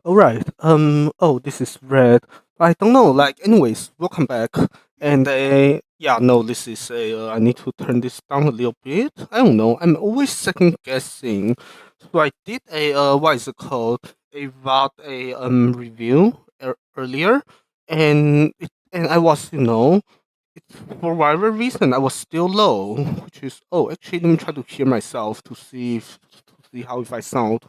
All right. Oh, this is red. I don't know. Like, anyways, welcome back. And yeah, no, this is a. I need to turn this down a little bit. I don't know. I'm always second guessing. So I did a what is it called? A VOD a review earlier, and I was it's for whatever reason I was still low, which is actually let me try to hear myself to see to see how if I sound.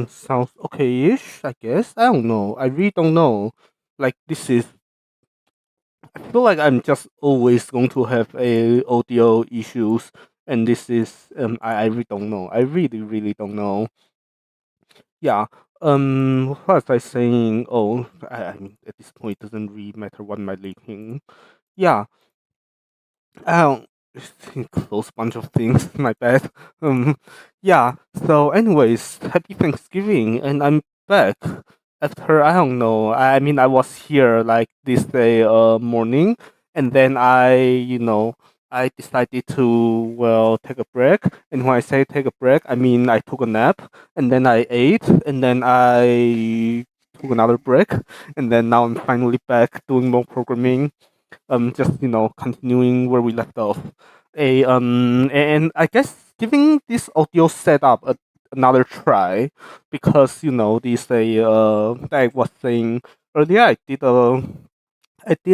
Sounds okay-ish, I guess. I don't know. I really don't know. Like this is, I feel like I'm just always going to have a audio issues, and this is, I really don't know. I really, really don't know. Yeah. What was I saying? Oh, I mean, at this point, it doesn't really matter what my leaking. Yeah. Oh, close bunch of things. My bad. Um, yeah. So, anyways, happy Thanksgiving, and I'm back after I don't know. I mean, I was here like this day, morning, and then I decided to take a break. And when I say take a break, I mean I took a nap, and then I ate, and then I took another break, and then now I'm finally back doing more programming, just continuing where we left off. And I guess giving this audio setup another try, because this that I was saying earlier, I did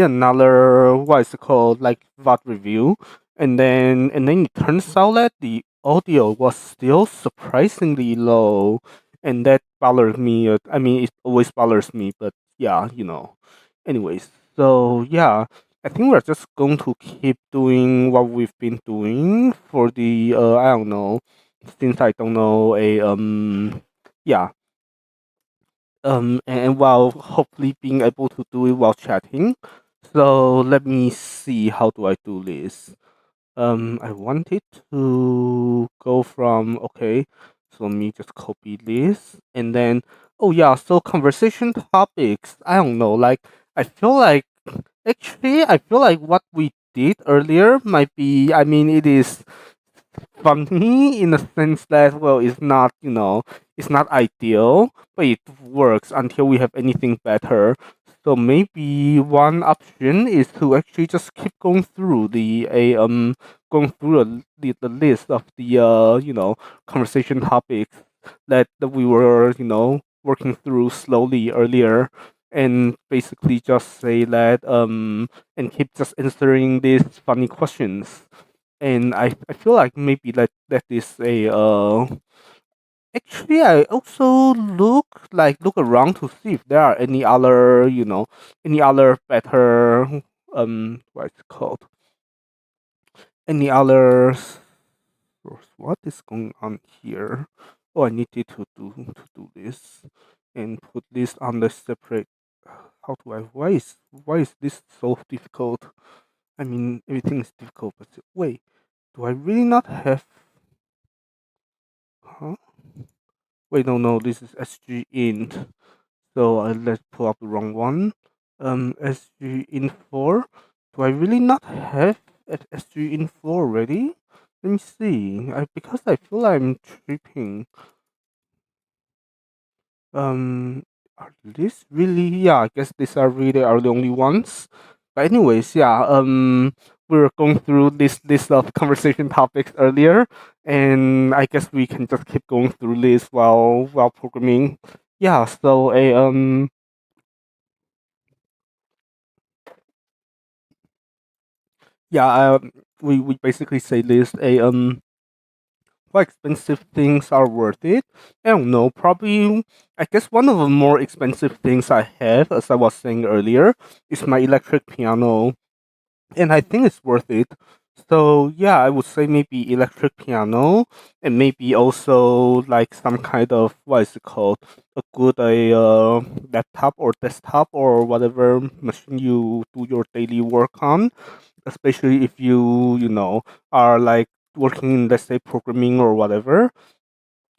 another what is it called, like VOD review, and then it turns out that the audio was still surprisingly low, and that bothered me. I mean, it always bothers me, but yeah, Anyways, so yeah, I think we're just going to keep doing what we've been doing for the I don't know, since I don't know a yeah and while hopefully being able to do it while chatting. So let me see, how do I do this? I wanted to go from, okay, so let me just copy this, and then oh yeah, so conversation topics. I don't know, like I feel like I feel like what we did earlier might be. I mean, it is funny in the sense that, well, it's not ideal, but it works until we have anything better. So maybe one option is to actually just keep going through going through the list of the conversation topics that we were working through slowly earlier, and basically just say that and keep just answering these funny questions. And I feel like maybe that is a actually I also look around to see if there are any other any other better what is it called, any other what is going on here. Oh, I needed to do this and put this on the separate. How do I, why is this so difficult? I mean, everything is difficult, but wait, do I really not have, huh? Wait, no, no, this is SG int. So let's pull up the wrong one. SG int 4. Do I really not have SG int 4 already? Let me see. Because I feel I'm tripping. Um, are these really? Yeah, I guess these are really are the only ones. But anyways, yeah. We were going through this list of conversation topics earlier, and I guess we can just keep going through this while programming. Yeah. So yeah. We basically say this a what expensive things are worth it? I don't know. Probably, I guess one of the more expensive things I have, as I was saying earlier, is my electric piano, and I think it's worth it. So yeah, I would say maybe electric piano, and maybe also like some kind of, what is it called, a good laptop or desktop or whatever machine you do your daily work on, especially if you are like working in, let's say, programming or whatever.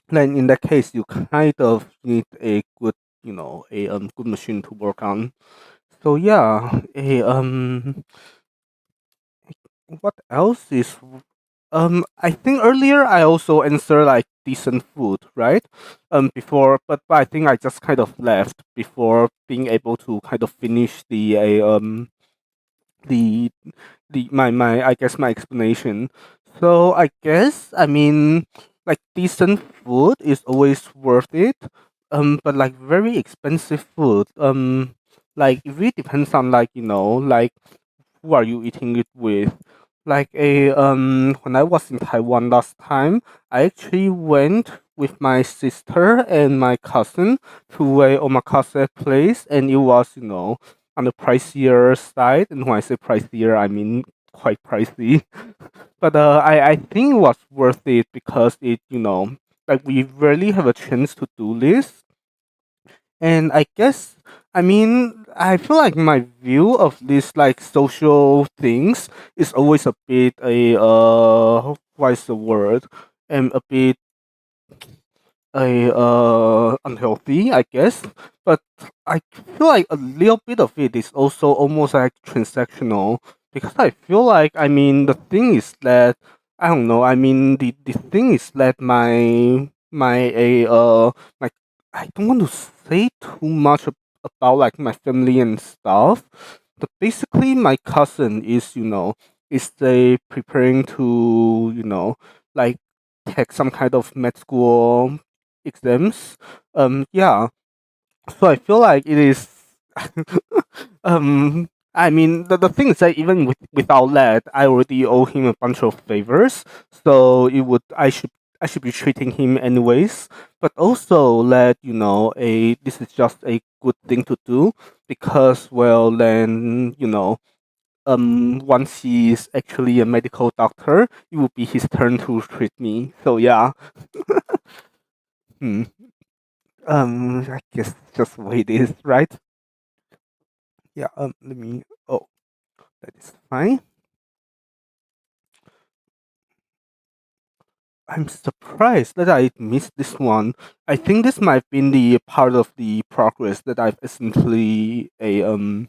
Then in that case you kind of need a good a good machine to work on. So yeah, a what else is I think earlier I also answered like decent food, right? Before, but I think I just kind of left before being able to kind of finish the my I guess my explanation. So I guess I mean like decent food is always worth it. But like very expensive food, like it really depends on like like who are you eating it with? Like a when I was in Taiwan last time, I actually went with my sister and my cousin to a omakase place, and it was on the pricier side. And when I say pricier, I mean quite pricey. But I think it was worth it because it like we rarely have a chance to do this, and I guess, I mean, I feel like my view of these like social things is always a bit what is the word? A bit unhealthy, I guess. But I feel like a little bit of it is also almost like transactional, because I feel like, I mean, the thing is that I don't know. I mean, the thing is that my I don't want to say too much about like my family and stuff, but basically my cousin is is they preparing to like take some kind of med school exams. Yeah. So I feel like it is. I mean, the thing is that even without that, I already owe him a bunch of favors. So it would I should be treating him anyways. But also that a this is just a good thing to do, because well then once he's actually a medical doctor, it will be his turn to treat me. So yeah. Hmm. I guess just the way it is, right? Yeah. Let me. Oh, that is fine. I'm surprised that I missed this one. I think this might have been the part of the progress that I've essentially you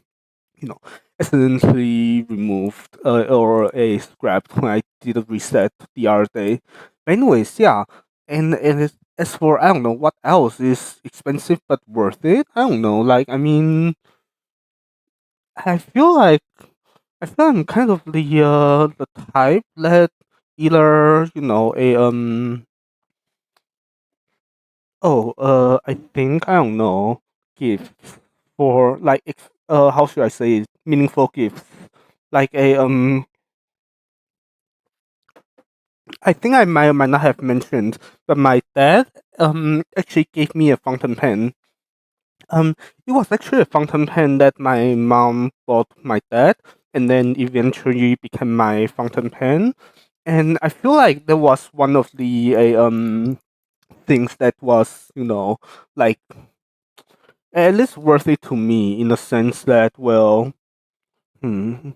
know accidentally removed or a scrapped when I did a reset the other day. But anyways, yeah. As for I don't know what else is expensive but worth it. I don't know. Like I mean, I feel like I feel I'm kind of the type that either a I think I don't know gifts for like how should I say it, meaningful gifts, like a I think I might not have mentioned, but my dad actually gave me a fountain pen. um it was actually a fountain pen that my mom bought my dad, and then eventually became my fountain pen. And I feel like that was one of the things that was like at least worth it to me, in the sense that well, hmm,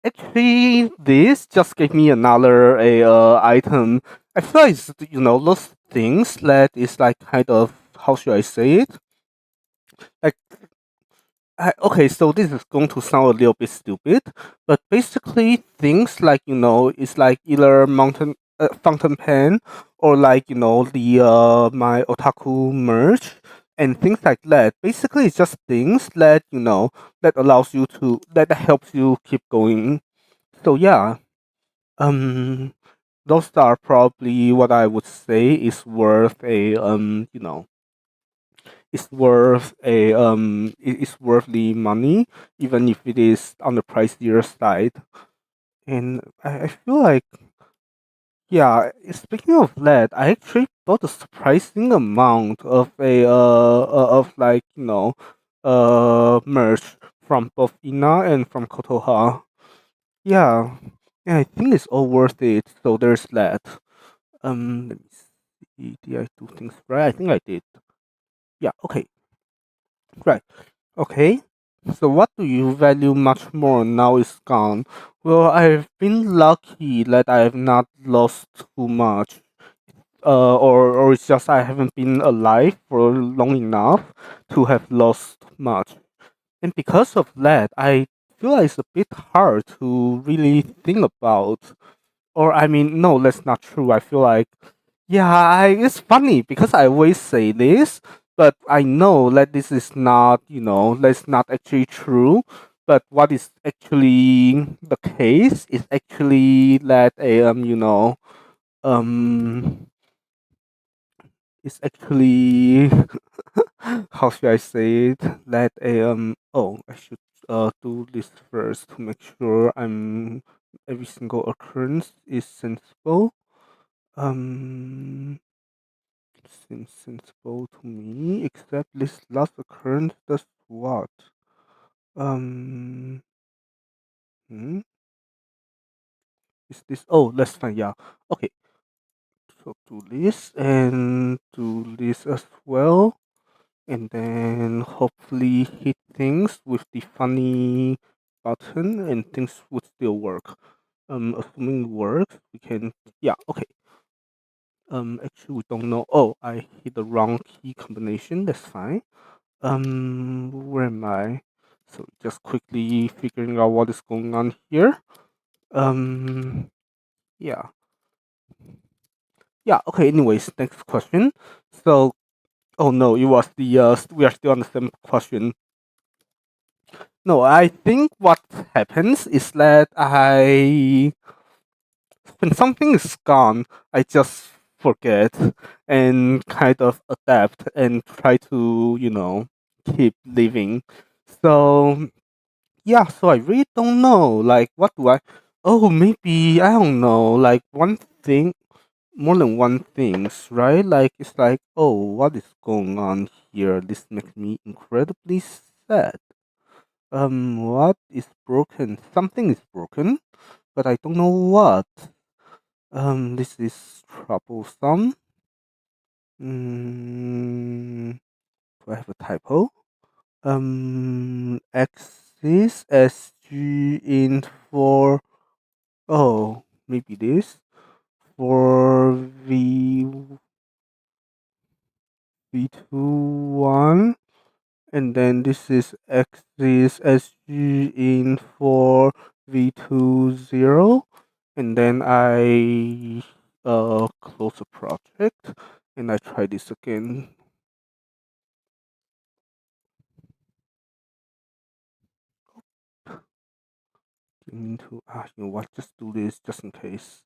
actually this just gave me another a item. I feel like it's those things that is like kind of, how should I say it, like okay, so this is going to sound a little bit stupid, but basically things like it's like either mountain fountain pen, or like the my otaku merch and things like that. Basically, it's just things that that allows you to that helps you keep going. So yeah, um, those are probably what I would say is worth a it's worth a it's worth the money, even if it is on the pricier side. And I feel like, yeah, speaking of that, I actually bought a surprising amount of a of like merch from both Ina and from Kotoha. Yeah, yeah, I think it's all worth it. So there's that. Let me see, did I do things right? I think I did. Yeah, okay, right. Okay. So what do you value much more now is gone? Well, I've been lucky that I have not lost too much. or it's just I haven't been alive for long enough to have lost much. And because of that, I feel like it's a bit hard to really think about. Or I mean, no, that's not true. I feel like, yeah, it's funny because I always say this, but I know that this is not, that's not actually true. But what is actually the case is actually that um, it's actually how should I say it? That I should do this first to make sure every single occurrence is sensible. Um, seems sensible to me, except this last occurrence does what? Um, hmm? Is this? Oh, that's fine. Yeah. Okay. So do this and do this as well, and then hopefully hit things with the funny button, and things would still work. Assuming it works, we can. Yeah. Okay. Actually, we don't know. Oh, I hit the wrong key combination. That's fine. Where am I? So just quickly figuring out what is going on here. Um, yeah, yeah. Okay. Anyways, next question. So, oh no, it was we are still on the same question. No, I think what happens is that when something is gone, I just forget and kind of adapt and try to keep living. So yeah, so I really don't know. Like, what do I? Oh, maybe I don't know. Like one thing, more than one things, right? Like it's like, oh, what is going on here? This makes me incredibly sad. What is broken? Something is broken, but I don't know what. This is troublesome. Do I have a typo? Axis SG in for. Oh, maybe this for V21, and then this is axis SG in for V20, and then I close the project and I try this again. Into you know what? Just do this just in case.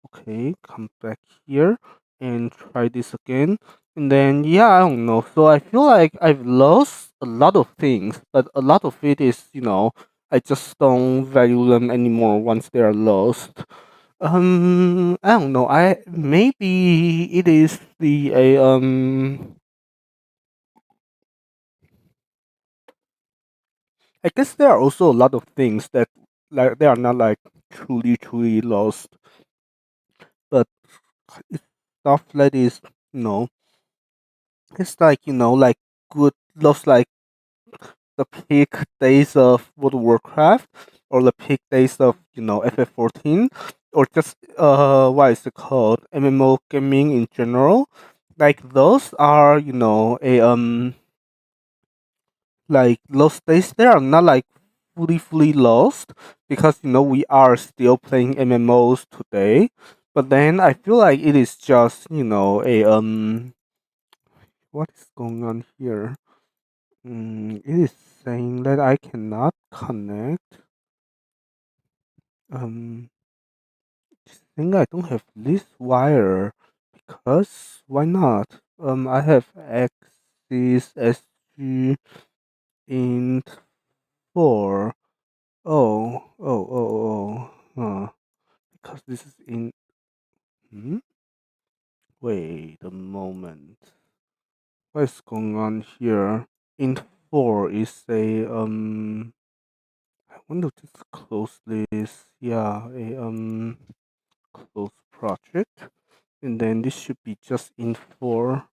Okay, come back here and try this again. And then, yeah, I don't know. So I feel like I've lost a lot of things, but a lot of it is, I just don't value them anymore once they are lost. I don't know. I maybe it is I guess there are also a lot of things that like they are not like truly lost, but it's stuff that is, you know, it's like like good lost like the peak days of World of Warcraft or the peak days of FF14 or just what is it called MMO gaming in general. Like those are a like lost days. They are not like fully lost because we are still playing MMOs today. But then I feel like it is just a what is going on here? It is saying that I cannot connect. I think I don't have this wire because why not? I have axis SG int 4. Because this is in. Hmm? Wait a moment. What is going on here? Int 4 is a I want to just close this. Yeah, a close project, and then this should be just int 4,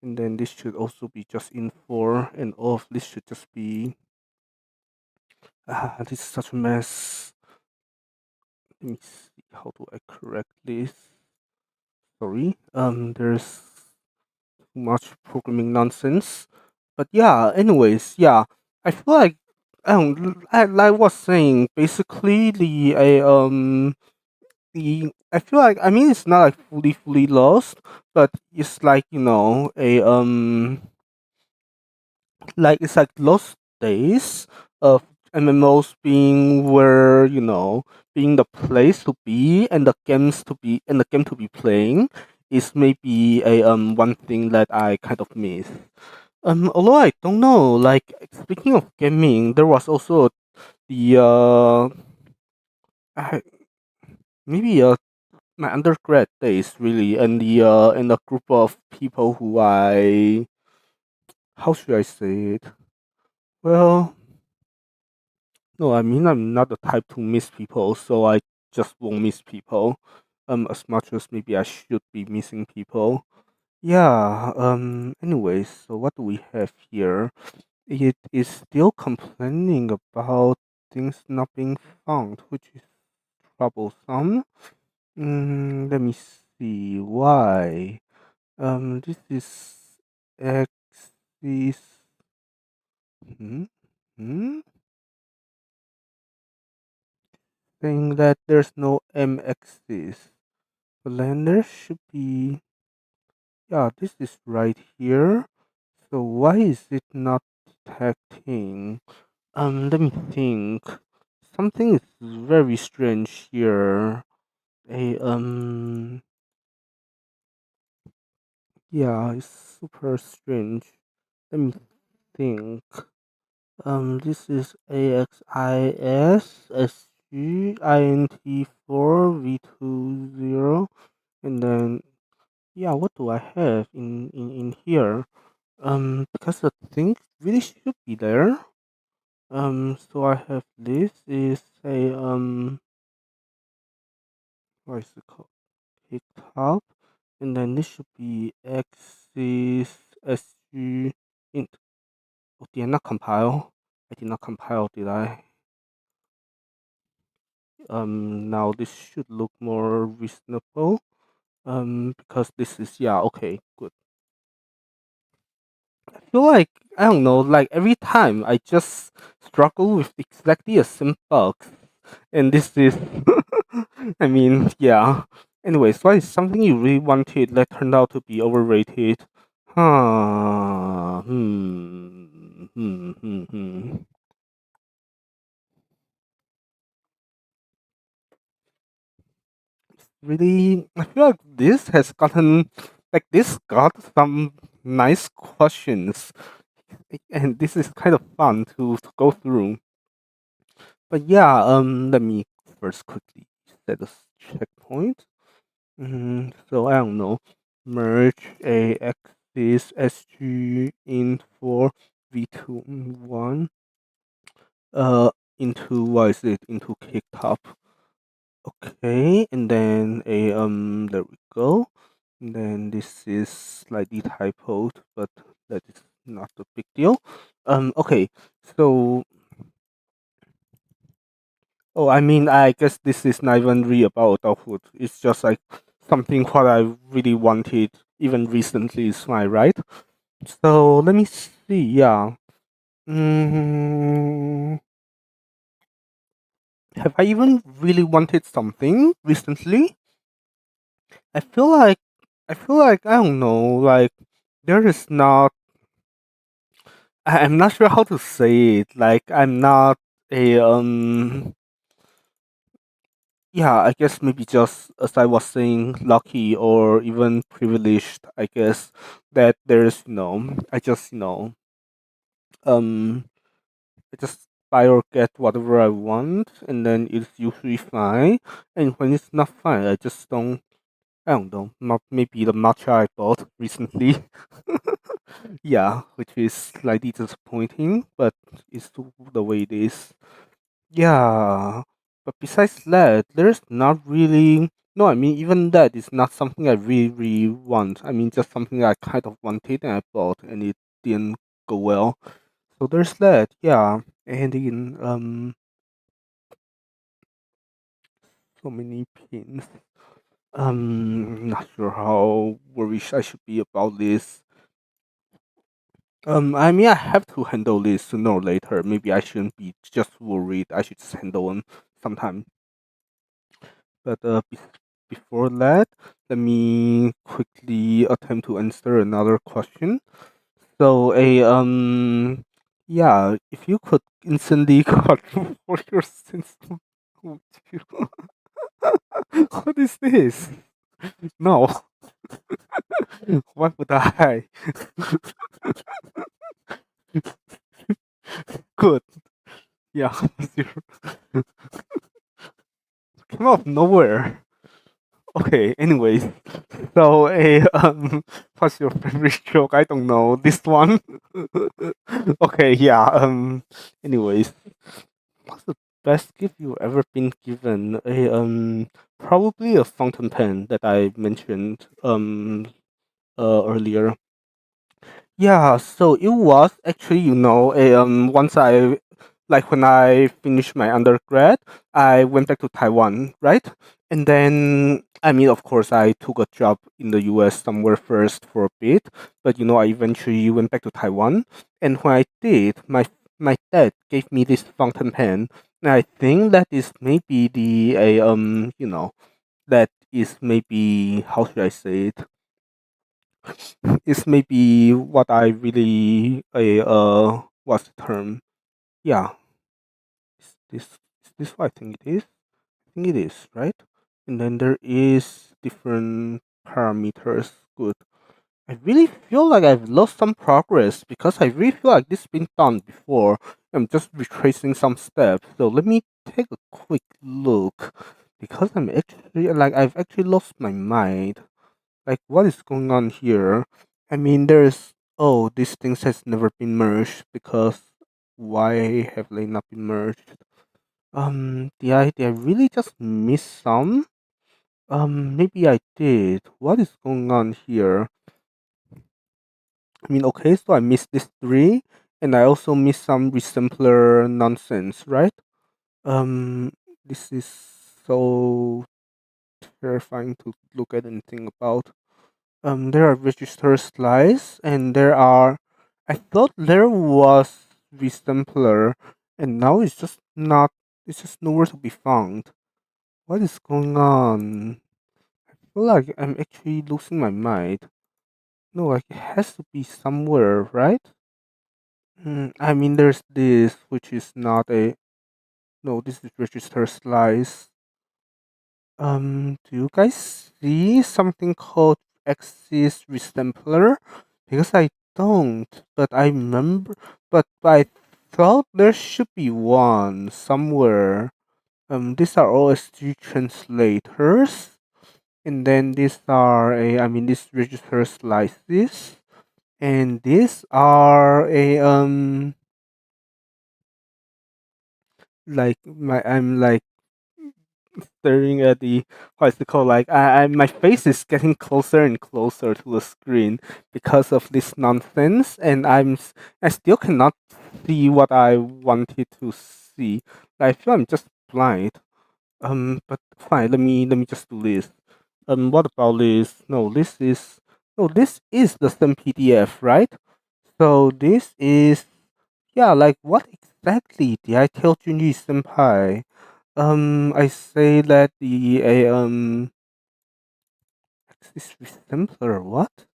and then this should also be just int 4, and all of this should just be. This is such a mess. Let me see how do I correct this. Sorry. There's too much programming nonsense. But yeah, anyways, yeah, I feel like I was saying basically I feel like I mean it's not like fully lost, but it's like like it's like lost days of MMOs being where being the place to be and the game to be playing is maybe a one thing that I kind of miss. Although I don't know, like speaking of gaming, there was also the I, maybe my undergrad days really, and the group of people who how should I say it? Well, no, I mean I'm not the type to miss people, so I just won't miss people. As much as maybe I should be missing people. Yeah. Anyways, so what do we have here? It is still complaining about things not being found, which is troublesome. Let me see why. This is axis. Hmm? Hmm? Saying that there's no M axis. But then there should be. Yeah, this is right here. So why is it not detecting? Let me think. Something is very strange here. A yeah, it's super strange. Let me think. This is AXIS SGINT4 V20, and then yeah, what do I have in here? Because the thing really should be there. So I have this is a what is it called? GitHub, and then this should be axis SG int. Oh, did I not compile? I did not compile, did I? Now this should look more reasonable. Because this is yeah, okay, good. I feel like I don't know, like every time I just struggle with exactly the same bug, and this is, I mean, yeah. Anyways, what is something you really wanted that turned out to be overrated? Huh. Hmm. Really, I feel like this has gotten, like, this got some nice questions, and this is kind of fun to go through. But yeah, let me first quickly set a checkpoint. So I don't know, merge a axis SG in for V21 uh into what is it into kick top. Okay, and then a there we go. And then this is slightly typoed, but that is not a big deal. Okay, so oh, I mean, I guess this is not even really about adulthood. It's just like something what I really wanted even recently is my right. So let me see. Yeah. Mm, have I even really wanted something recently? I feel like I don't know. Like there is not. I'm not sure how to say it. Like I'm not a yeah, I guess maybe just as I was saying, lucky or even privileged, I guess, that there's, I just, um, I just buy or get whatever I want, and then it's usually fine. And when it's not fine, I just don't, I don't know, not maybe the matcha I bought recently. Yeah, which is slightly disappointing, but it's the way it is. Yeah, but besides that, there's not really. No, I mean, even that is not something I really want. I mean, just something I kind of wanted and I bought, and it didn't go well. So there's that. Yeah, and in so many pins. Not sure how worried I should be about this. I mean, I have to handle this sooner or later. Maybe I shouldn't be just worried. I should just handle them sometime. But before that, let me quickly attempt to answer another question. So, yeah, if you could instantly cut for your sins, would you? What is this? No, why would I? Good. Yeah, zero. Came out of nowhere. Okay, anyways. So, what's your favorite joke? I don't know. This one? Okay, yeah, anyways. What's the best gift you've ever been given? Probably a fountain pen that I mentioned, earlier. Yeah, so it was actually, once I, like when I finished my undergrad, I went back to Taiwan, right? And then, I mean, of course, I took a job in the US somewhere first for a bit, but I eventually went back to Taiwan. And when I did, my dad gave me this fountain pen. And I think that is maybe that is maybe, how should I say it? Is maybe what I really what's the term? Yeah, is this what I think it is? I think it is, right? And then there is different parameters. Good. I really feel like I've lost some progress because I really feel like this has been done before. I'm just retracing some steps. So let me take a quick look because I've actually lost my mind. Like, what is going on here? I mean, these things has never been merged because why have they not been merged? Did I really just miss some? Maybe I did. What is going on here? I mean, okay, so I missed this three, and I also missed some resampler nonsense, right? Um, this is so terrifying to look at and think about. There are register slice, and I thought there was resampler, and now it's just not. It's just nowhere to be found. What is going on? I feel like I'm actually losing my mind. No, like it has to be somewhere, right? I mean, there's this, which is not a. No, this is register slice. Do you guys see something called axis resampler? Because I don't, but I remember, but I thought there should be one somewhere. These are OSG translators, and then these register slices, and these are I'm like staring at the what's it called? Like my face is getting closer and closer to the screen because of this nonsense, and I still cannot see what I wanted to see. I feel I'm just blind. But fine. Let me just do this. What about this? This is the same PDF, right? So this is yeah. Like what exactly did I tell Junji Senpai? I say that is resampler. What?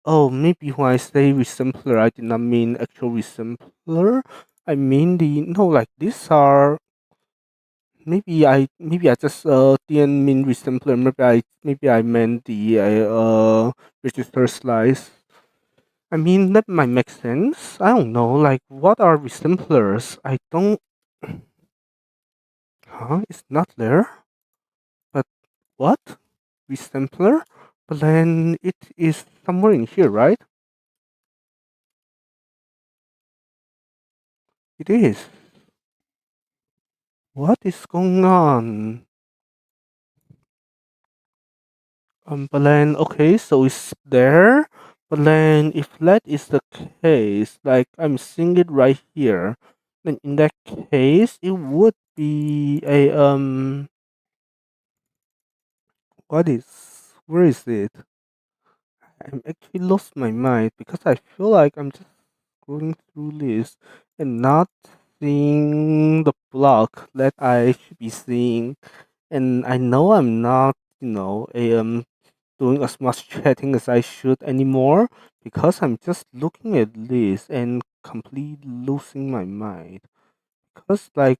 Oh, maybe when I say resampler, I did not mean actual resampler. I mean like these are maybe I just didn't mean resampler. Maybe I meant the register slice. I mean that might make sense. I don't know. Like what are resamplers? I don't. Huh? It's not there. But what? Resampler? But then it is somewhere in here, right? It is. What is going on? But then okay, so it's there. But then if that is the case, like I'm seeing it right here, then in that case it would be a What is? Where is it? I'm actually lost my mind because I feel like I'm just scrolling through this and not seeing the block that I should be seeing. And I know I'm not, doing as much chatting as I should anymore because I'm just looking at this and completely losing my mind. Because like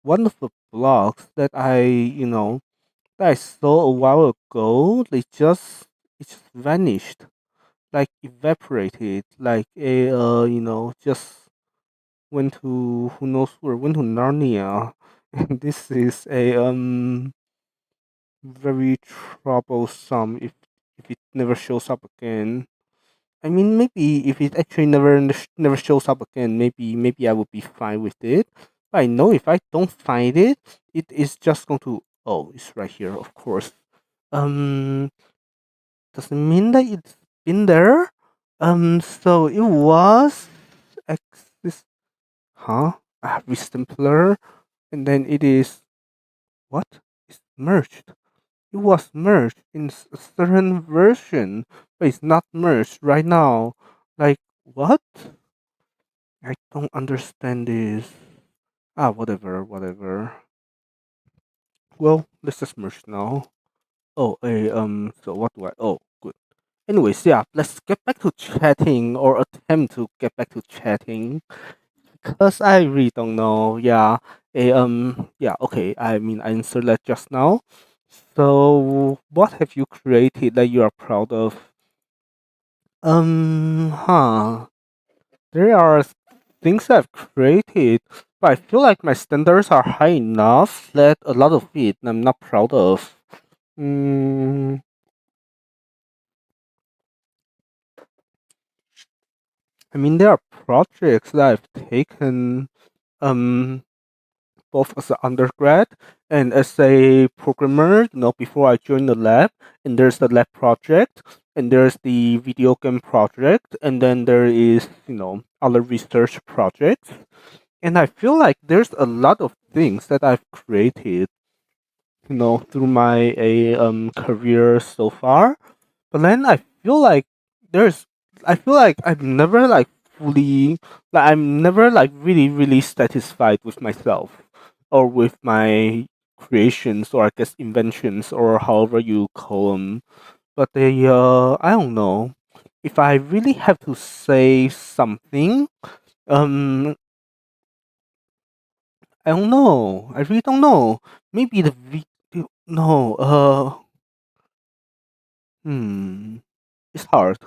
one of the blogs that that I saw a while ago, it just vanished, like evaporated, like a just went to who knows where, went to Narnia. And this is a very troublesome if it never shows up again. I mean, maybe if it actually never shows up again, maybe I would be fine with it. But I know if I don't find it, it is just going to, oh, it's right here, of course. Um, doesn't mean that it's been there. So it was axis, huh? Restempler, and then it is what? It's merged. It was merged in a certain version, but it's not merged right now. Like what? I don't understand this. Ah, whatever, whatever. Well, let's just merge now. Oh, so what do I? Oh, good. Anyways, yeah, let's get back to chatting or attempt to get back to chatting because I really don't know. Yeah, yeah, okay. I mean, I answered that just now. So, what have you created that you are proud of? Huh. There are things I've created, but I feel like my standards are high enough that a lot of it I'm not proud of. Mm, I mean, there are projects that I've taken um both as an undergrad and as a programmer, before I joined the lab. And there's the lab project, and there's the video game project, and then there is, other research projects. And I feel like there's a lot of things that I've created, through my career so far. But then there's I feel like I'm never like fully like I'm never like really really satisfied with myself or with my creations, or I guess inventions, or however you call them. But I don't know, if I really have to say something. um I don't know, I really don't know. Maybe the video. No, it's hard.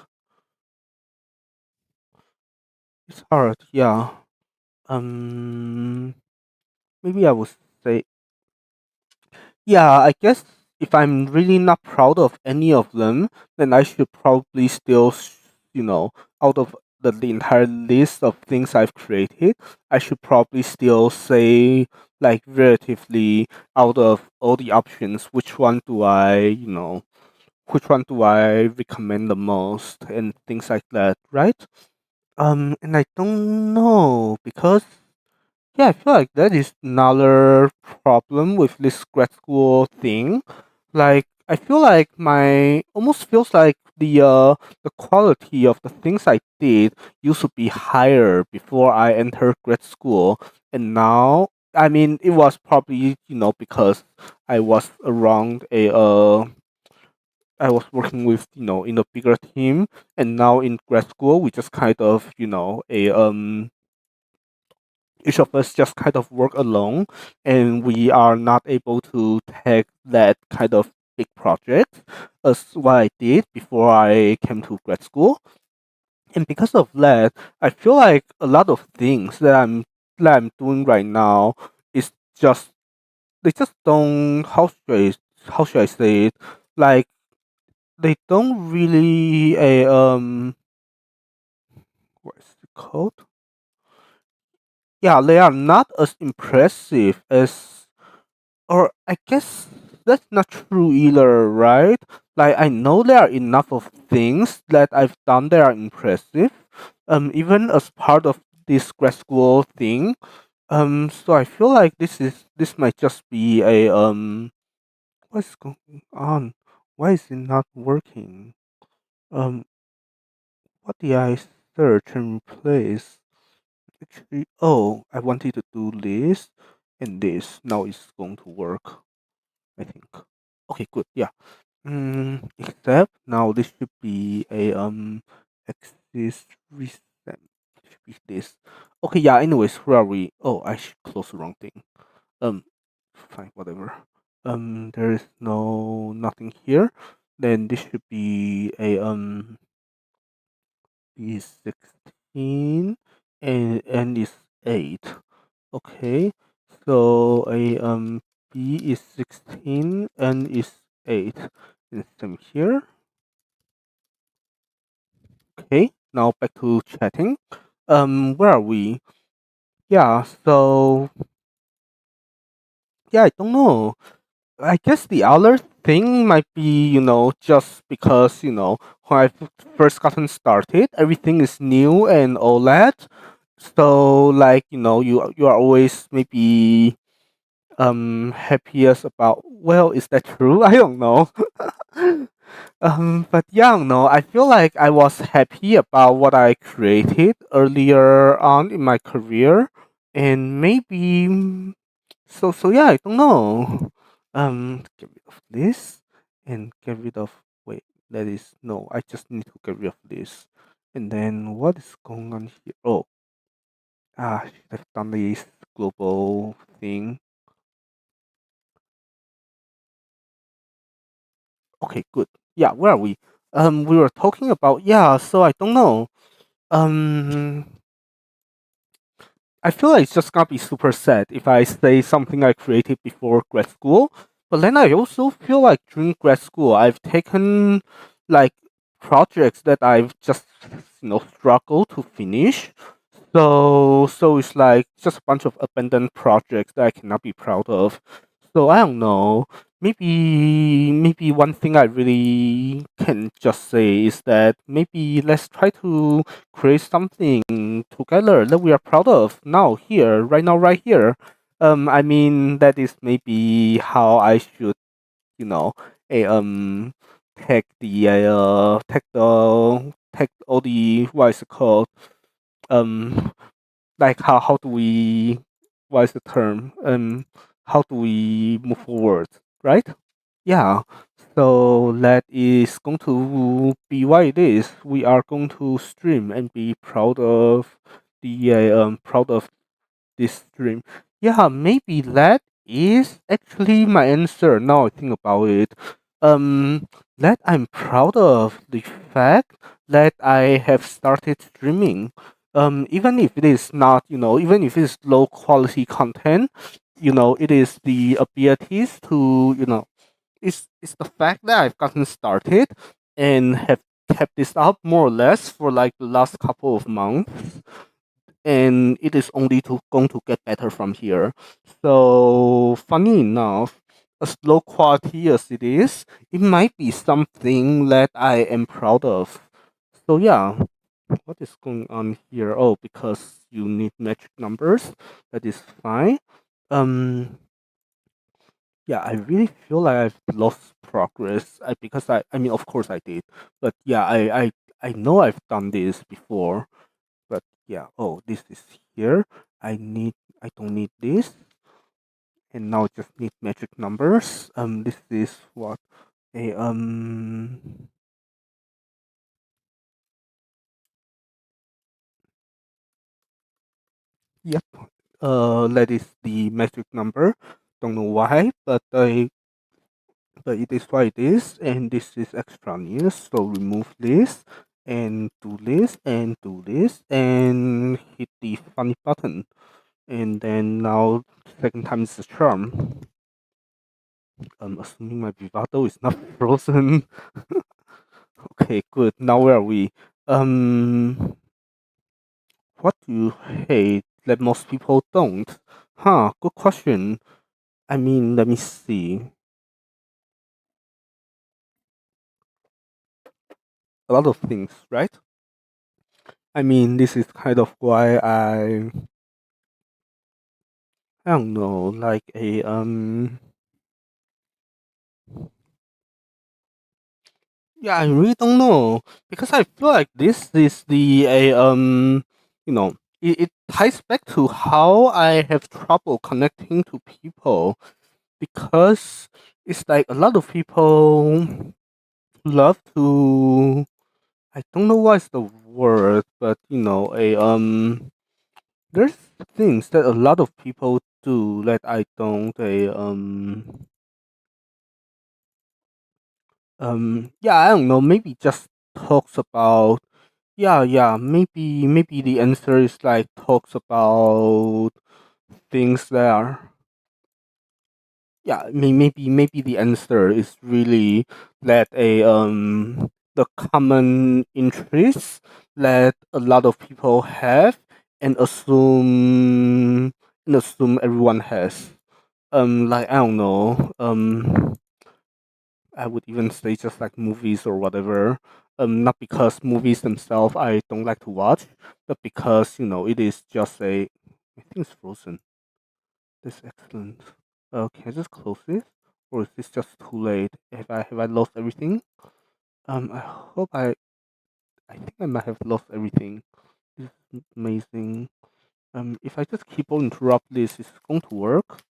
It's hard, yeah. um Maybe I would say, yeah, I guess if I'm really not proud of any of them, then I should probably still, out of the entire list of things I've created, I should probably still say, like, relatively, out of all the options, which one do I recommend the most and things like that, right? And I don't know because, yeah, I feel like that is another problem with this grad school thing. Like, I feel like my almost feels like the quality of the things I did used to be higher before I entered grad school, and now, I mean, it was probably, because I was around I was working with, in a bigger team, and now in grad school we just kind of, a each of us just kind of work alone, and we are not able to take that kind of big project as what I did before I came to grad school. And because of that, I feel like a lot of things that I'm doing right now is just, they just don't, how should I say it, like, they don't really what is it called, yeah, they are not as impressive as, or I guess that's not true either, right? Like, I know there are enough of things that I've done that are impressive, even as part of this grad school thing. So I feel like this might just be a what's going on? Why is it not working? Um, what did I search and replace? Actually, oh, I wanted to do this and this. Now it's going to work, I think. Okay, good. Yeah. Except now this should be a axis reset. Should be this. Okay, yeah. Anyways, where are we? Oh, I should close the wrong thing. Um, fine, whatever. There is nothing here. Then this should be a is 16 and is 8. Okay. So a B is 16 and is 8. And same here. Okay. Now back to chatting. Where are we? Yeah, so yeah, I don't know. I guess the other thing might be, just because, when I first gotten started, everything is new and all that. So like, you are always maybe happiest about, well, is that true? I don't know. But yeah, I don't know. I feel like I was happy about what I created earlier on in my career, and maybe so yeah, I don't know. Get rid of this and get rid of, wait, that is no. I just need to get rid of this, and then what is going on here? Oh, I should have done this global thing. Okay, good. Yeah, where are we? We were talking about, yeah. So I don't know. Um, I feel like it's just gonna be super sad if I say something I created before grad school. But then I also feel like during grad school, I've taken like projects that I've just struggled to finish. So it's like just a bunch of abandoned projects that I cannot be proud of. So I don't know. Maybe one thing I really can just say is that maybe let's try to create something together that we are proud of now here, right now, right here. I mean that is maybe how I should, you know, a take all the what is it called? Um, like how do we, what is the term? How do we move forward, right? Yeah. So that is going to be what it is. We are going to stream and be proud of this stream. Yeah, maybe that is actually my answer. Now I think about it. Um, that I'm proud of the fact that I have started streaming. Even if it is not, even if it's low quality content, it is the abilities to, it's the fact that I've gotten started and have kept this up more or less for like the last couple of months, and it is only going to get better from here. So funny enough, as low quality as it is, it might be something that I am proud of. So yeah, what is going on here? Oh, because you need magic numbers. That is fine. Um, yeah, I really feel like I've lost progress. Because I mean, of course I did, but yeah, I know I've done this before. But yeah, oh, this is here. I don't need this, and now just need magic numbers. This is what a yep. That is the magic number. Don't know why, but it is what it is, and this is extraneous. So remove this and do this and do this and hit the funny button, and then now second time is the charm. Assuming my Vivato is not frozen. Okay, good. Now where are we? What do you hate that most people don't? Huh, good question. I mean, let me see. A lot of things, right? I mean, this is kind of why I don't know, like a Yeah, I really don't know because I feel like this is the a you know, it ties back to how I have trouble connecting to people because it's like a lot of people love to, I don't know what's the word, but a there's things that a lot of people do that I don't. Yeah, I don't know. Maybe just talks about. Yeah, yeah. Maybe the answer is like talks about things that are. Yeah, maybe the answer is really that a the common interests that a lot of people have and assume everyone has. Like I don't know. I would even say just like movies or whatever. Not because movies themselves I don't like to watch, but because it is just a. I think it's Frozen. That's excellent. Can I just close this, or is this just too late? Have I lost everything? I hope I think I might have lost everything. This is amazing. If I just keep on interrupt this, is it going to work?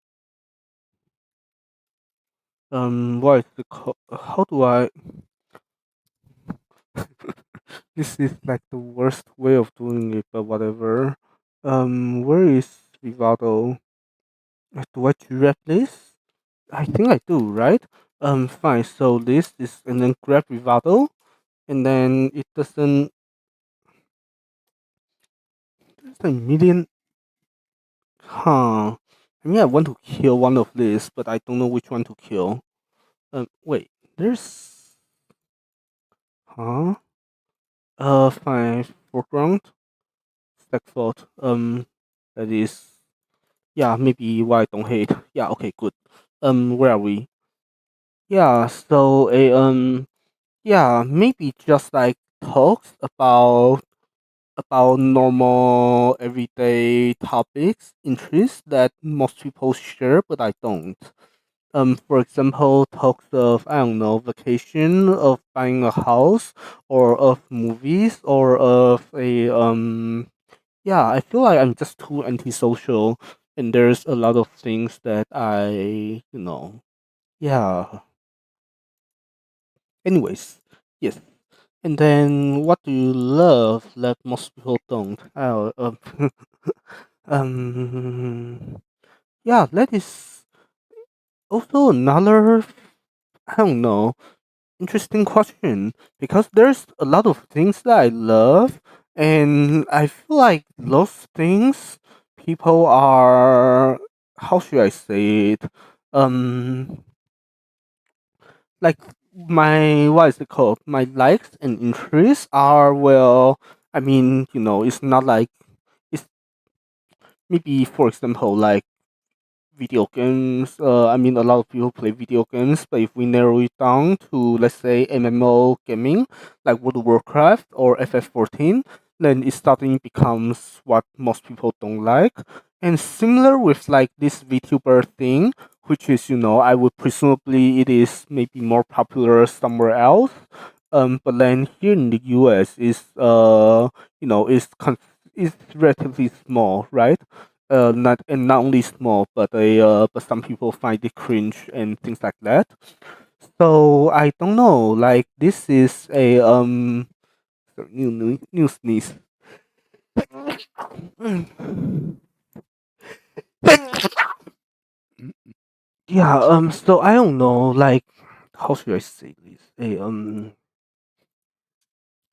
What is the how do I? This is like the worst way of doing it, but whatever. Where is Vivado? Do I grab this? I think I do, right? Fine. So this is and then grab Vivado, and then it doesn't. There's a million. Huh. I mean, I want to kill one of these, but I don't know which one to kill. Wait. There's. Huh. Fine. Foreground. Stack fault. That is. Yeah, maybe why I don't hate. Yeah, okay, good. Where are we? Yeah, so yeah, maybe just like talks about normal everyday topics, interests that most people share, but I don't. For example, talks of I don't know, vacation, of buying a house, or of movies, or of a yeah, I feel like I'm just too antisocial, and there's a lot of things that yeah. Anyways, yes. And then, what do you love that most people don't? Oh, yeah, that is also another, I don't know, interesting question because there's a lot of things that I love, and I feel like those things people are, how should I say it? Um, like my what is it called? My likes and interests are well. I mean, it's not like it's maybe for example like video games. I mean, a lot of people play video games, but if we narrow it down to, let's say, MMO gaming, like World of Warcraft or FF14, then it suddenly becomes what most people don't like. And similar with like this VTuber thing, which is, I would presumably it is maybe more popular somewhere else. But then here in the US is is relatively small, right? Not only small, but some people find it cringe and things like that. So I don't know. Like this is a sorry, new sneeze. Yeah. So I don't know. Like how should I say this?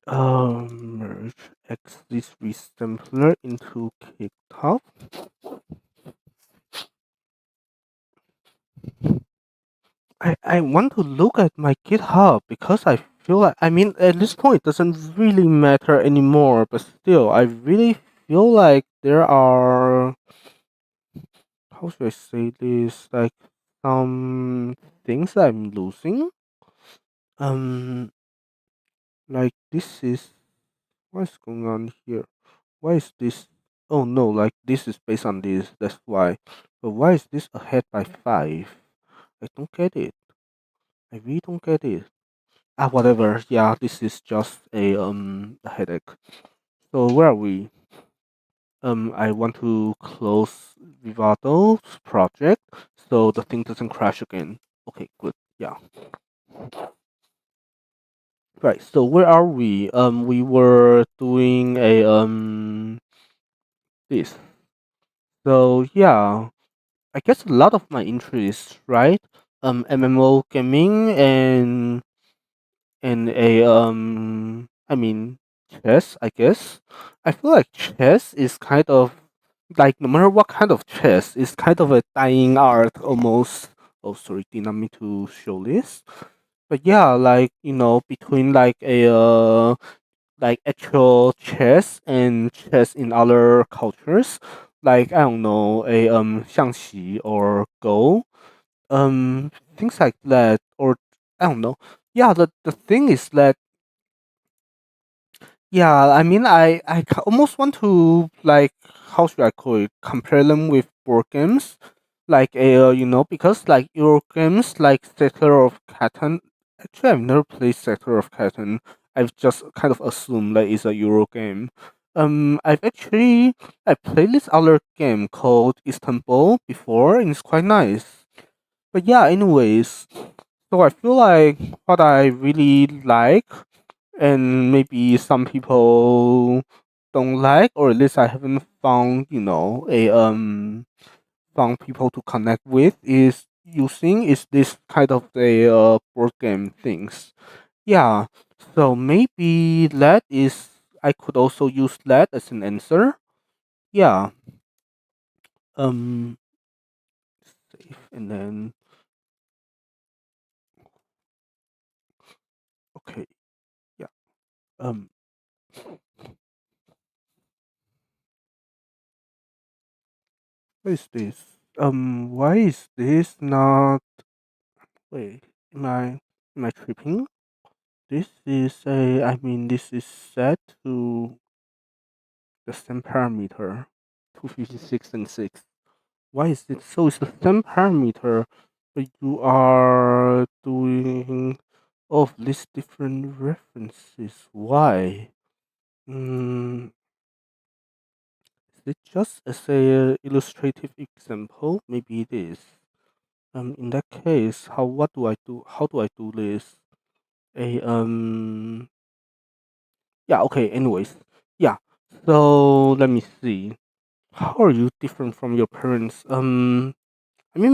A merge X this resembler into KitHub. I want to look at my GitHub because I feel like, I mean, at this point it doesn't really matter anymore, but still I really feel like there are, how should I say this, like some things I'm losing. Um like this is, what's going on here? Why is this, oh no, like this is based on this, that's why. But why is this ahead by 5? I don't get it. I really don't get it. Whatever. Yeah, this is just a headache. So where are we? I want to close Vivato's project so the thing doesn't crash again. Okay, good. Yeah. Right. So where are we? We were doing a this. So yeah, I guess a lot of my interests, right? MMO gaming and I mean chess, I guess. I feel like chess is kind of like no matter what kind of chess, it's kind of a dying art almost. Oh, sorry, did not mean to show this. But yeah, like between like actual chess and chess in other cultures, like I don't know, a 象棋 or Go, things like that, or I don't know. Yeah, the thing is that yeah, I mean, almost want to like how should I call it? Compare them with board games, like because like Euro games like Sector of Catan. Actually, I've never played Sector of Catan. I've just kind of assumed that it's a Euro game. I played this other game called Istanbul before, and it's quite nice. But yeah, anyways, so I feel like what I really like and maybe some people don't like, or at least I haven't found, a found people to connect with is this kind of the board game things. Yeah, so maybe that is I could also use that as an answer. Yeah, um, save and then okay, yeah, um, what is this? Why is this not? Wait, am I tripping? This is I mean, this is set to the same parameter, 256 and 6. Why is it so? It's the same parameter, but you are doing all of these different references. Why? Mm, is it just as a illustrative example? Maybe it is. In that case, what do I do? How do I do this? A Yeah, okay, anyways. Yeah. So let me see. How are you different from your parents? I mean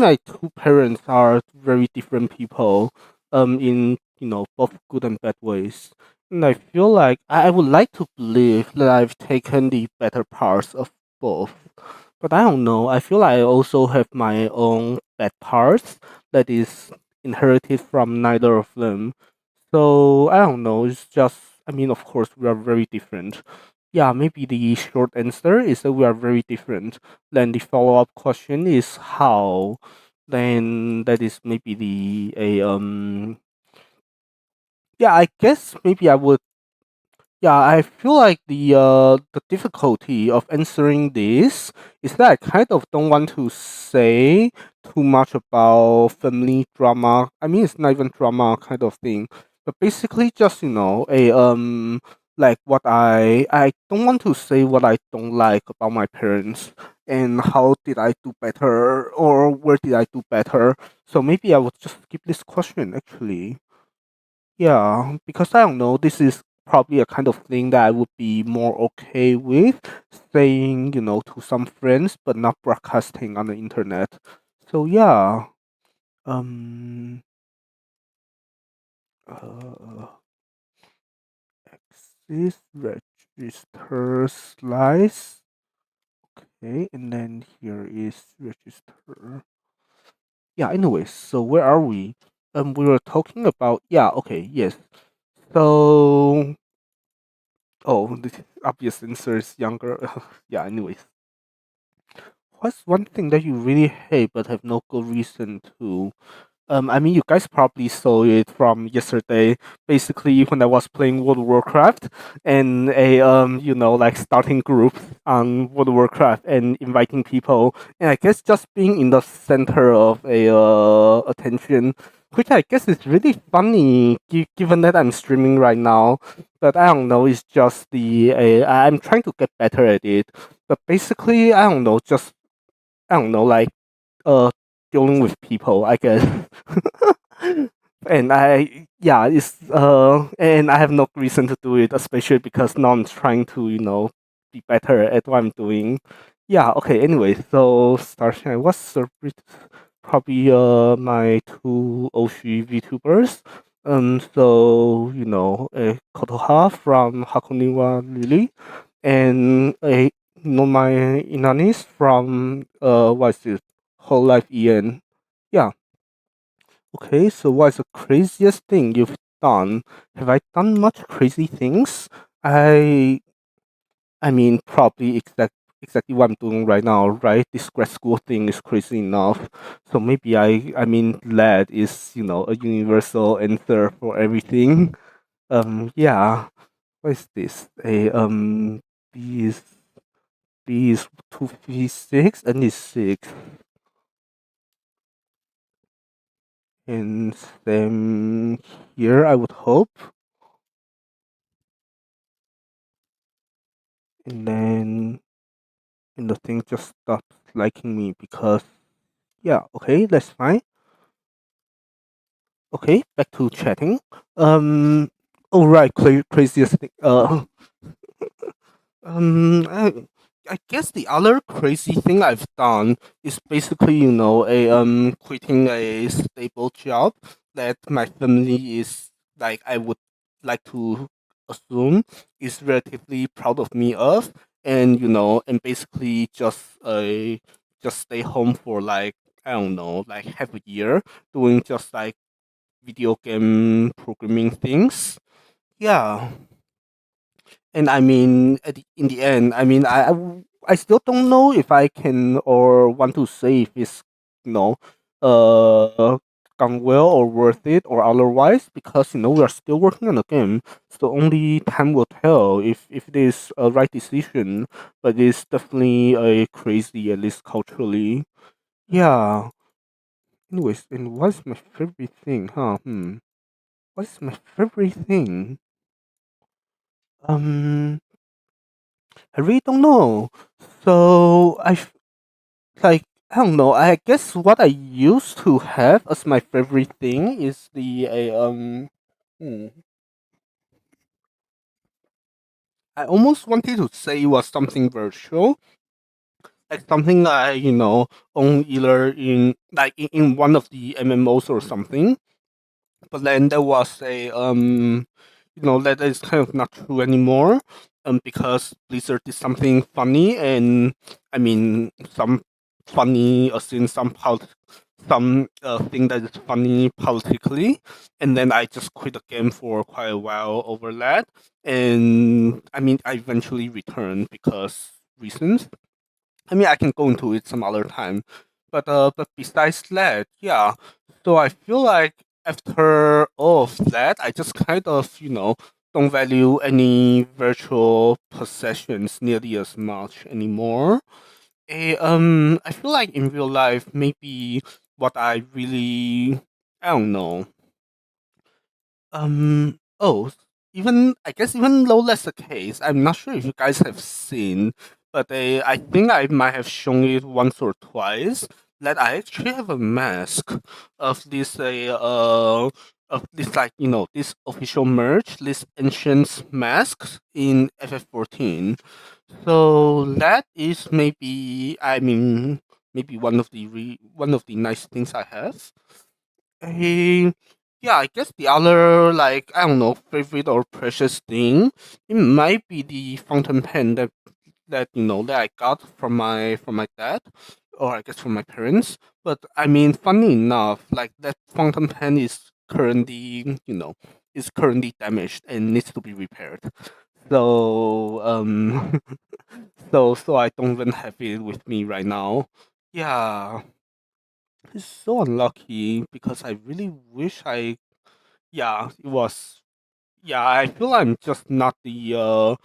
my two parents are very different people, in both good and bad ways. And I feel like I would like to believe that I've taken the better parts of both. But I don't know. I feel like I also have my own bad parts that is inherited from neither of them. So I don't know. It's just, I mean, of course, we are very different. Yeah, maybe the short answer is that we are very different. Then the follow up question is how. Then that is maybe the a yeah. I guess maybe I would. Yeah, I feel like the difficulty of answering this is that I kind of don't want to say too much about family drama. I mean, it's not even drama kind of thing, but basically just a like what I don't want to say what I don't like about my parents and how did I do better or where did I do better. So maybe I would just skip this question actually. Yeah, because I don't know, this is probably a kind of thing that I would be more okay with saying, to some friends, but not broadcasting on the internet. So yeah, um, uh, axis register slice. Okay, and then here is register. Yeah. Anyways, so where are we? We were talking about yeah. Okay. Yes. So oh, the obvious answer is younger. Yeah, anyways. What's one thing that you really hate but have no good reason to? I mean, you guys probably saw it from yesterday. Basically, when I was playing World of Warcraft and like starting groups on World of Warcraft and inviting people, and I guess just being in the center of a attention. which I guess is really funny given that I'm streaming right now. But I don't know, it's just I'm trying to get better at it. But basically, I don't know, just I don't know, like uh dealing with people, I guess. And and I have no reason to do it, especially because now I'm trying to, be better at what I'm doing. Yeah, okay, anyway, so starting what's probably my two Oshi VTubers. So Kotoha from Hakoniwa Lily and my Inanis from what's it? Whole Life Ian. Yeah. Okay, so what's the craziest thing you've done? Have I done much crazy things? I I mean probably exactly what I'm doing right now, right? This grad school thing is crazy enough. So maybe I mean LED is, a universal answer for everything. Yeah. What is this? B is B is 256 and is 6. And then here I would hope. And then the thing just stops liking me because yeah, okay, that's fine. Okay, back to chatting. Oh right, craziest thing. I guess the other crazy thing I've done is basically, quitting a stable job that my family is like I would like to assume is relatively proud of me of, and and basically just stay home for like I don't know, like half a year doing just like video game programming things. Yeah. And I mean, in the end, I mean, I still don't know if I can or want to say if it's, you know, uh, gone well or worth it or otherwise because we are still working on the game, so only time will tell if it is a right decision. But it's definitely a crazy, at least culturally. Yeah. Anyways, and what's my favorite thing? Huh? What's my favorite thing? Um. I really don't know. So like I don't know. I guess what I used to have as my favorite thing is hmm, I almost wanted to say it was something virtual, like something I own either in like in one of the MMOs or something. But then there was that is kind of not true anymore. Because Blizzard did something funny, and I mean some funny as in some thing that is funny politically, and then I just quit the game for quite a while over that. And I mean I eventually returned because reasons. I mean, I can go into it some other time, but besides that, yeah. So I feel like after all of that, I just kind of don't value any virtual possessions nearly as much anymore. I feel like in real life, maybe what I really I don't know. Oh, even I guess even though that's the case, I'm not sure if you guys have seen, but I think I might have shown it once or twice that I actually have a mask of this of this like this official merch, this ancient masks in FF14. So that is maybe one of the nice things I have. Eh, yeah, I guess the other like I don't know favorite or precious thing, it might be the fountain pen that I got from my dad, or I guess from my parents. But I mean, funny enough, like that fountain pen is currently damaged and needs to be repaired. So so I don't even have it with me right now. Yeah, it's so unlucky because I really wish yeah, it was. Yeah, I feel I'm just not the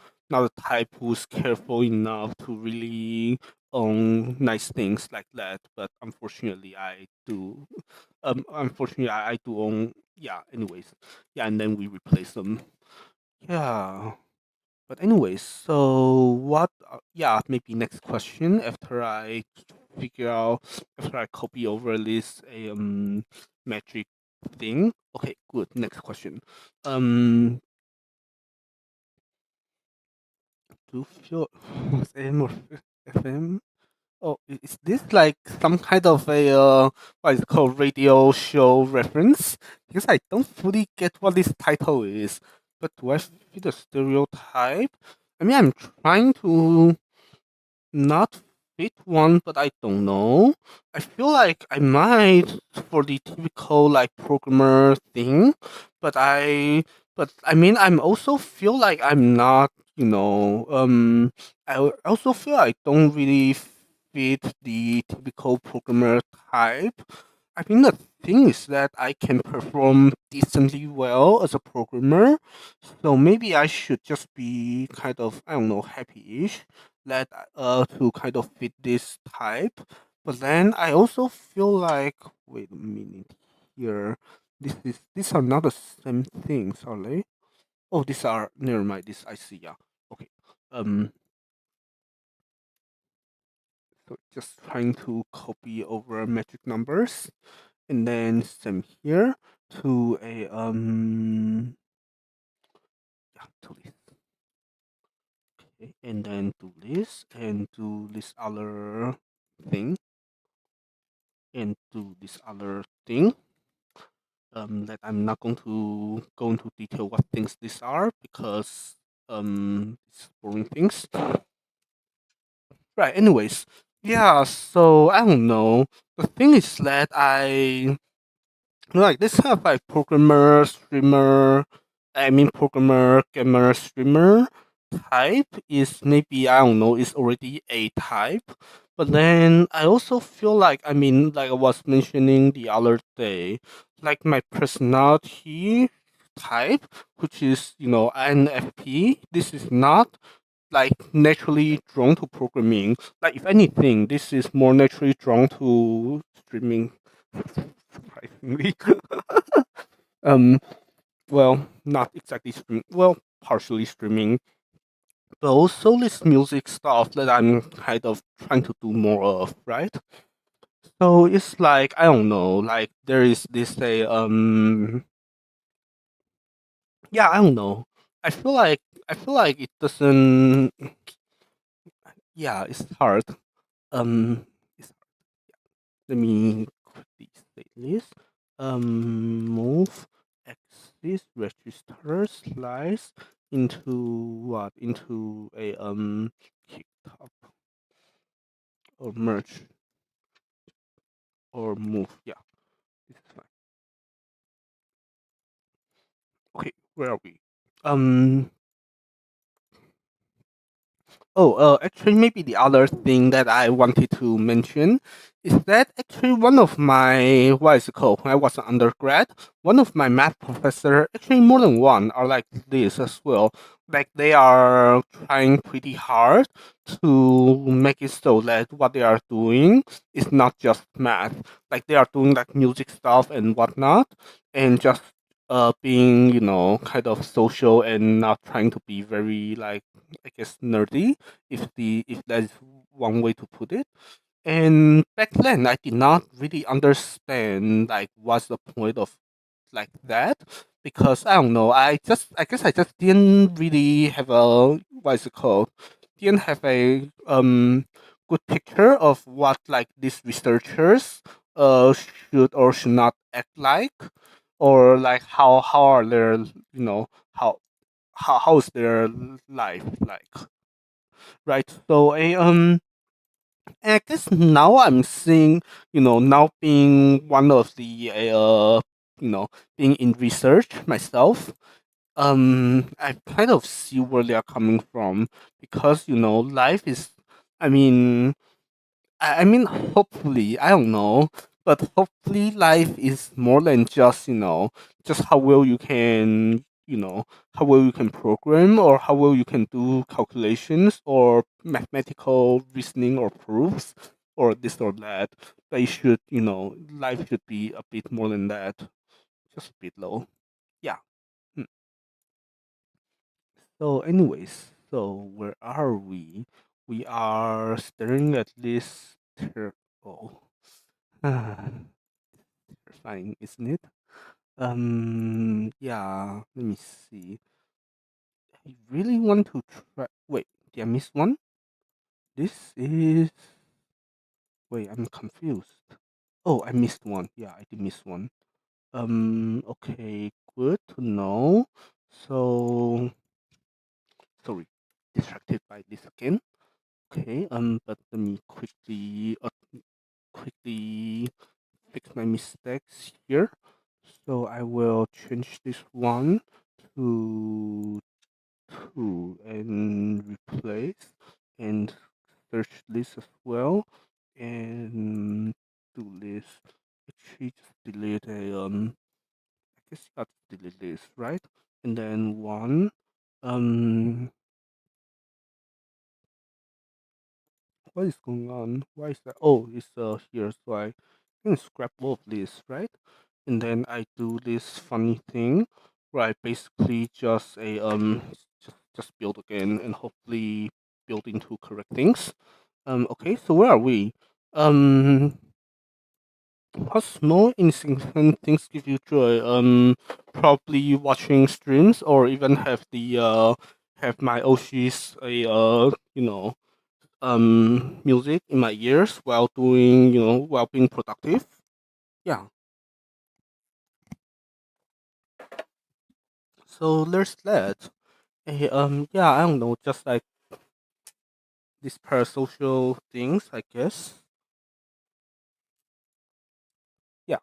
type who's careful enough to really own nice things like that. But unfortunately, I do. Unfortunately, I do own. Yeah. Anyways, yeah, and then we replace them. Yeah. But anyways, so what? Yeah, maybe next question after I figure out after I copy over this metric thing. Okay, good. Next question. Um, do feel was AM or FM? Oh, is this like some kind of a what is it called radio show reference? Because I don't fully get what this title is. But do I fit a stereotype? I mean, I'm trying to not fit one, but I don't know. I feel like I might for the typical like programmer thing, but I mean I'm also feel like I'm not, also feel I don't really fit the typical programmer type. I think the thing is that I can perform decently well as a programmer, so maybe I should just be kind of, I don't know, happy-ish that to kind of fit this type. But then I also feel like, wait a minute here, these are not the same things, are they? Oh, these are, never mind. This I see. Yeah. Okay. Um. So just trying to copy over metric numbers, and then same here to a yeah, to this. Okay, and then do this and do this other thing and do this other thing. That I'm not going to go into detail what things these are because it's boring things. Right. Anyways, yeah. So I don't know. The thing is that I like this kind of like programmer, streamer, I mean programmer, gamer, streamer type is maybe I don't know, is already a type. But then I also feel like I mean like I was mentioning the other day, like my personality type, which is, INFP, this is not like naturally drawn to programming. Like if anything, this is more naturally drawn to streaming. Surprisingly, um, well, not exactly streaming. Well, partially streaming, but also this music stuff that I'm kind of trying to do more of, right? So it's like I don't know, like there is this a yeah, I don't know. I feel like it doesn't. Yeah, it's hard. It's Let me quickly say this. Move axis register slice into what? Into a kick top or merge or move. Yeah, this is fine. Okay, where are we? Um, Oh, actually, maybe the other thing that I wanted to mention is that actually one of my what is it called? When I was an undergrad, one of my math professor, actually more than one, are like this as well. Like they are trying pretty hard to make it so that what they are doing is not just math. Like they are doing like music stuff and whatnot, and just being kind of social and not trying to be very like I guess nerdy if that's one way to put it. And back then, I did not really understand like what's the point of like that because I don't know. I guess I just didn't really have a what is it called? Didn't have a good picture of what like these researchers should or should not act like, or like how are their how how's their life like, right? So I guess now I'm seeing, now being one of the, being in research myself, I kind of see where they are coming from because, life is, I mean, I mean, hopefully, I don't know, but hopefully life is more than just, just how well you can how well you can program or how well you can do calculations or mathematical reasoning or proofs or this or that. But it should, life should be a bit more than that, just a bit low. Yeah. Hmm. So, anyways, so where are we? We are staring at this. Oh, terrifying, isn't it? Yeah. Let me see. I really want to try. Wait, did I miss one? This is. Wait, I'm confused. Oh, I missed one. Yeah, I did miss one. Okay, good to know. So, sorry, distracted by this again. Okay, but let me quickly fix my mistakes here. So I will change this one to two and replace and search this as well and do this. Actually, just delete I guess you got to delete this, right? And then one. Um, what is going on? Why is that? Oh, it's here, so I can scrap all of this, right? And then I do this funny thing where I basically just just build again and hopefully build into correct things. Okay, so where are we? Um, what small insignificant things give you joy? Probably watching streams or even have my Oshi's music in my ears while while being productive. Yeah. So there's that. Yeah, I don't know, just like these parasocial things, I guess. Yeah.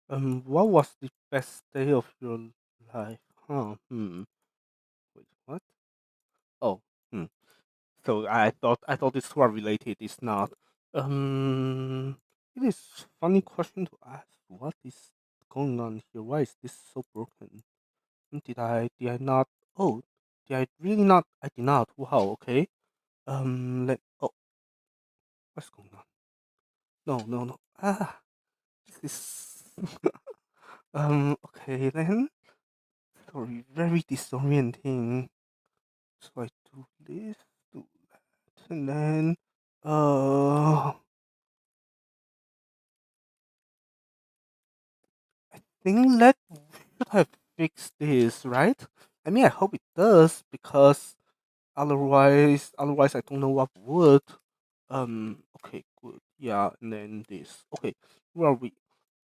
What was the best day of your life? Huh. Wait, what? Oh. Hmm. So I thought this were related. It's not. It is funny question to ask. What is going on here? Why is this so broken? Did I not? Oh, did I really not? I did not. Wow. Okay. Let. Oh, what's going on? No, no, no. This is. Okay then. Sorry. Very disorienting. So I do this, do that, and then. Uh. Think that should have fixed this, right? I mean, I hope it does because otherwise, I don't know what would. Okay, good. Yeah, and then this. Okay, where are we?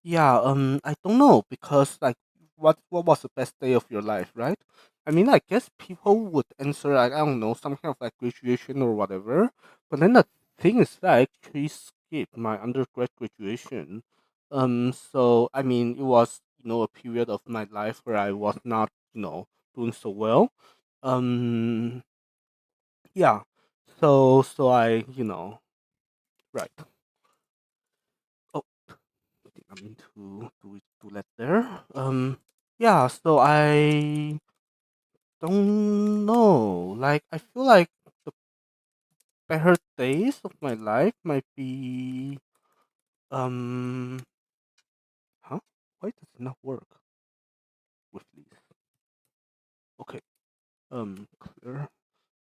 Yeah. I don't know because like, what was the best day of your life, right? I mean, I guess people would answer like I don't know, some kind of like graduation or whatever. But then the thing is that I actually skipped my undergrad graduation. So I mean, it was a period of my life where I was not doing so well. Um, yeah. So I right. Oh, I mean to do that there. Yeah. So I don't know. Like I feel like the better days of my life might be um. Huh? Why does it not work with these? Okay. Clear.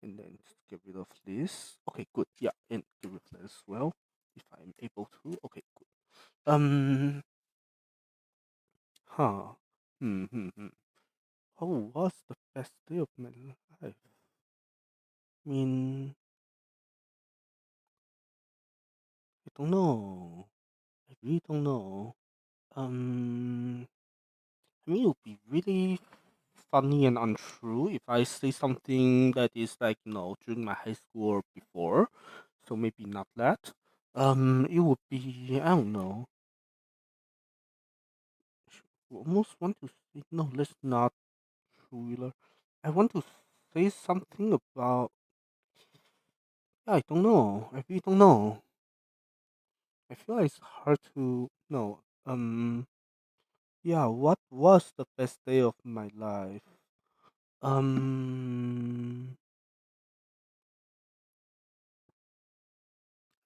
And then just get rid of this. Okay, good. Yeah, and get rid of that as well, if I'm able to. Okay, good. Huh. Hmm. Oh, what's the best day of my life? I mean, I don't know. I really don't know. Um, I mean, it would be really funny and untrue if I say something that is like, during my high school or before. So maybe not that. It would be, I don't know. Almost want to say, no, let's not thriller. I want to say something about, yeah, I don't know. I really don't know. I feel like it's hard to know. Yeah, what was the best day of my life? Um,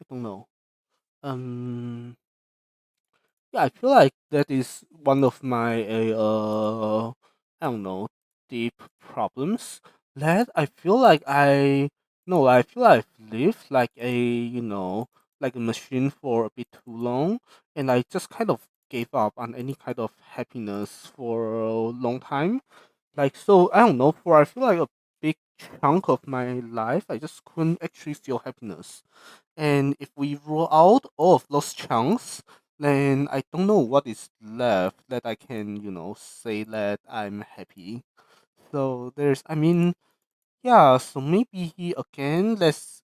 I don't know. Um, yeah, I feel like that is one of my I don't know, deep problems. That I feel like I no, I feel I've lived like a like a machine for a bit too long, and I just kind of gave up on any kind of happiness for a long time. Like so, I don't know. For I feel like a big chunk of my life, I just couldn't actually feel happiness. And if we roll out all of those chunks, then I don't know what is left that I can, say that I'm happy. So there's, I mean, yeah. So maybe again, let's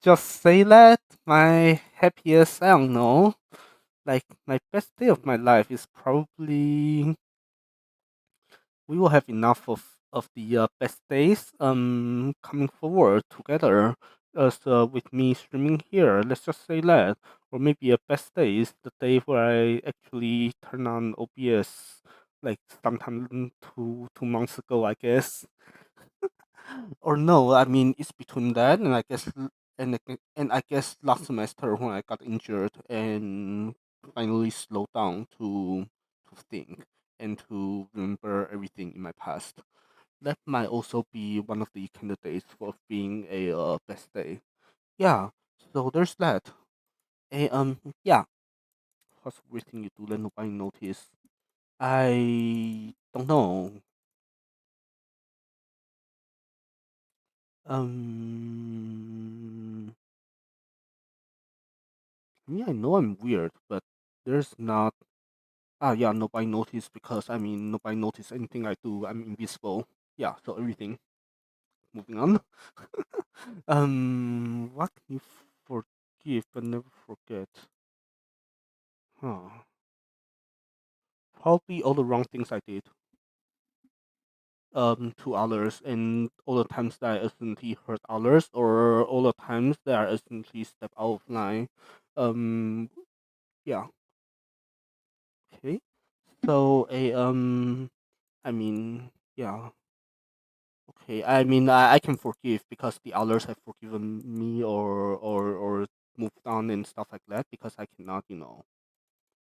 just say that my happiest, I don't know, like my best day of my life is probably we will have enough of the best days coming forward together as with me streaming here. Let's just say that, or maybe a best day is the day where I actually turn on OBS, like sometime 2 months ago, I guess. Or no, I mean it's between that and I guess and I guess last semester when I got injured and finally slowed down to think and to remember everything in my past. That might also be one of the candidates for being a best day. Yeah. So there's that. And yeah. What's everything you do that nobody notice? I don't know. Um Yeah, I know I'm weird, but there's not. Ah, yeah, nobody noticed because I mean, nobody noticed anything I do. I'm invisible. Yeah, so everything. Moving on. What can you forgive but never forget? Huh. Probably all the wrong things I did. To others, and all the times that I accidentally hurt others, or all the times that I accidentally step out of line. Um. Yeah. Okay. So I mean, yeah. Okay, I mean, I can forgive because the others have forgiven me or moved on and stuff like that because I cannot,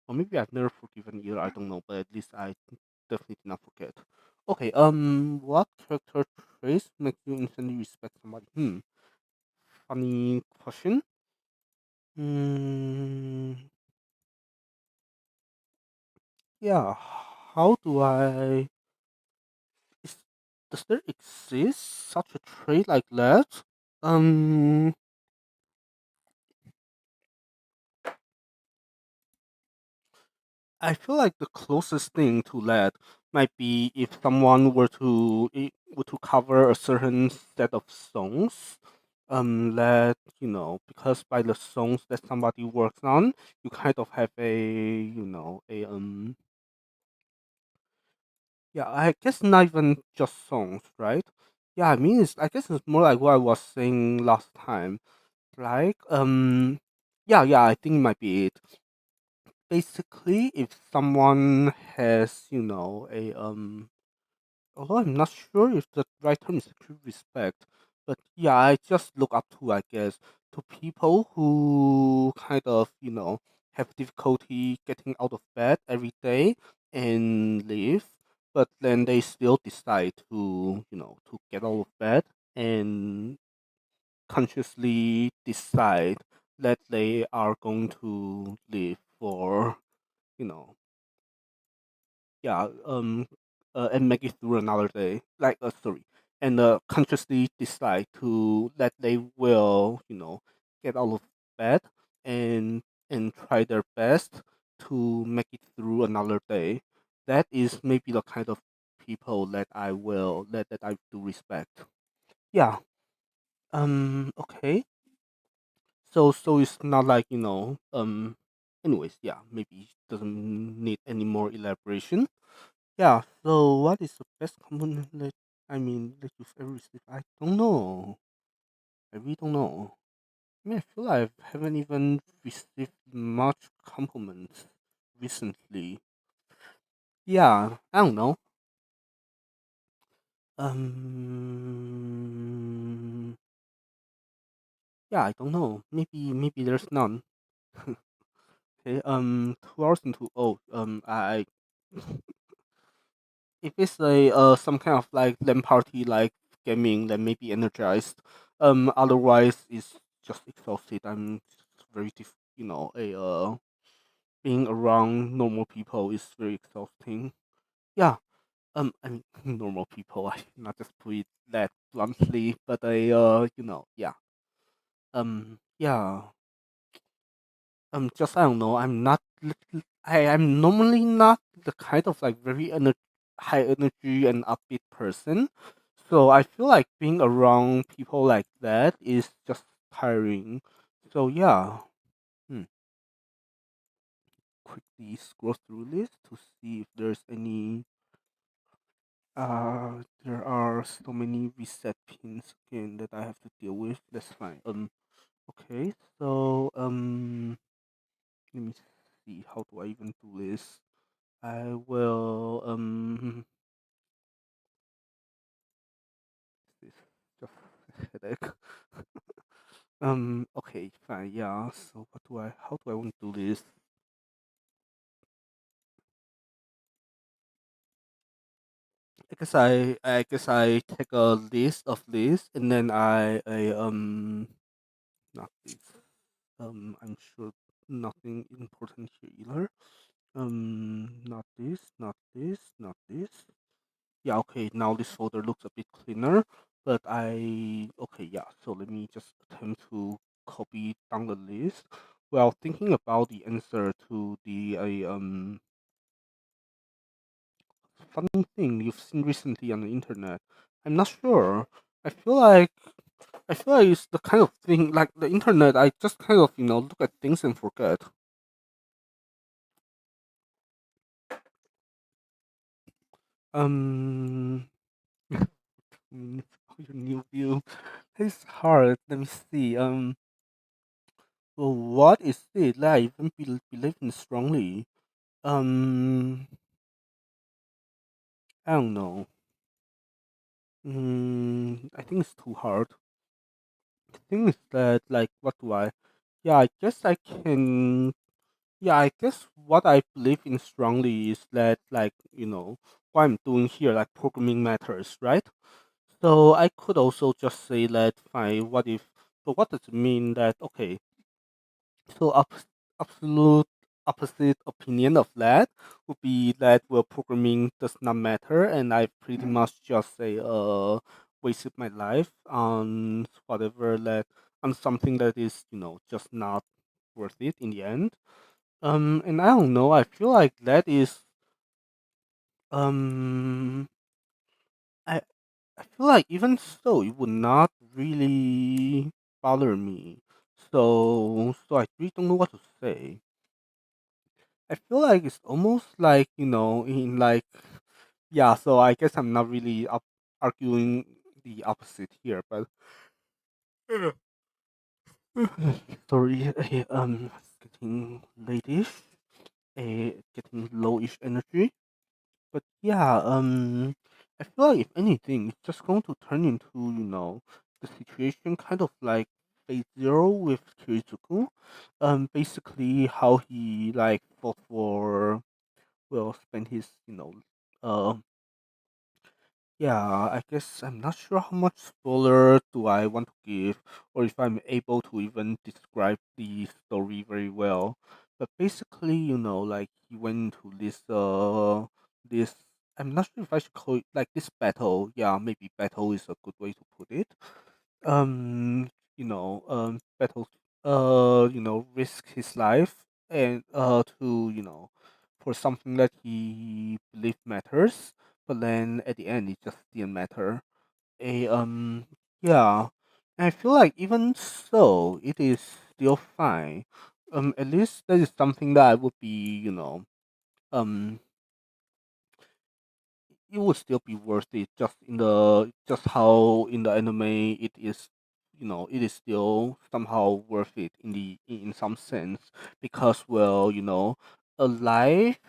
or maybe I've never forgiven either. I don't know, but at least I definitely did not forget. Okay, what character traits make you instantly respect somebody? Funny question. Hmm, yeah. How do I? Is, does there exist such a trait like that? Um, I feel like the closest thing to that might be if someone were to cover a certain set of songs. That because by the songs that somebody works on, you kind of have a yeah. I guess not even just songs, right? Yeah, I mean I guess it's more like what I was saying last time. Like yeah, yeah. I think it might be it. Basically, if someone has a although I'm not sure if the right term is actually respect, but yeah, I just look up to, I guess, to people who kind of have difficulty getting out of bed every day and live, but then they still decide to to get out of bed and consciously decide that they are going to live for you know yeah, and make it through another day. Like, sorry, and consciously decide to that they will, get out of bed and try their best to make it through another day. That is maybe the kind of people that that I do respect. Yeah. Okay. So it's not like Anyways, yeah. Maybe it doesn't need any more elaboration. Yeah, so what is the best compliment that you've ever received? I don't know. I really don't know. I mean, I feel like I haven't even received much compliments recently. Yeah, I don't know. Um, yeah, I don't know. Maybe there's none. Okay. 2 hours into I if it's a some kind of like LAN party like gaming, then maybe energized. Otherwise it's just exhausted. I'm very a being around normal people is very exhausting. Yeah. I mean normal people. I not just put it that bluntly, but yeah. Yeah. Just I don't know. I'm not. I'm normally not the kind of like very high energy and upbeat person. So I feel like being around people like that is just tiring. So yeah, hmm. Quickly scroll through this to see if there's any. There are so many reset pins again that I have to deal with. That's fine. Okay. So let me see. How do I even do this? I will this is just a headache. Okay, fine, yeah. So how do I want to do this? I guess I take a list of this and then I not this. I'm sure nothing important here either. Not this, not this, not this. Yeah, okay, now this folder looks a bit cleaner, but okay, yeah, so let me just attempt to copy down the list while thinking about the answer to the funny thing you've seen recently on the internet. I'm not sure. I feel like I feel like it's the kind of thing like the internet. I just kind of look at things and forget. Um, your new view. It's hard. Let me see. Well, what is it that I even believe in strongly? Um, I don't know. I think it's too hard. The thing is that, like, what do I? Yeah, I guess I can. Yeah, I guess what I believe in strongly is that, like, what I'm doing here, like, programming matters, right? So I could also just say that, fine, what if? But what does it mean that, okay, so absolute opposite opinion of that would be that well programming does not matter and I pretty much just say wasted my life on whatever that on something that is just not worth it in the end. And I don't know, I feel like that is um I I feel like even so it would not really bother me. So I really don't know what to say. I feel like it's almost like, in like, yeah, so I guess I'm not really arguing the opposite here, but sorry, it's getting late-ish, getting low-ish energy. But yeah, I feel like if anything, it's just going to turn into, the situation kind of like phase zero with Kirizuku. Basically how he like fought for will spend his, uh, yeah, I guess I'm not sure how much spoiler do I want to give, or if I'm able to even describe the story very well. But basically, like he went to this. I'm not sure if I should call it like this battle. Yeah, maybe battle is a good way to put it. Battle risk his life and to for something that he believed matters, but then at the end it just didn't matter. A Yeah, and I feel like even so it is still fine. At least that is something that I would be um it would still be worth it just in the just how in the anime it is, it is still somehow worth it in in some sense because well, a life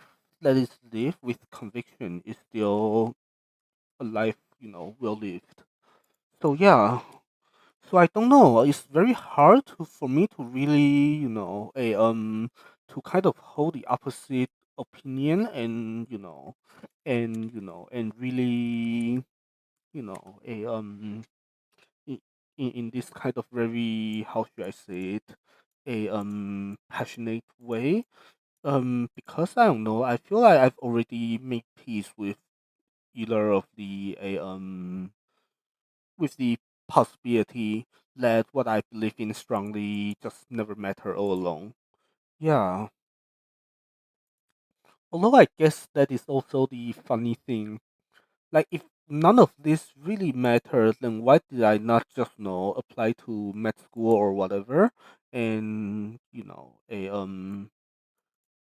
that is lived with conviction is still a life well lived. So yeah, so I don't know. It's very hard for me to really, to kind of hold the opposite opinion, and really, a in, in this kind of very, how should I say it, a passionate way. Because I don't know. I feel like I've already made peace with either of the possibility that what I believe in strongly just never matter all along. Yeah. Although I guess that is also the funny thing. Like if none of this really matters, then why did I not just apply to med school or whatever? And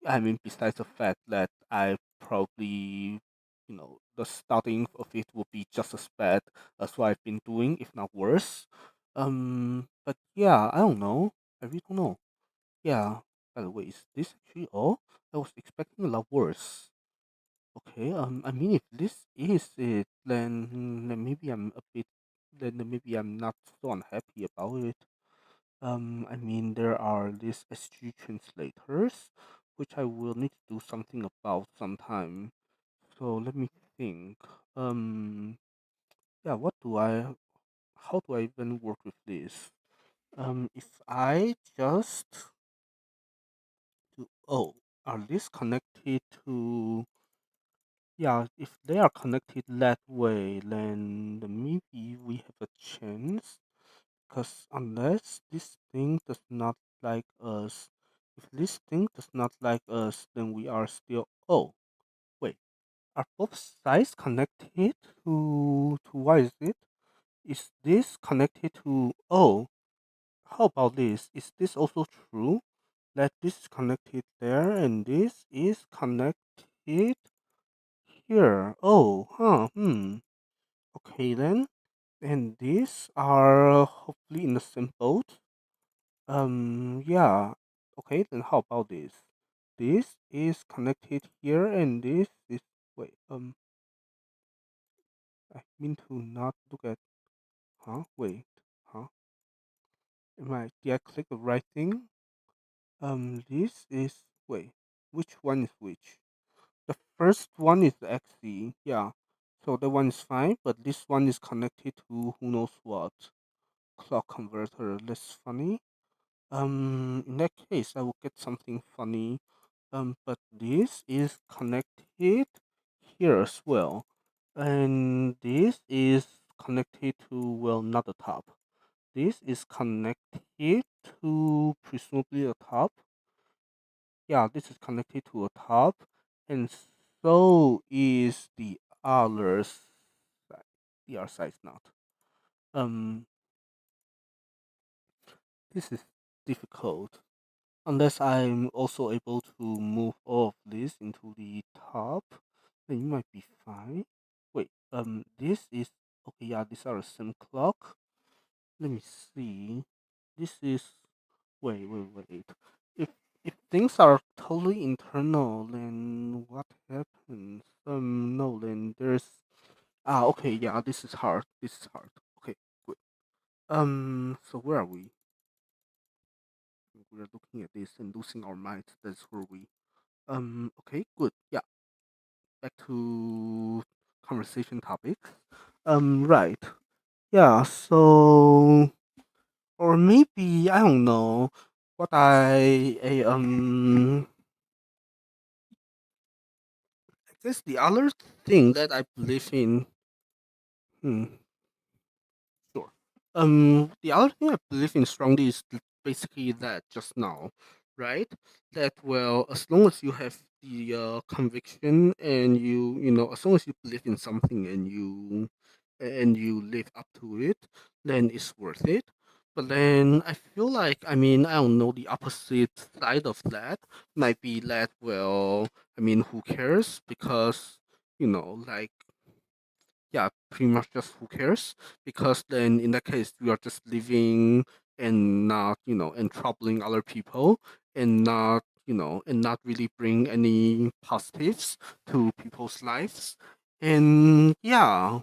I mean, besides the fact that I probably, the starting of it would be just as bad as what I've been doing, if not worse. But yeah, I don't know. I really don't know. Yeah. By the way, is this actually all? I was expecting a lot worse. Okay. I mean, if this is it, then maybe I'm a bit. Then maybe I'm not so unhappy about it. I mean, there are these SG translators, which I will need to do something about sometime. So let me think. Um, yeah, how do I even work with this? If I just do, oh, are these connected to, yeah, if they are connected that way, then maybe we have a chance. Because unless this thing does not like us, if this thing does not like us, then we are still. Oh, wait. Are both sides connected to what is it? Is this connected to. Oh, how about this? Is this also true? That this is connected there and this is connected here. Oh, huh, Okay then. And these are hopefully in the same boat. Yeah. Okay, then how about this? This is connected here and this is, wait, I mean to not look at, wait, huh? Did I click the right thing? This is, wait, which one is which? The first one is the XC, yeah. So that one is fine, but this one is connected to who knows what. Clock converter, that's funny. In that case, I will get something funny. But this is connected here as well. And this is connected to, well, not the top. This is connected to presumably the top. Yeah, this is connected to a top. And so is the other side. The other side is not. Um, this is difficult. Unless I'm also able to move all of this into the top, then it might be fine. Wait, this is okay. Yeah, these are the same clock. Let me see. This is wait. If if things are totally internal, then what happens? No, then there's okay. Yeah, this is hard. This is hard. Okay, good. So where are we? We're looking at this and losing our minds. That's where we. Okay, good. Yeah, back to conversation topics. Right. Yeah, so or maybe I don't know what I guess the other thing that I believe in. Hmm, sure. The other thing I believe in strongly is basically that just now, right? That, well, as long as you have the conviction and as long as you believe in something and you live up to it, then it's worth it. But then I feel like, I mean, I don't know, the opposite side of that might be that, well, I mean, who cares? Because, like, yeah, pretty much just who cares? Because then in that case, you are just living and not, and troubling other people and not really bring any positives to people's lives. And yeah,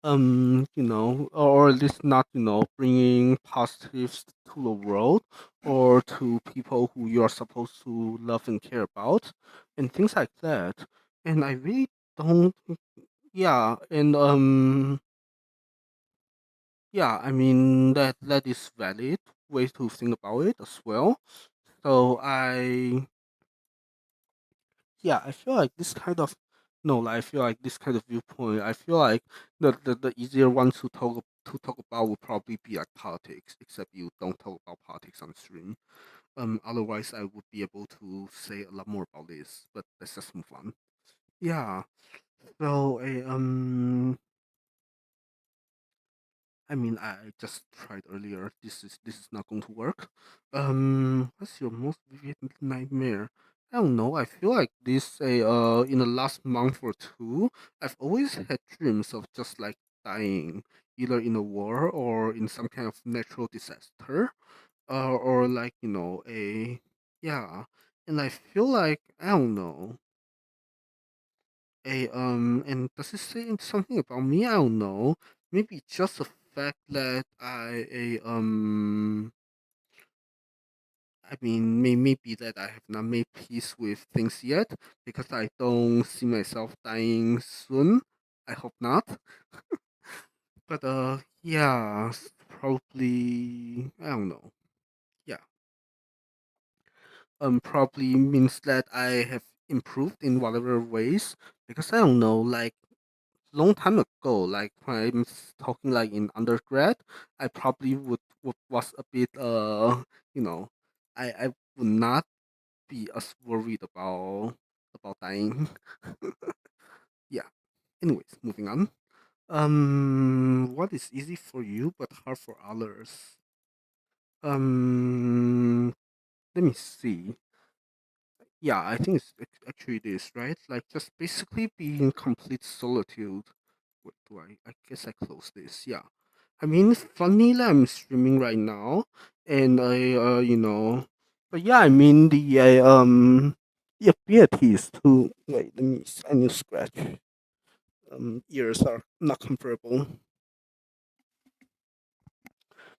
or at least not, bringing positives to the world or to people who you're supposed to love and care about and things like that. And I really don't, yeah, and yeah, I mean that is valid way to think about it as well. So I feel like this kind of no, like, I feel like this kind of viewpoint. I feel like the easier one to talk about would probably be like politics, except you don't talk about politics on stream. Otherwise, I would be able to say a lot more about this, but let's just move on. Yeah. So, I mean, I just tried earlier. This is not going to work. What's your most vivid nightmare? I don't know. I feel like this in the last month or two, I've always had dreams of just like dying, either in a war or in some kind of natural disaster, or like a yeah. And I feel like I don't know. And does it say something about me? I don't know. Maybe just the fact that I mean, maybe that I have not made peace with things yet because I don't see myself dying soon. I hope not. But yeah, probably I don't know. Yeah, probably means that I have improved in whatever ways because I don't know, like long time ago, like when I'm talking like in undergrad, I probably would was a bit you know, I would not be as worried about dying. Yeah. Anyways, moving on. What is easy for you but hard for others? Um, Let me see. Yeah, I think actually it is right. Like just basically being in complete solitude. What do I guess I close this. Yeah. I mean, funnily, I'm streaming right now, and but yeah, I mean the abilities to wait. I need to scratch. Ears are not comfortable.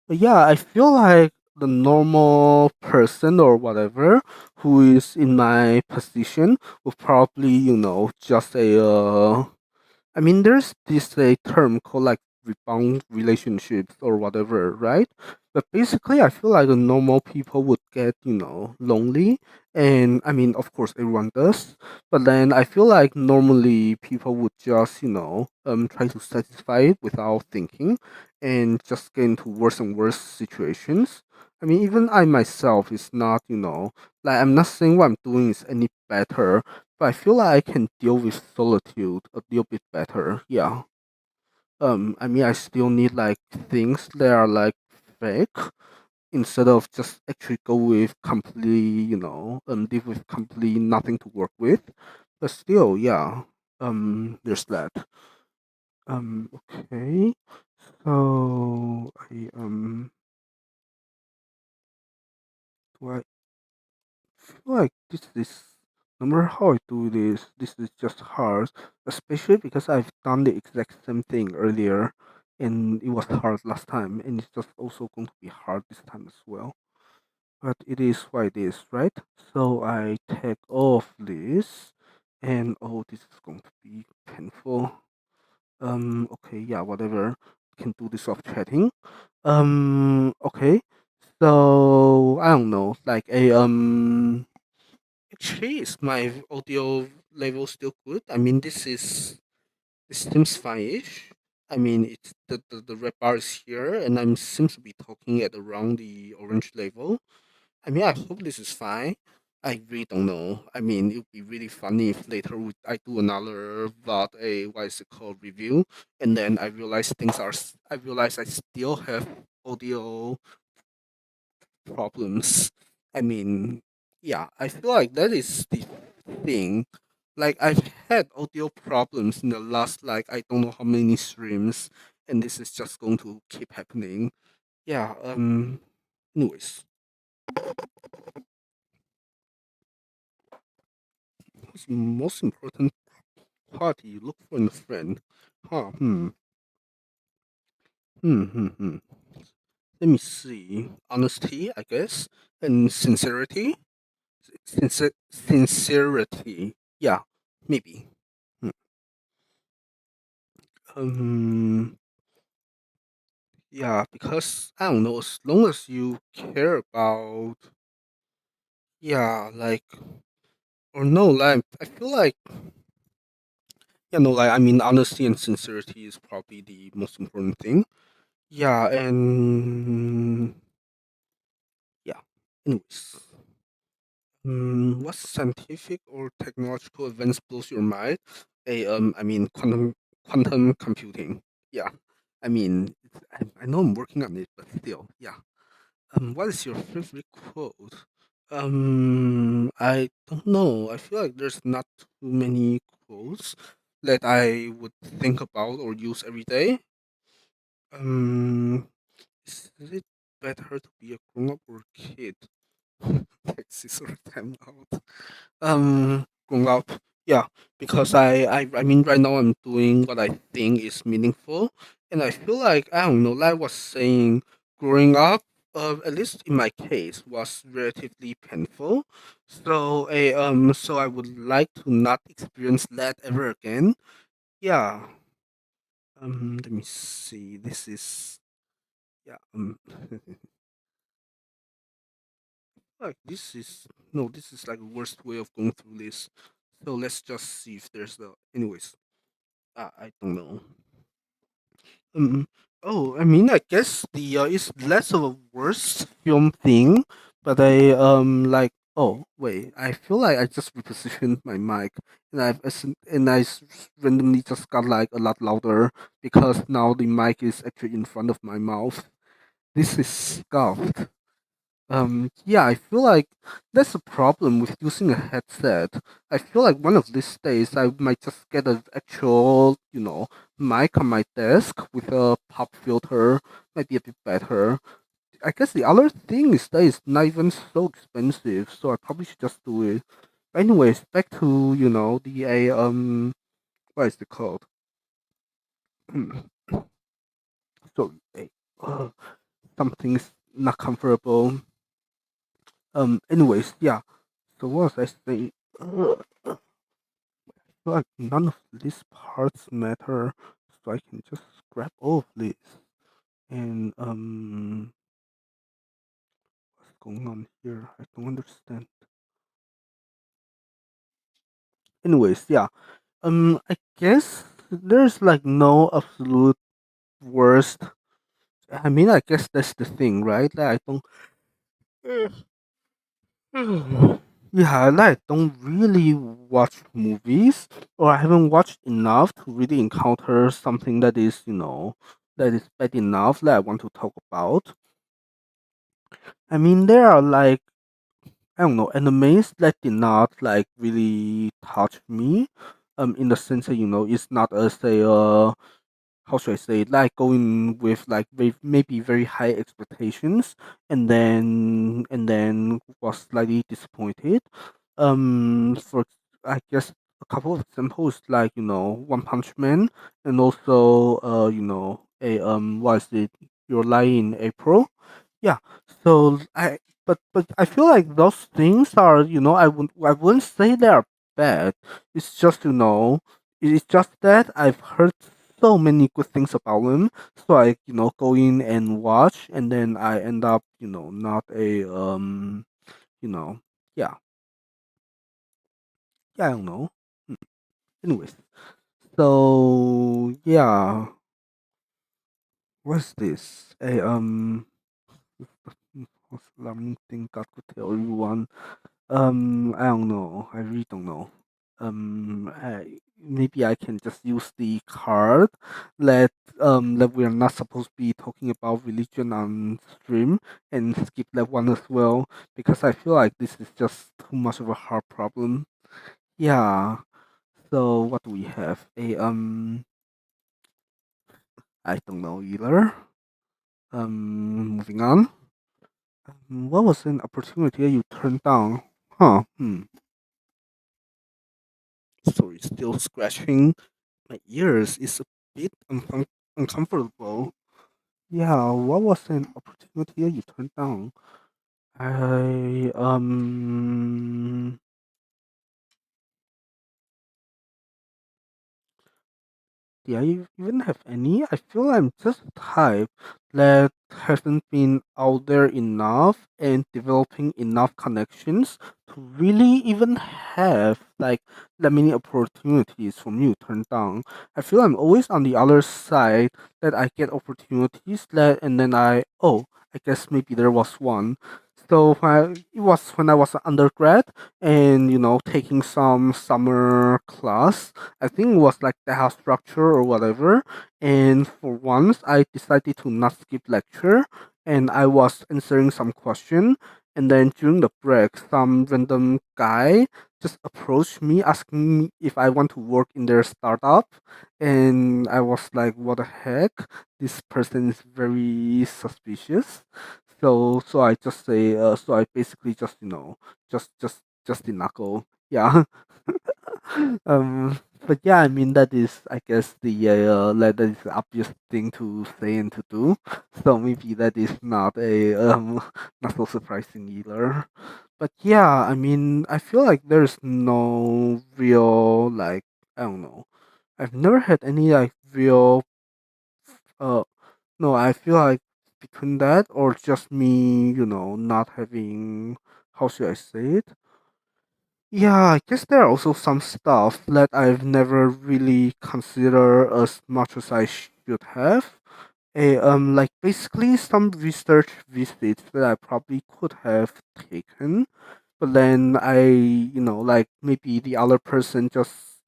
But yeah, I feel like the normal person or whatever who is in my position would probably, just I mean, there's this a term called like rebound relationships or whatever, right? But basically, I feel like the normal people would get, lonely, and I mean, of course, everyone does. But then I feel like normally people would just, try to satisfy it without thinking, and just get into worse and worse situations. I mean, even I myself is not, like I'm not saying what I'm doing is any better, but I feel like I can deal with solitude a little bit better. Yeah. I mean, I still need like things that are like fake instead of just actually go with completely, live with completely nothing to work with. But still, yeah. There's that. Okay. So do I feel like this is no matter how I do this, this is just hard, especially because I've done the exact same thing earlier and it was hard last time and it's just also going to be hard this time as well. But it is what it is, right? So I take off this and oh, this is going to be painful. Okay, yeah, whatever. Can do this off chatting. Okay. So I don't know, like a actually, is my audio level still good? I mean, this seems fine-ish. I mean, it's the red bar is here, and I'm seems to be talking at around the orange level. I mean, I hope this is fine. I really don't know. I mean, it would be really funny if later I do another VOD, a what is it called, review, and then I realize I still have audio problems. I mean, yeah, I feel like that is the thing. Like I've had audio problems in the last like I don't know how many streams, and this is just going to keep happening. Yeah. Anyways, what's the most important quality you look for in a friend? Huh. Hmm. Hmm. Let me see. Honesty, I guess, and sincerity. Sincerity. Yeah, maybe. Hmm. Um. Yeah, because I don't know. As long as you care about, yeah, like or no, like I feel like like I mean, honesty and sincerity is probably the most important thing. Yeah, and yeah. Anyways, what scientific or technological advance blows your mind? I mean, quantum computing. Yeah, I mean, I know I'm working on it, but still, yeah. What is your favorite quote? I don't know. I feel like there's not too many quotes that I would think about or use every day. Um, is it better to be a grown up or a kid? Texas or time out. Grown up. Yeah, because I mean, right now I'm doing what I think is meaningful, and I feel like I don't know. Like I was saying, growing up, at least in my case, was relatively painful. So I would like to not experience that ever again. Yeah. Let me see. This is yeah. Like this is no. This is like the worst way of going through this. So let's just see if there's the. Anyways, I don't know. Um. Oh, I mean, I guess the it's less of a worst film thing, but I like. Oh wait, I feel like I just repositioned my mic, and randomly just got like a lot louder because now the mic is actually in front of my mouth. This is scuffed. Yeah, I feel like that's a problem with using a headset. I feel like one of these days I might just get an actual, mic on my desk with a pop filter. Might be a bit better. I guess the other thing is that it's not even so expensive, so I probably should just do it. Anyways, back to the what is it called? So uh, something's not comfortable. Anyways, yeah. So what was I saying? Like none of these parts matter, so I can just grab all of this. And what's going on here? I don't understand. Anyways, yeah. I guess there's like no absolute worst. I mean, I guess that's the thing, right? Like I don't. Yeah, like I don't really watch movies, or I haven't watched enough to really encounter something that is, that is bad enough that I want to talk about. I mean, there are like I don't know animes that did not like really touch me, in the sense that it's not as a how should I say it, like going with like maybe very high expectations and then was slightly disappointed. For I guess a couple of examples like One Punch Man and also a what is it, Your Lie in April. Yeah. So but I feel like those things are I wouldn't say they are bad. It's just it's just that I've heard so many good things about them. So I go in and watch, and then I end up not a you know yeah I don't know. Hmm. Anyways, so yeah, what's this? A what's the alarming thing God could tell everyone? I don't know. I really don't know. Maybe I can just use the card that we are not supposed to be talking about religion on stream and skip that one as well because I feel like this is just too much of a hard problem. Yeah. So what do we have? I don't know either. Moving on. What was an opportunity that you turned down? Huh. Sorry, still scratching my ears is a bit uncomfortable. Yeah, what was an opportunity that you turned down? I do I even have any? I feel I'm just the type that hasn't been out there enough and developing enough connections to really even have like that many opportunities for me to turn down. I feel I'm always on the other side that I get opportunities that and then I guess maybe there was one. So it was when I was an undergrad and taking some summer class. I think it was like data structure or whatever. And for once, I decided to not skip lecture, and I was answering some question. And then during the break, some random guy just approached me asking me if I want to work in their startup. And I was like, what the heck? This person is very suspicious. So I just say, so I basically just, just the knuckle. Yeah. But yeah, I mean that is, I guess, that is the obvious thing to say and to do. So maybe that is not a not so surprising either. But yeah, I mean, I feel like there's no real like I don't know. I've never had any like real uh no. I feel like between that or just me, not having how should I say it? Yeah, I guess there are also some stuff that I've never really considered as much as I should have. Like basically some research visits that I probably could have taken, but then like maybe the other person just,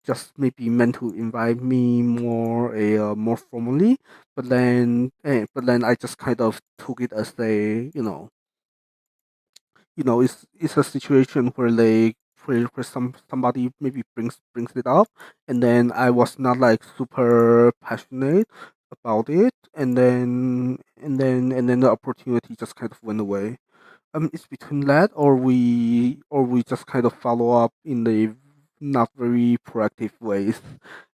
just maybe meant to invite me more formally, but then I just kind of took it as it's a situation where where somebody maybe brings it up, and then I was not like super passionate about it, and then the opportunity just kind of went away. It's between that or we just kind of follow up in the not very proactive ways,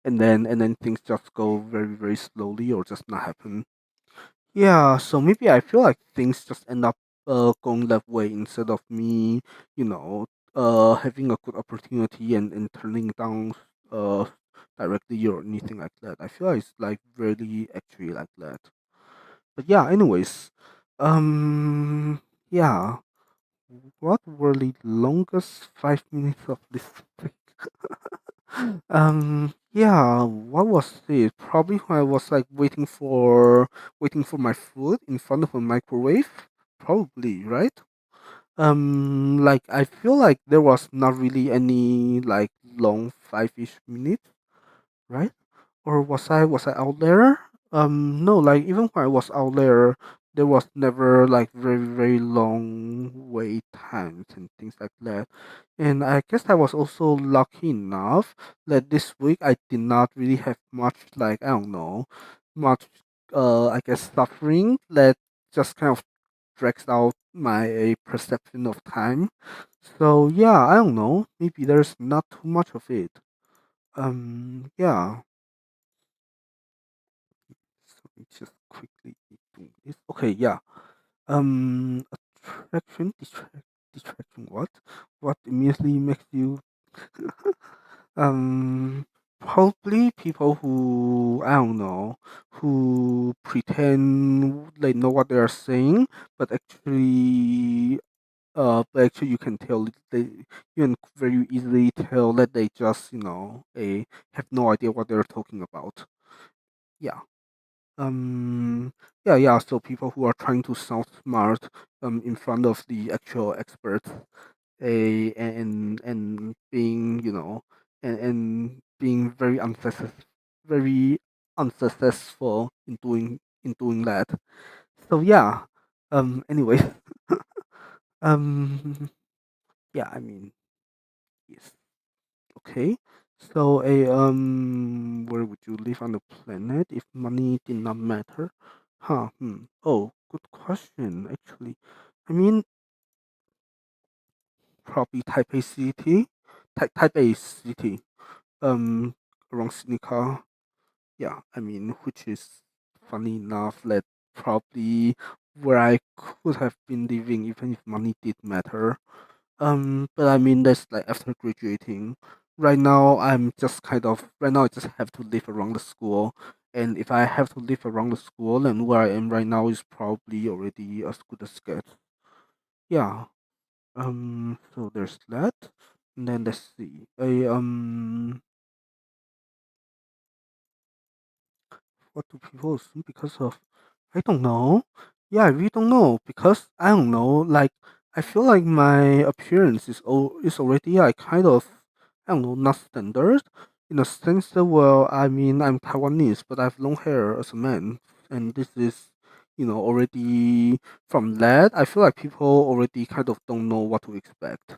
and then things just go very very slowly or just not happen. Yeah, so maybe I feel like things just end up going that way instead of me, having a good opportunity and turning it down uh directly or anything like that. I feel like it's like really actually like that. But yeah, anyways, um, yeah, what were the longest 5 minutes of this week? Yeah, what was it? Probably when I was like waiting for my food in front of a microwave. Probably, right? Like I feel like there was not really any like long 5-ish minutes, right? Or was I out there? No, like even when I was out there was never like very very long wait times and things like that. And I guess I was also lucky enough that this week I did not really have much like I don't know, much I guess suffering that just kind of drags out my perception of time. So yeah, I don't know. Maybe there's not too much of it. Yeah. So let me just quickly do this. Okay, yeah. Attraction, distraction. What? What immediately makes you um? Probably people who I don't know, who pretend they know what they are saying, but actually you can tell you can very easily tell that they just have no idea what they're talking about. Yeah. Um, yeah. So people who are trying to sound smart in front of the actual experts, and being and being very unsuccessful in doing that. So yeah. Anyway. um. Yeah. I mean. Yes. Okay. So where would you live on the planet if money did not matter? Huh. Oh, good question. Actually, I mean probably Taipei City, Taipei City. Um, around Sinica. Yeah. I mean, which is funny enough that probably where I could have been living even if money did matter. But I mean that's like after graduating. Right now I just have to live around the school. And if I have to live around the school, then where I am right now is probably already as good as get. Yeah. So there's that. And then let's see. What do people assume because of? I don't know. Yeah, I really don't know because I don't know. Like I feel like my appearance is already like kind of I don't know not standard in a sense that well I mean I'm Taiwanese but I have long hair as a man and this is already from that I feel like people already kind of don't know what to expect.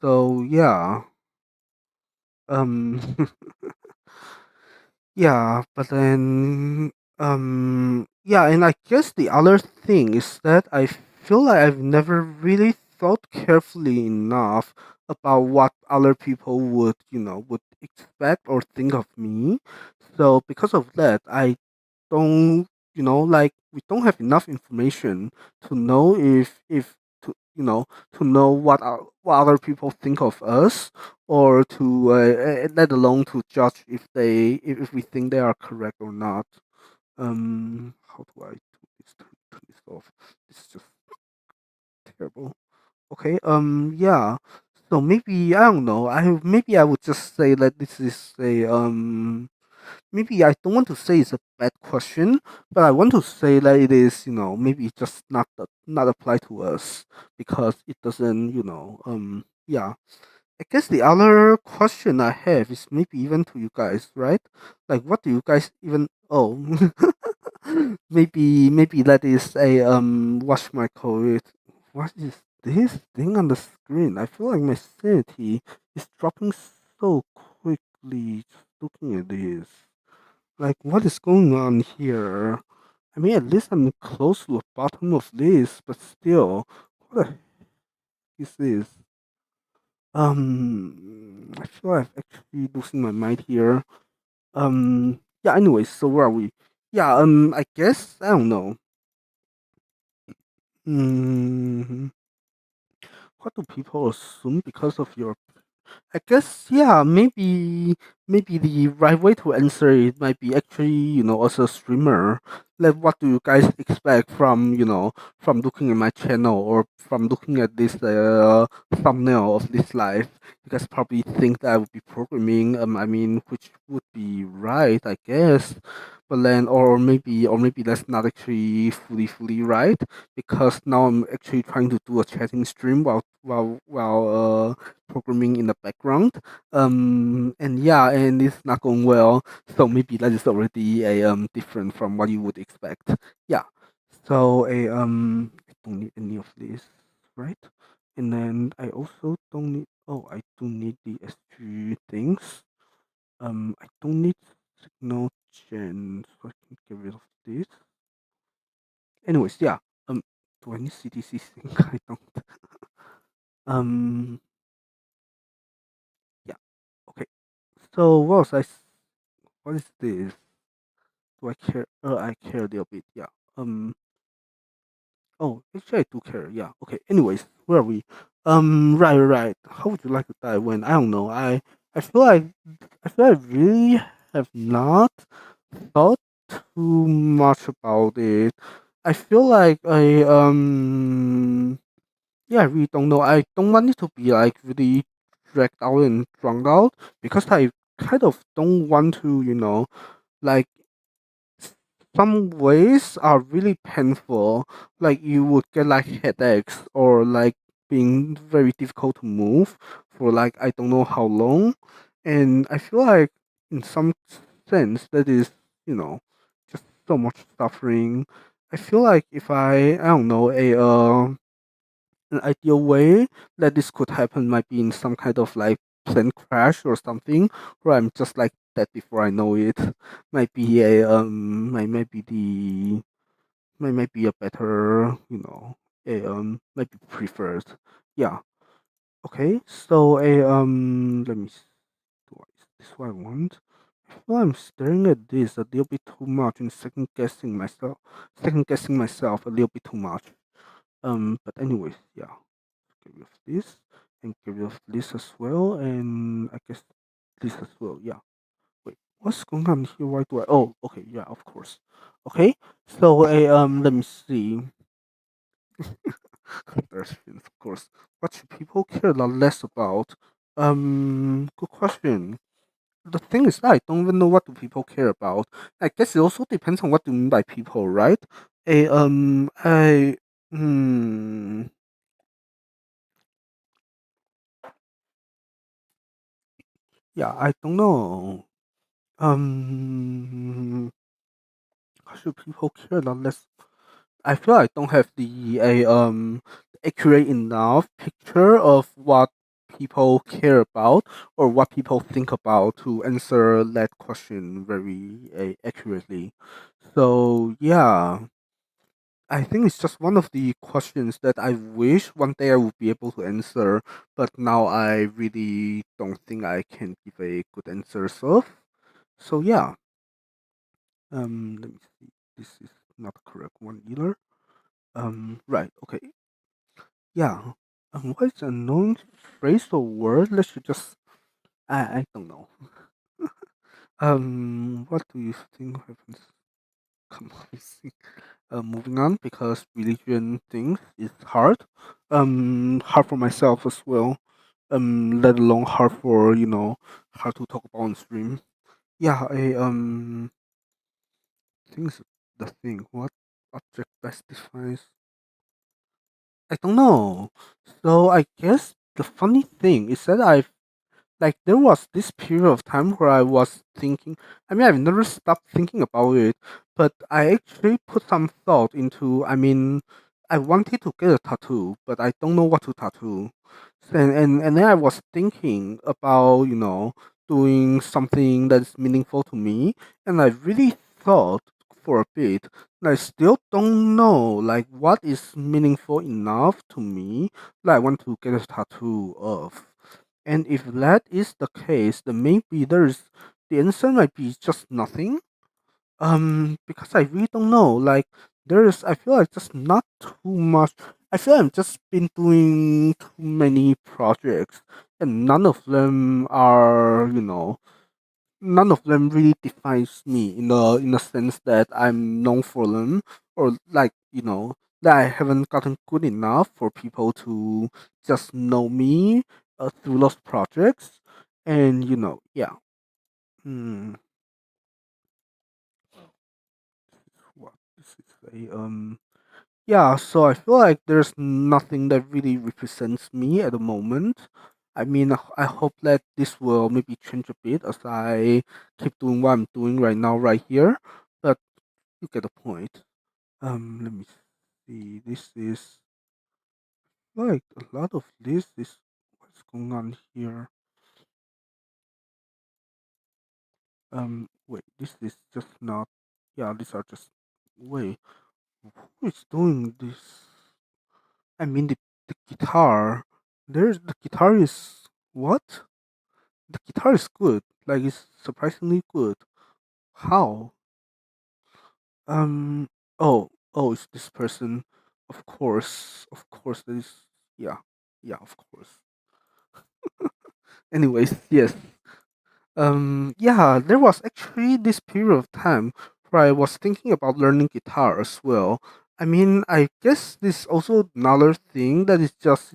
So yeah, um yeah, but then, yeah, and I guess the other thing is that I feel like I've never really thought carefully enough about what other people would expect or think of me. So because of that, I don't like we don't have enough information to know if to to know what other people think of us or to let alone to judge if we think they are correct or not. How do I turn this off? This is just terrible. Okay, yeah, so maybe I don't know, I would just say that this is a maybe I don't want to say it's a bad question, but I want to say that it is, maybe just not apply to us because it doesn't, yeah. I guess the other question I have is maybe even to you guys, right? Like, what do you guys even? Oh, maybe that is a watch my code. What is this thing on the screen? I feel like my sanity is dropping so quickly just looking at this. Like, what is going on here? I mean, at least I'm close to the bottom of this, but still, what the heck is this? I feel like I'm actually losing my mind here. Yeah. Anyways, so where are we? Yeah. I guess I don't know. Hmm. What do people assume because of your I guess yeah, maybe the right way to answer it might be actually, as a streamer, like what do you guys expect from, from looking at my channel or from looking at this thumbnail of this live? You guys probably think that I would be programming, I mean, which would be right, I guess. But then or maybe that's not actually fully right because now I'm actually trying to do a chatting stream while programming in the background. And yeah, and it's not going well. So maybe that is already a different from what you would expect. Yeah. So I don't need any of this, right? And then I also don't need. Oh, I do need the SG things. I don't need signal gen, so I can get rid of this. Anyways, yeah. Um, do I need CDC sync? I don't. Um, yeah. Okay. So what is this? Do I care? I care a little bit. Yeah. Um. Oh, actually, I do care. Yeah. Okay. Anyways, where are we? Right. How would you like to die when? I don't know. I feel like I really have not thought too much about it. I feel like yeah, I really don't know. I don't want it to be like really dragged out and drawn out because I kind of don't want to, like some ways are really painful. Like you would get like headaches or like being very difficult to move for like I don't know how long. And I feel like in some sense that is, you know, just so much suffering. I feel like if I don't know, an ideal way that this could happen might be in some kind of like plane crash or something, where I'm just like dead before I know it. Might be a might be the might be a better a might be preferred. Yeah. Okay. So a let me do is this what I want? Well, I'm staring at this a little bit too much and second guessing myself a little bit too much. But anyways, yeah, get rid of this and get rid of this as well, and I guess this as well. Yeah. Wait, what's going on here? Why do I? Oh, okay, yeah, of course. Okay, so let me see. There's Fins, of course. What should people care a lot less about? Good question. The thing is that I don't even know what do people care about. I guess it also depends on what you mean by people, right? A I hmm yeah, I don't know. How should people care a lot less? I feel I don't have the a accurate enough picture of what people care about or what people think about to answer that question very accurately. So yeah, I think it's just one of the questions that I wish one day I would be able to answer, but now I really don't think I can give a good answer of. So yeah, let me see. This is not the correct one either. Right. Okay. Yeah. What is a known phrase or word? Let's just. I don't know. What do you think happens? Come on. See. Moving on because religion things is hard. Hard for myself as well. Let alone hard for hard to talk about on stream. Yeah. I things the thing. What object best defines? I don't know. So I guess the funny thing is that there was this period of time where I was thinking. I mean, I've never stopped thinking about it, but I actually put some thought into. I mean, I wanted to get a tattoo, but I don't know what to tattoo. And then I was thinking about doing something that's meaningful to me, and I really thought for a bit. And I still don't know what is meaningful enough to me that I want to get a tattoo of. And if that is the case, then maybe the answer might be just nothing. Because I really don't know. I feel like just not too much. I feel I'm just been doing too many projects, and none of them really defines me in the sense that I'm known for them, or that I haven't gotten good enough for people to just know me through those projects. And yeah. Hmm, what this is yeah, so I feel like there's nothing that really represents me at the moment. I mean, I hope that this will maybe change a bit as I keep doing what I'm doing right now, right here. But you get the point. Let me see. This is like a lot of this is what's going on here. Wait, this is just not. Yeah, these are just. Wait, who is doing this? I mean, the guitar. The guitar is what? The guitar is good. Like it's surprisingly good. How? Um. Oh, it's this person. Of course. That is. Yeah, yeah. Of course. Anyways, yes. Yeah, there was actually this period of time where I was thinking about learning guitar as well. I mean, I guess this is also another thing that is just,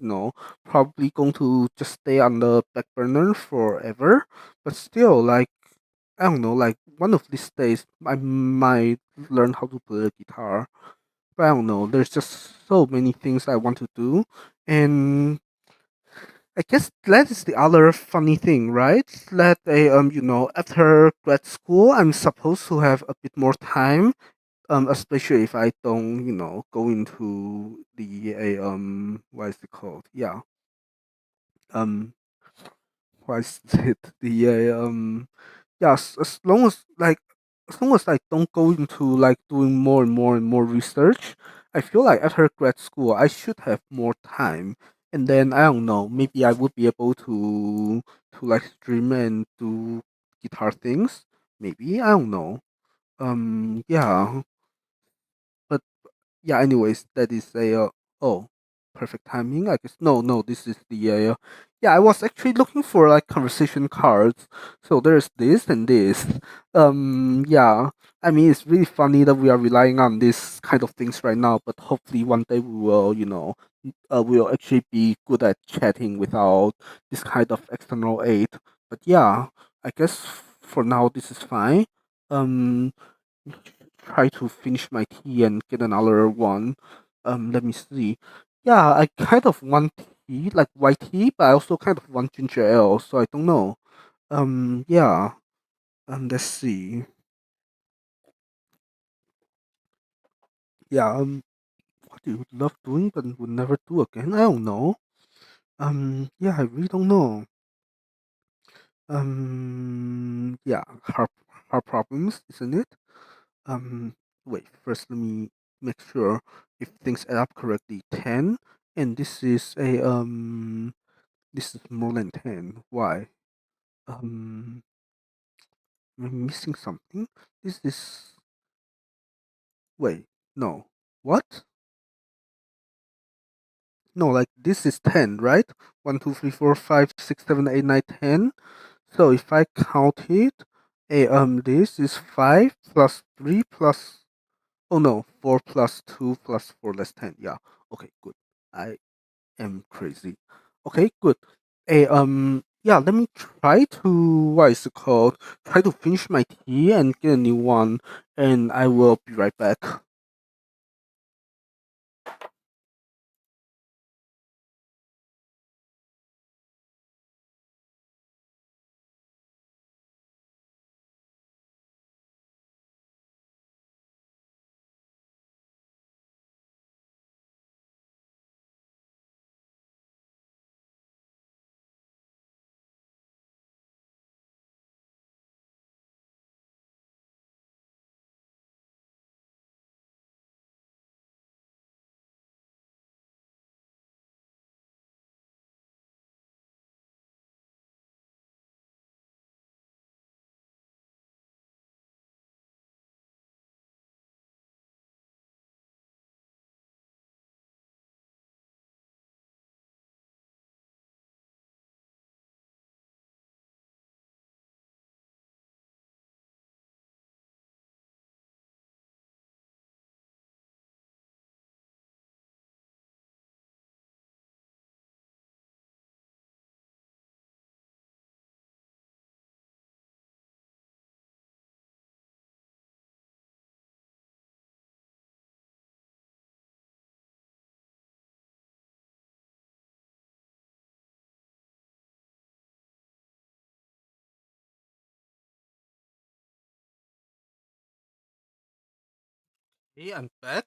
probably going to just stay on the back burner forever. But still, I don't know, one of these days I might learn how to play a guitar. But I don't know, there's just so many things I want to do. And I guess that is the other funny thing, right? That after grad school, I'm supposed to have a bit more time. Especially if I don't, go into the what is it called? Yeah. Um, what is it? The yes. As long as I don't go into doing more and more and more research, I feel like after grad school I should have more time. And then I don't know, maybe I would be able to stream and do guitar things. maybe I don't know. Yeah, but yeah. Anyways, that is a oh, perfect timing. I guess no. This is the yeah. I was actually looking for like conversation cards. So there's this and this. Yeah. I mean, it's really funny that we are relying on this kind of things right now. But hopefully one day we will, we'll actually be good at chatting without this kind of external aid. But yeah, I guess for now this is fine. Um, try to finish my tea and get another one. Let me see. Yeah, I kind of want tea, like white tea, but I also kind of want ginger ale, so I don't know. Yeah. Let's see. Yeah. What do you love doing but would never do again? I don't know. Yeah, I really don't know. Yeah, hard problems, isn't it? Um, Wait, first let me make sure if things add up correctly. 10, and this is more than 10. Why? Um, am I missing something? This is, wait, no. What? No, like this is 10, right? 1, 2, 3, 4, 5, 6, 7, 8, 9, 10. So if I count it, this is 5 plus 3 plus, oh no, 4 plus 2 plus 4 less 10. Yeah. Okay, good. I am crazy. Okay, good. Yeah, let me try to, what is it called? Try to finish my tea and get a new one, and I will be right back. Hey, I'm back.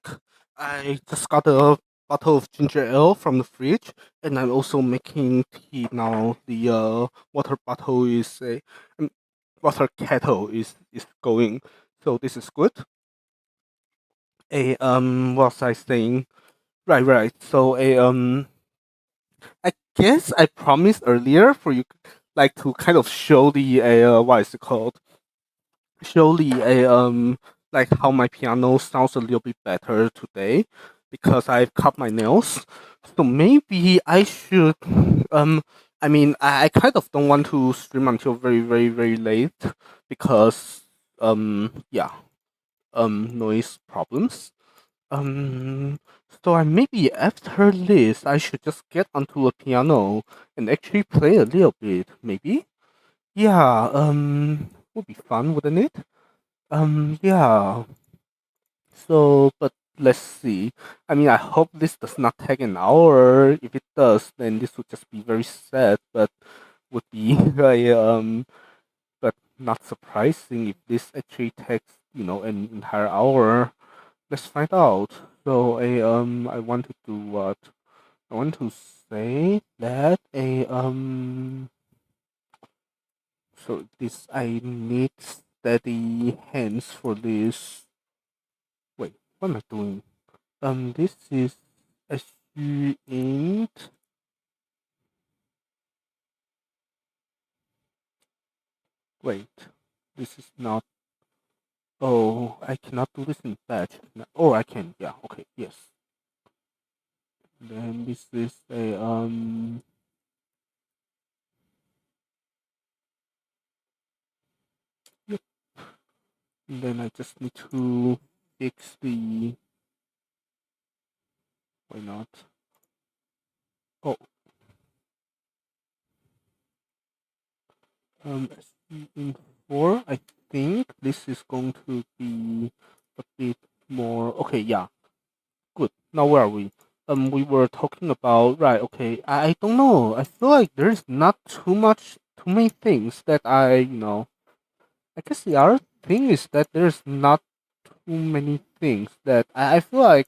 I just got a bottle of ginger ale from the fridge, and I'm also making tea now. The water bottle is um, water kettle is going, so this is good. What was I saying? Right. So I guess I promised earlier for you, like to kind of show the what is it called? Show the like how my piano sounds a little bit better today because I've cut my nails. So maybe I should I mean I kind of don't want to stream until very late because yeah noise problems. Um, so I maybe after this, I should just get onto a piano and actually play a little bit. Maybe, yeah. Would be fun, wouldn't it? Yeah. So, but let's see. I mean, I hope this does not take an hour. If it does, then this would just be very sad. But would be but not surprising if this actually takes an entire hour. Let's find out. So I want to do what? I want to say that so this I need steady hands for this. Wait, what am I doing? This is SU int. Wait, this is not Oh, I cannot do this in batch. Or I can. Yeah. Okay. Yes. Then this is a Yep. And then I just need to fix the. Why not? Oh, in four. I think this is going to be a bit more. Okay. Yeah. Good. Now where are we? We were talking about right. Okay. I don't know. I feel like there's not too many things that I guess the other thing is that there's not too many things that I feel like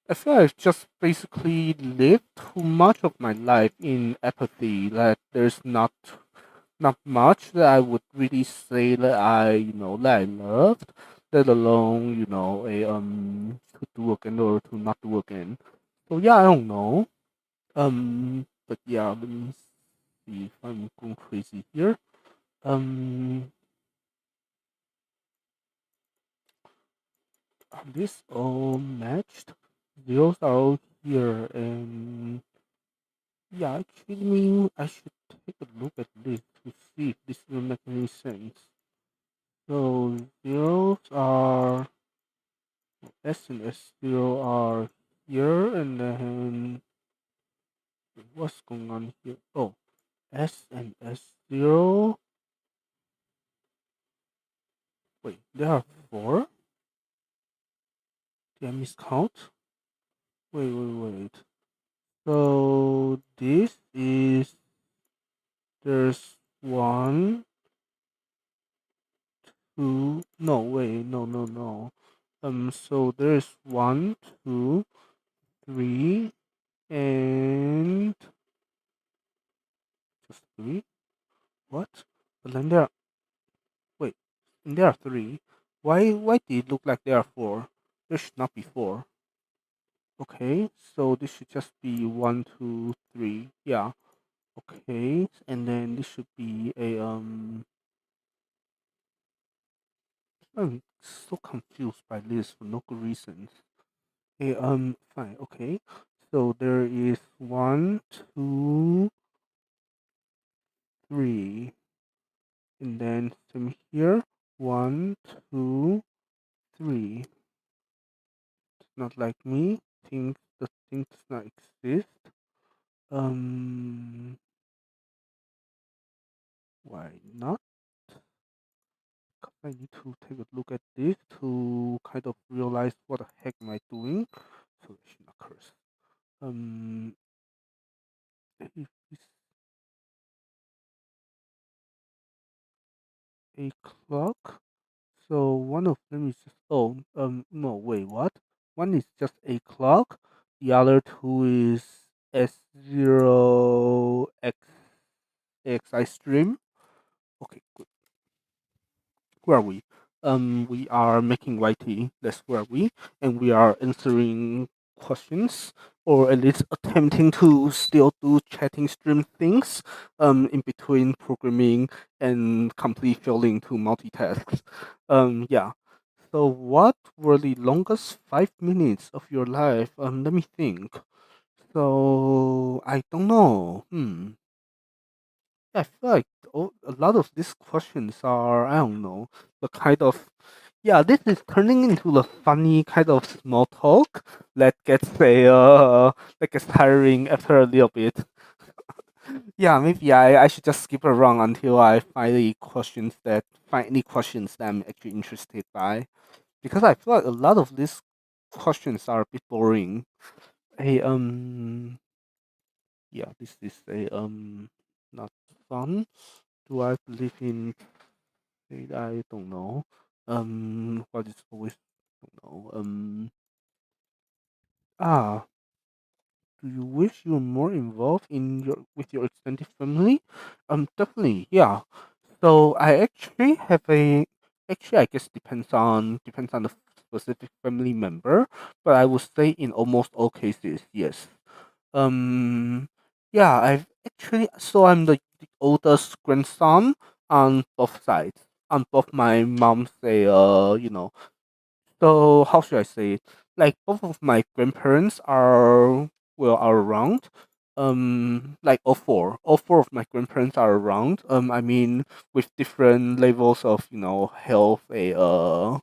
I've just basically lived too much of my life in apathy. That there's not much that I would really say that I loved, let alone a to do again or to not do again. So yeah, I don't know. But yeah, let me see if I'm going crazy here. Um, are this all matched? Zeros are all here, and yeah, actually, I should take a look at this to see if this will make any sense. So zeros are S and S zero are here, and then what's going on here? Oh, S and S zero. Wait, there are four. Did I miscount? Wait. So this is there's one, two. No, wait, no. So there's one, two, three, and just three. What? But then there. Wait, and there are three. Why did it look like there are four? There should not be four. Okay, so this should just be one, two, three. Yeah. Okay, and then this should be a I'm so confused by this for no good reason. Fine. Okay, so there is one, two, three, and then from here, one, two, three. It's not like me. The thing does not exist. Um, why not? 'Cause I need to take a look at this to kind of realize what the heck am I doing. So I should not curse. Um, if it's a clock, so one of them is just no wait what? One is just a clock. The other two is S0 X I stream. Okay, good. Where are we? We are making YT. That's where we, and we are answering questions, or at least attempting to still do chatting stream things. In between programming and complete failing to multitask. Yeah. So, what were the longest 5 minutes of your life? Let me think. So, I don't know. I feel like a lot of these questions are, I don't know, the kind of, yeah, this is turning into the funny kind of small talk that gets tiring after a little bit. Yeah, maybe I should just skip around until I find any questions that I'm actually interested by. Because I feel like a lot of these questions are a bit boring. Hey, yeah, this is a, not fun. Do I believe in I don't know. What is always don't know. Ah, do you wish you were more involved in your with your extended family? Definitely, yeah. So I actually have a actually I guess depends on the specific family member, but I would say in almost all cases, yes. Um, yeah, I've actually so I'm the oldest grandson on both sides. on both my mom's so how should I say it? Like both of my grandparents are around. Like all four of my grandparents are around. I mean with different levels of health. With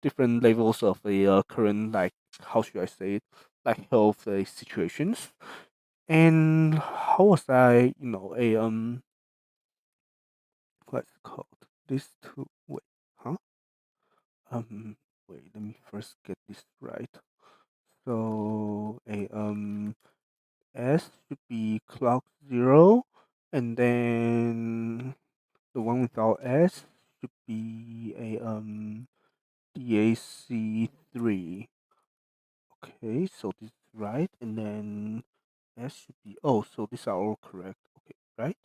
different levels of a current like how should I say it? Like health situations. And how was I? What's it called? This two. Wait, huh? Wait. Let me first get this right. So a S should be clock 0, and then the one without S should be a DAC 3. Okay, so this is right, and then S should be so these are all correct. Okay, right?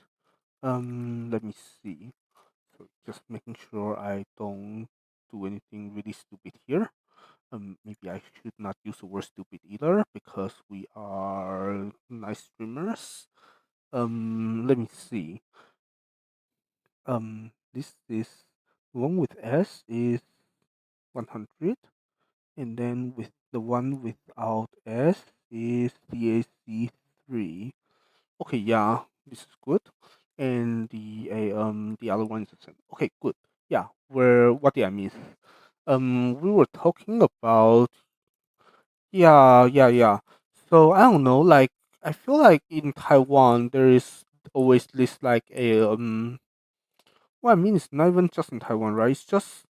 Let me see. So just making sure I don't do anything really stupid here. Maybe I should not use the word stupid either because we are nice streamers. Let me see. This is the one with S is 100, and then with the one without S is DAC 3. Okay, yeah, this is good. And the other one is the same. Okay, good. Yeah, where what did I miss? We were talking about yeah. So I don't know, like I feel like in Taiwan there is always this like a what I mean is not even just in Taiwan, right? It's just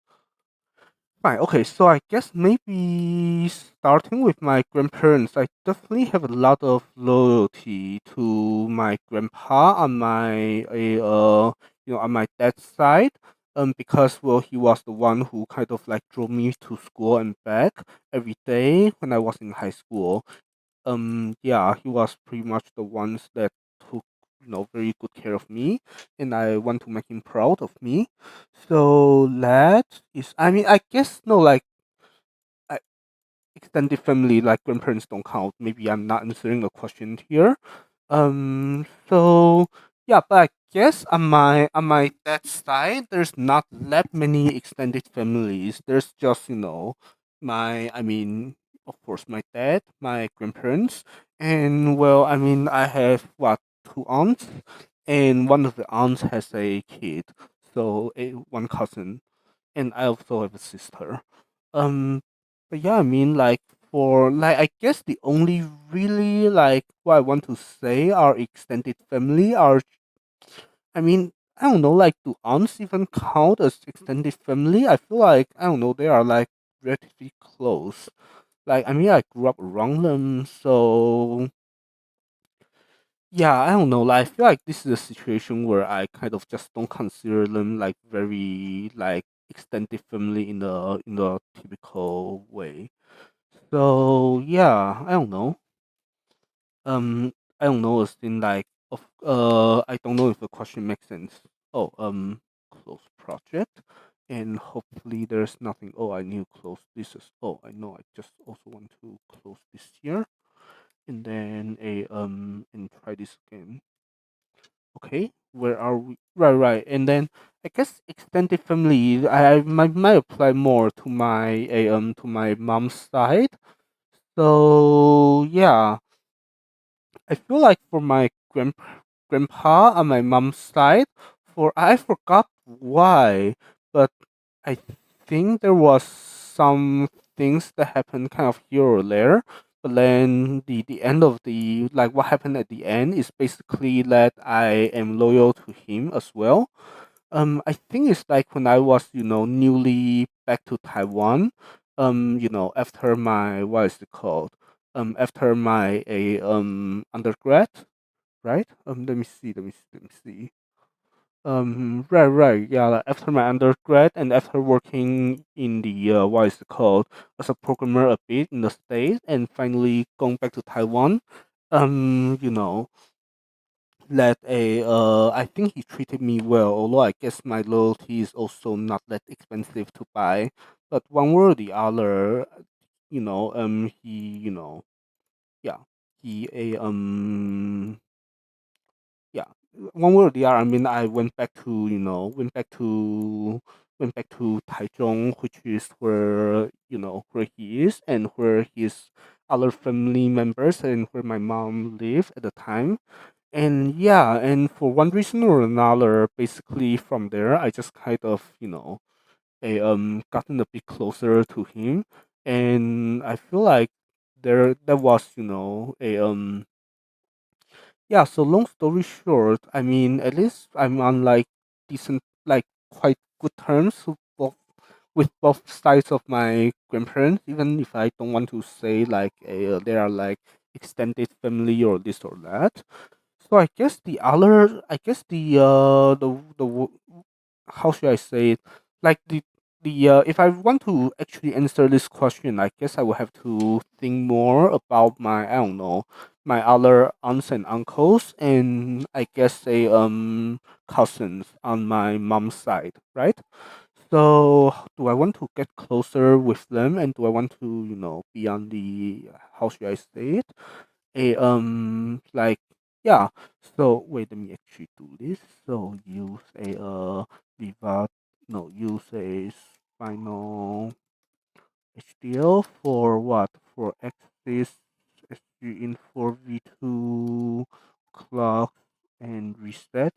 fine. Okay, so I guess maybe starting with my grandparents, I definitely have a lot of loyalty to my grandpa on my on my dad's side. Because well, he was the one who kind of like drove me to school and back every day when I was in high school. Yeah, he was pretty much the ones that took very good care of me, and I want to make him proud of me. So that is, I mean, I guess no, like I, extended family, like grandparents don't count. Maybe I'm not answering the question here. So yeah, but I guess on my dad's side, there's not that many extended families. There's just I mean, of course, my dad, my grandparents, and well, I mean, I have what, two aunts, and one of the aunts has a kid, so one cousin, and I also have a sister. Um, but yeah, I mean, like for like, I guess the only really like what I want to say our extended family are. I mean, I don't know, like do aunts even count as extended family? I feel like I don't know, they are like relatively close. Like I mean, I grew up around them, so yeah, I don't know. Like, I feel like this is a situation where I kind of just don't consider them like very like extended family in the typical way. So yeah, I don't know. I don't know. It's in like I don't know if the question makes sense. Oh, close project, and hopefully there's nothing. Oh, I need to close this. I know. I just also want to close this here, and then and try this again. Okay, where are we? Right. And then I guess extended family. I might apply more to my mom's side. So yeah, I feel like for my grandpa on my mom's side, for I forgot why, but I think there was some things that happened kind of here or there. But then the end of the like what happened at the end is basically that I am loyal to him as well. I think it's like when I was, newly back to Taiwan. After my what is it called? After my a undergrad, right? Let me see. Right. Yeah, like after my undergrad and after working in the what is it called as a programmer a bit in the States and finally going back to Taiwan. You know, that I think he treated me well, although I guess my loyalty is also not that expensive to buy. But one way or the other, he, yeah, he a yeah, one way or the other. I mean, I went back to went back to Taichung, which is where where he is and where his other family members and where my mom lived at the time. And yeah, and for one reason or another, basically from there, I just kind of gotten a bit closer to him, and I feel like there was yeah. So long story short, I mean, at least I'm on like decent, like quite good terms with both sides of my grandparents, even if I don't want to say like they are like extended family or this or that. So I guess how should I say it? Like if I want to actually answer this question, I guess I will have to think more about my I don't know my other aunts and uncles, and I guess cousins on my mom's side, right? So do I want to get closer with them, and do I want to be on the how should I say it? Like yeah. So wait, let me actually do this. So use a Viva no use a spinal HDL for what? For axis SG in for V2 clock and reset.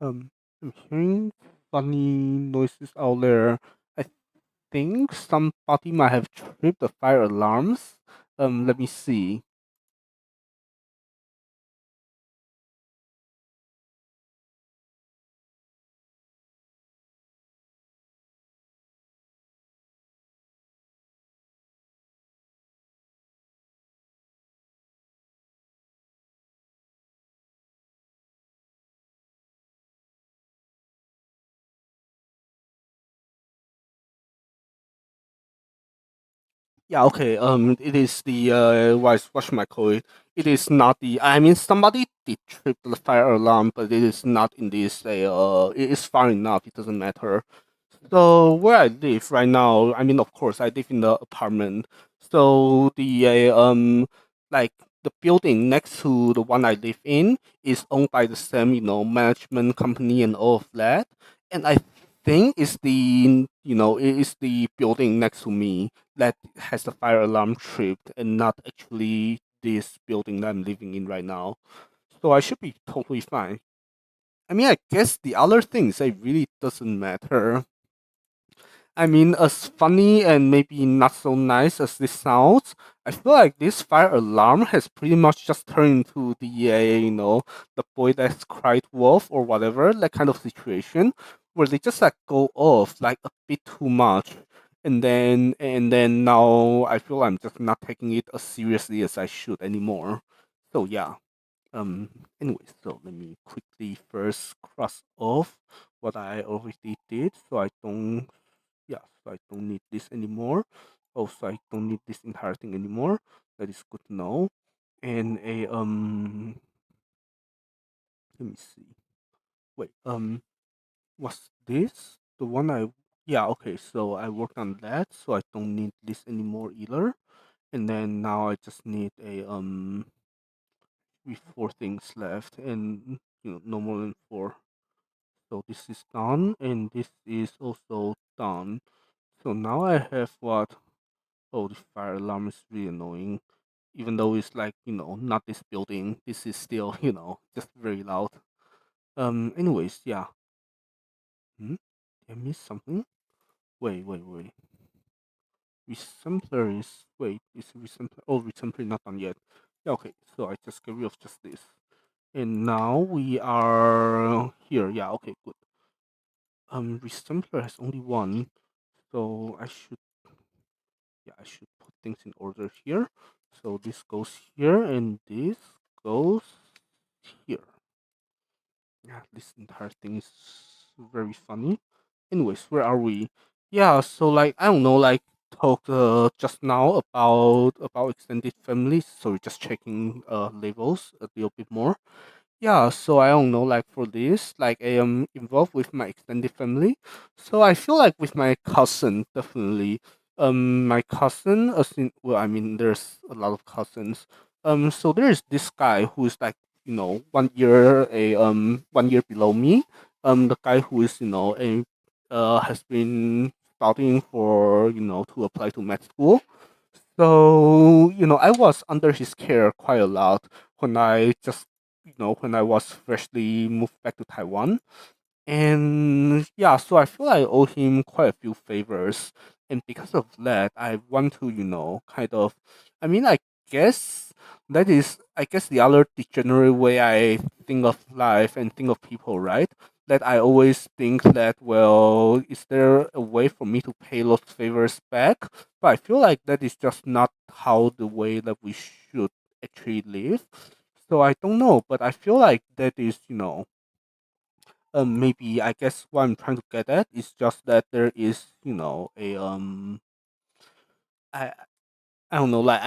I'm hearing funny noises out there. I think somebody might have tripped the fire alarms. Let me see. Yeah, okay. It is the what should I call it? It is not the. I mean, somebody did trip the fire alarm, but it is not in this. It is far enough. It doesn't matter. So where I live right now, I mean, of course, I live in the apartment. So the like the building next to the one I live in is owned by the same, management company and all of that. And I think it's it is the building next to me that has the fire alarm tripped, and not actually this building that I'm living in right now. So I should be totally fine. I mean, I guess the other things it really doesn't matter. I mean, as funny and maybe not so nice as this sounds, I feel like this fire alarm has pretty much just turned into the boy that's cried wolf or whatever, that kind of situation, where they just like go off like a bit too much. And then now I feel I'm just not taking it as seriously as I should anymore. So yeah. Um anyway, so let me quickly first cross off what I already did so I don't yeah, so I don't need this anymore. Also, I don't need this entire thing anymore. That is good to know. And let me see. Wait, was this the one I? Yeah, okay. So I worked on that, so I don't need this anymore either. And then now I just need a with four things left, and no more than four. So this is done, and this is also done. So now I have what? Oh, the fire alarm is really annoying. Even though it's like, not this building, this is still, just very loud. Anyways, yeah. Hmm? Did I miss something? Wait. Resampler is, is resampler, oh, resampler not done yet. Yeah, okay, so I just get rid of just this. And now we are here. Yeah, okay, good. Resampler has only one, so I should put things in order here. So this goes here and this goes here. Yeah, this entire thing is very funny. Anyways, where are we? Yeah, so like I don't know, like talked just now about extended families. So we're just checking labels a little bit more. Yeah, so I don't know, like for this, like I am involved with my extended family. So I feel like with my cousin, definitely. My cousin, well, I mean, there's a lot of cousins. So there's this guy who's like, 1 year below me. The guy who is, has been studying for, to apply to med school. So, I was under his care quite a lot when when I was freshly moved back to Taiwan. And yeah, so I feel I owe him quite a few favors. And because of that, I want to, kind of, I mean, guess I guess the other degenerate way I think of life and think of people, right? That I always think that, well, is there a way for me to pay those favors back? But I feel like that is just not how the way that we should actually live. So I don't know, but I feel like that is, maybe I guess what I'm trying to get at is just that there is, a I I don't know, like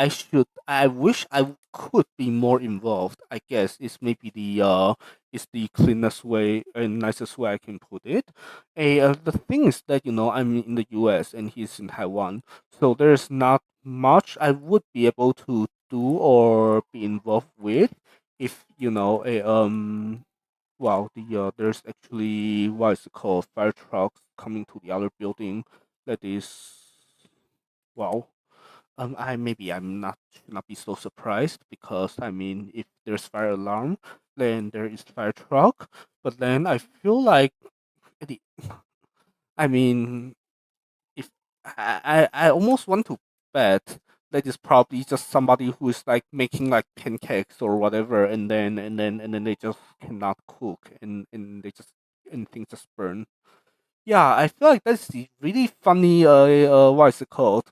I wish I could be more involved. I guess is the cleanest way and nicest way I can put it. The thing is that I'm in the U.S. and he's in Taiwan, so there's not much I would be able to do or be involved with if wow, there's actually what is it called fire trucks coming to the other building. That is wow. I'm not should not be so surprised because I mean if there's fire alarm, then there is fire truck. But then I feel like the I mean if I almost want to bet that is probably just somebody who is like making like pancakes or whatever, and then they just cannot cook, and they just and things just burn. Yeah, I feel like that's the really funny. What is it called?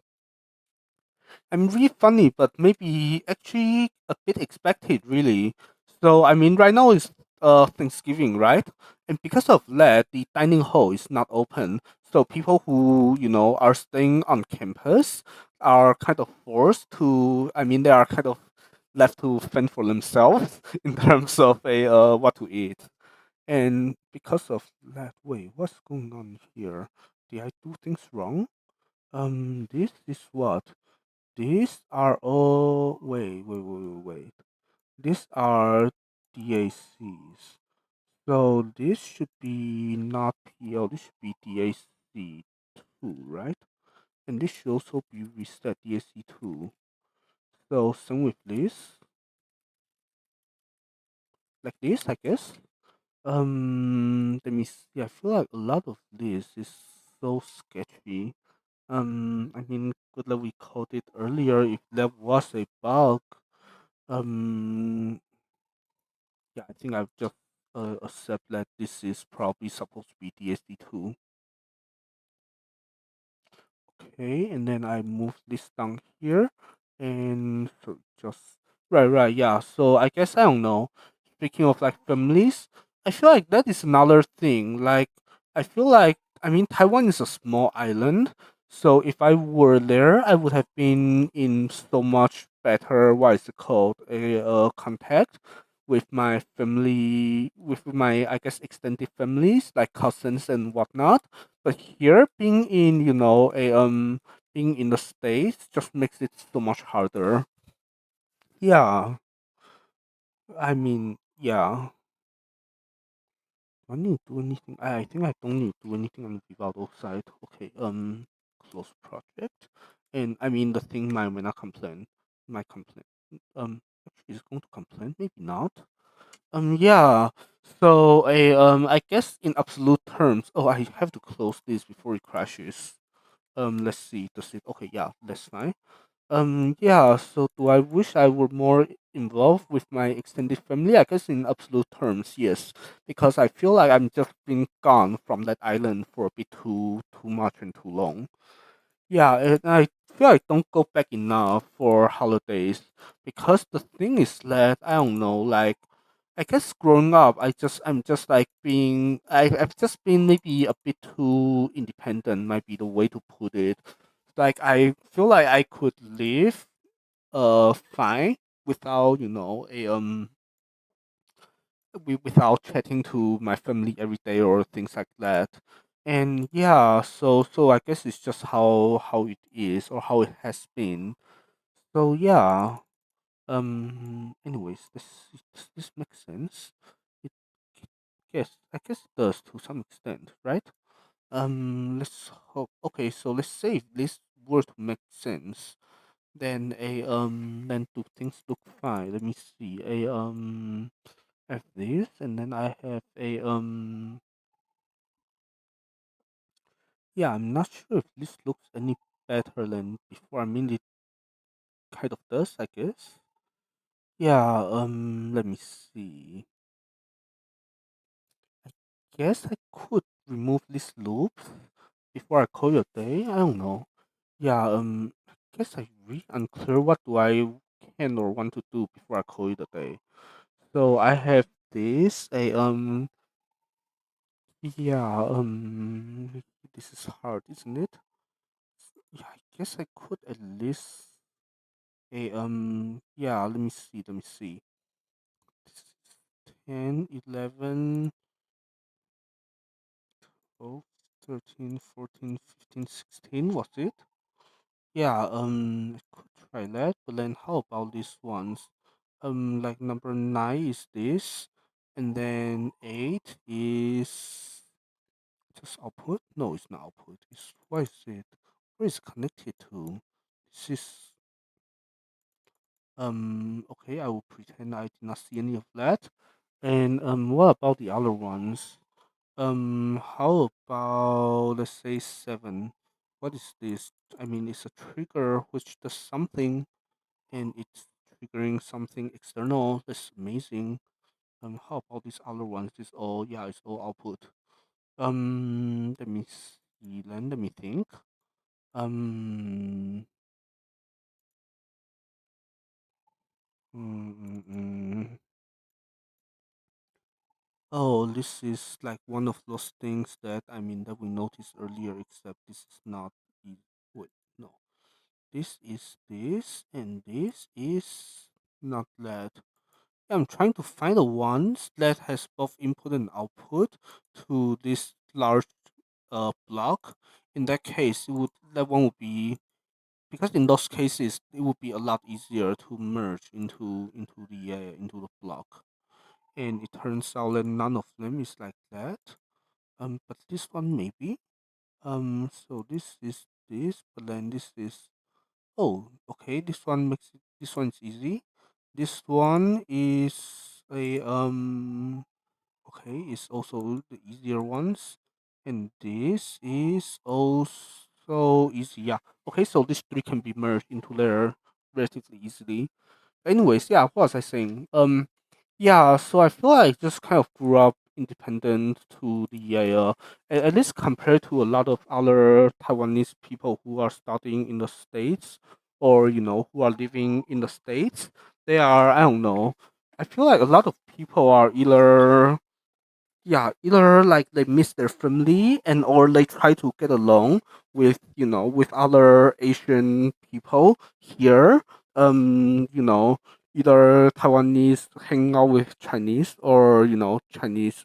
I'm really funny, but maybe actually a bit expected, really. So I mean, right now is Thanksgiving, right? And because of that, the dining hall is not open. So people who are staying on campus are kind of forced to. I mean, they are kind of left to fend for themselves in terms of a what to eat. And because of that, wait, what's going on here? Did I do things wrong? This is what? These are all. Wait. These are DACs. So this should be not PL. This should be DAC2, right? And this should also be reset DAC2. So same with this, like this, I guess. Let me see. I feel like a lot of this is so sketchy. I mean, good that we called it earlier. If there was a bug, um, yeah, I think I've just accept that this is probably supposed to be DSD2. Okay, and then I move this down here, and so just right, yeah. So I guess I don't know. Speaking of like families, I feel like that is another thing. Like I feel like I mean Taiwan is a small island, so if I were there, I would have been in so much better. What is it called? A contact with my family, with my I guess extended families like cousins and whatnot. But here, being in being in the states just makes it so much harder. Yeah, I mean, yeah. Do I need to do anything? I think I don't need to do anything on the Vivado side. Okay, close project, and I mean the thing might not complain. Might complain. Actually, is it going to complain? Maybe not. Yeah. So I guess in absolute terms. Oh, I have to close this before it crashes. Let's see. Does it? Okay, yeah, that's fine. Yeah. So, do I wish I were more involved with my extended family? I guess in absolute terms, yes, because I feel like I'm just being gone from that island for a bit too much and too long. Yeah, and I feel I don't go back enough for holidays because the thing is that I don't know, like I guess growing up, I'm just like I've just been maybe a bit too independent, might be the way to put it. Like I feel like I could live fine without without chatting to my family every day or things like that. And yeah, so I guess it's just how it is or how it has been. So yeah. Anyways, this makes sense. It yes, I guess it does to some extent, right? Let's hope. Okay, so let's say if this were to make sense, then do things look fine? Let me see. I have this, and then I have yeah. I'm not sure if this looks any better than before. I mean, it kind of does, I guess. Yeah. Let me see. Guess I could remove this loop before I call it a day. I don't know. Yeah, I guess I really unclear what do I can or want to do before I call it a day. So I have this yeah, this is hard, isn't it? Yeah, I guess I could at least yeah, let me see. This is 10, 11, 12, 13, 14, 15, 16, was it? Yeah, I could try that, but then how about these ones? Like number nine is this, and then eight is just output. No, it's not output. It's what is it? Where is it connected to? This is okay. I will pretend I did not see any of that. And what about the other ones? How about let's say seven? What is this? I mean, it's a trigger which does something and it's triggering something external. That's amazing. How about these other ones? This all yeah, it's all output. Let me see. Then let me think. Um, mm, mm, mm. Oh, this is like one of those things that I mean that we noticed earlier. Except this is not. Wait, no. This is this, and this is not that. I'm trying to find the ones that has both input and output to this large block. In that case, it would that one would be because in those cases it would be a lot easier to merge into the block. And it turns out that none of them is like that. But this one maybe. So this is this, but then this is oh okay. This one is easy. This one is a okay, it's also the easier ones. And this is also easy. Yeah. Okay, so these three can be merged into there relatively easily. Anyways, yeah, what was I saying? Yeah, so I feel like I just kind of grew up independent to the at least compared to a lot of other Taiwanese people who are studying in the States or who are living in the States. They are I don't know. I feel like a lot of people are either yeah, either like they miss their family and or they try to get along with with other Asian people here. Either Taiwanese hang out with Chinese or Chinese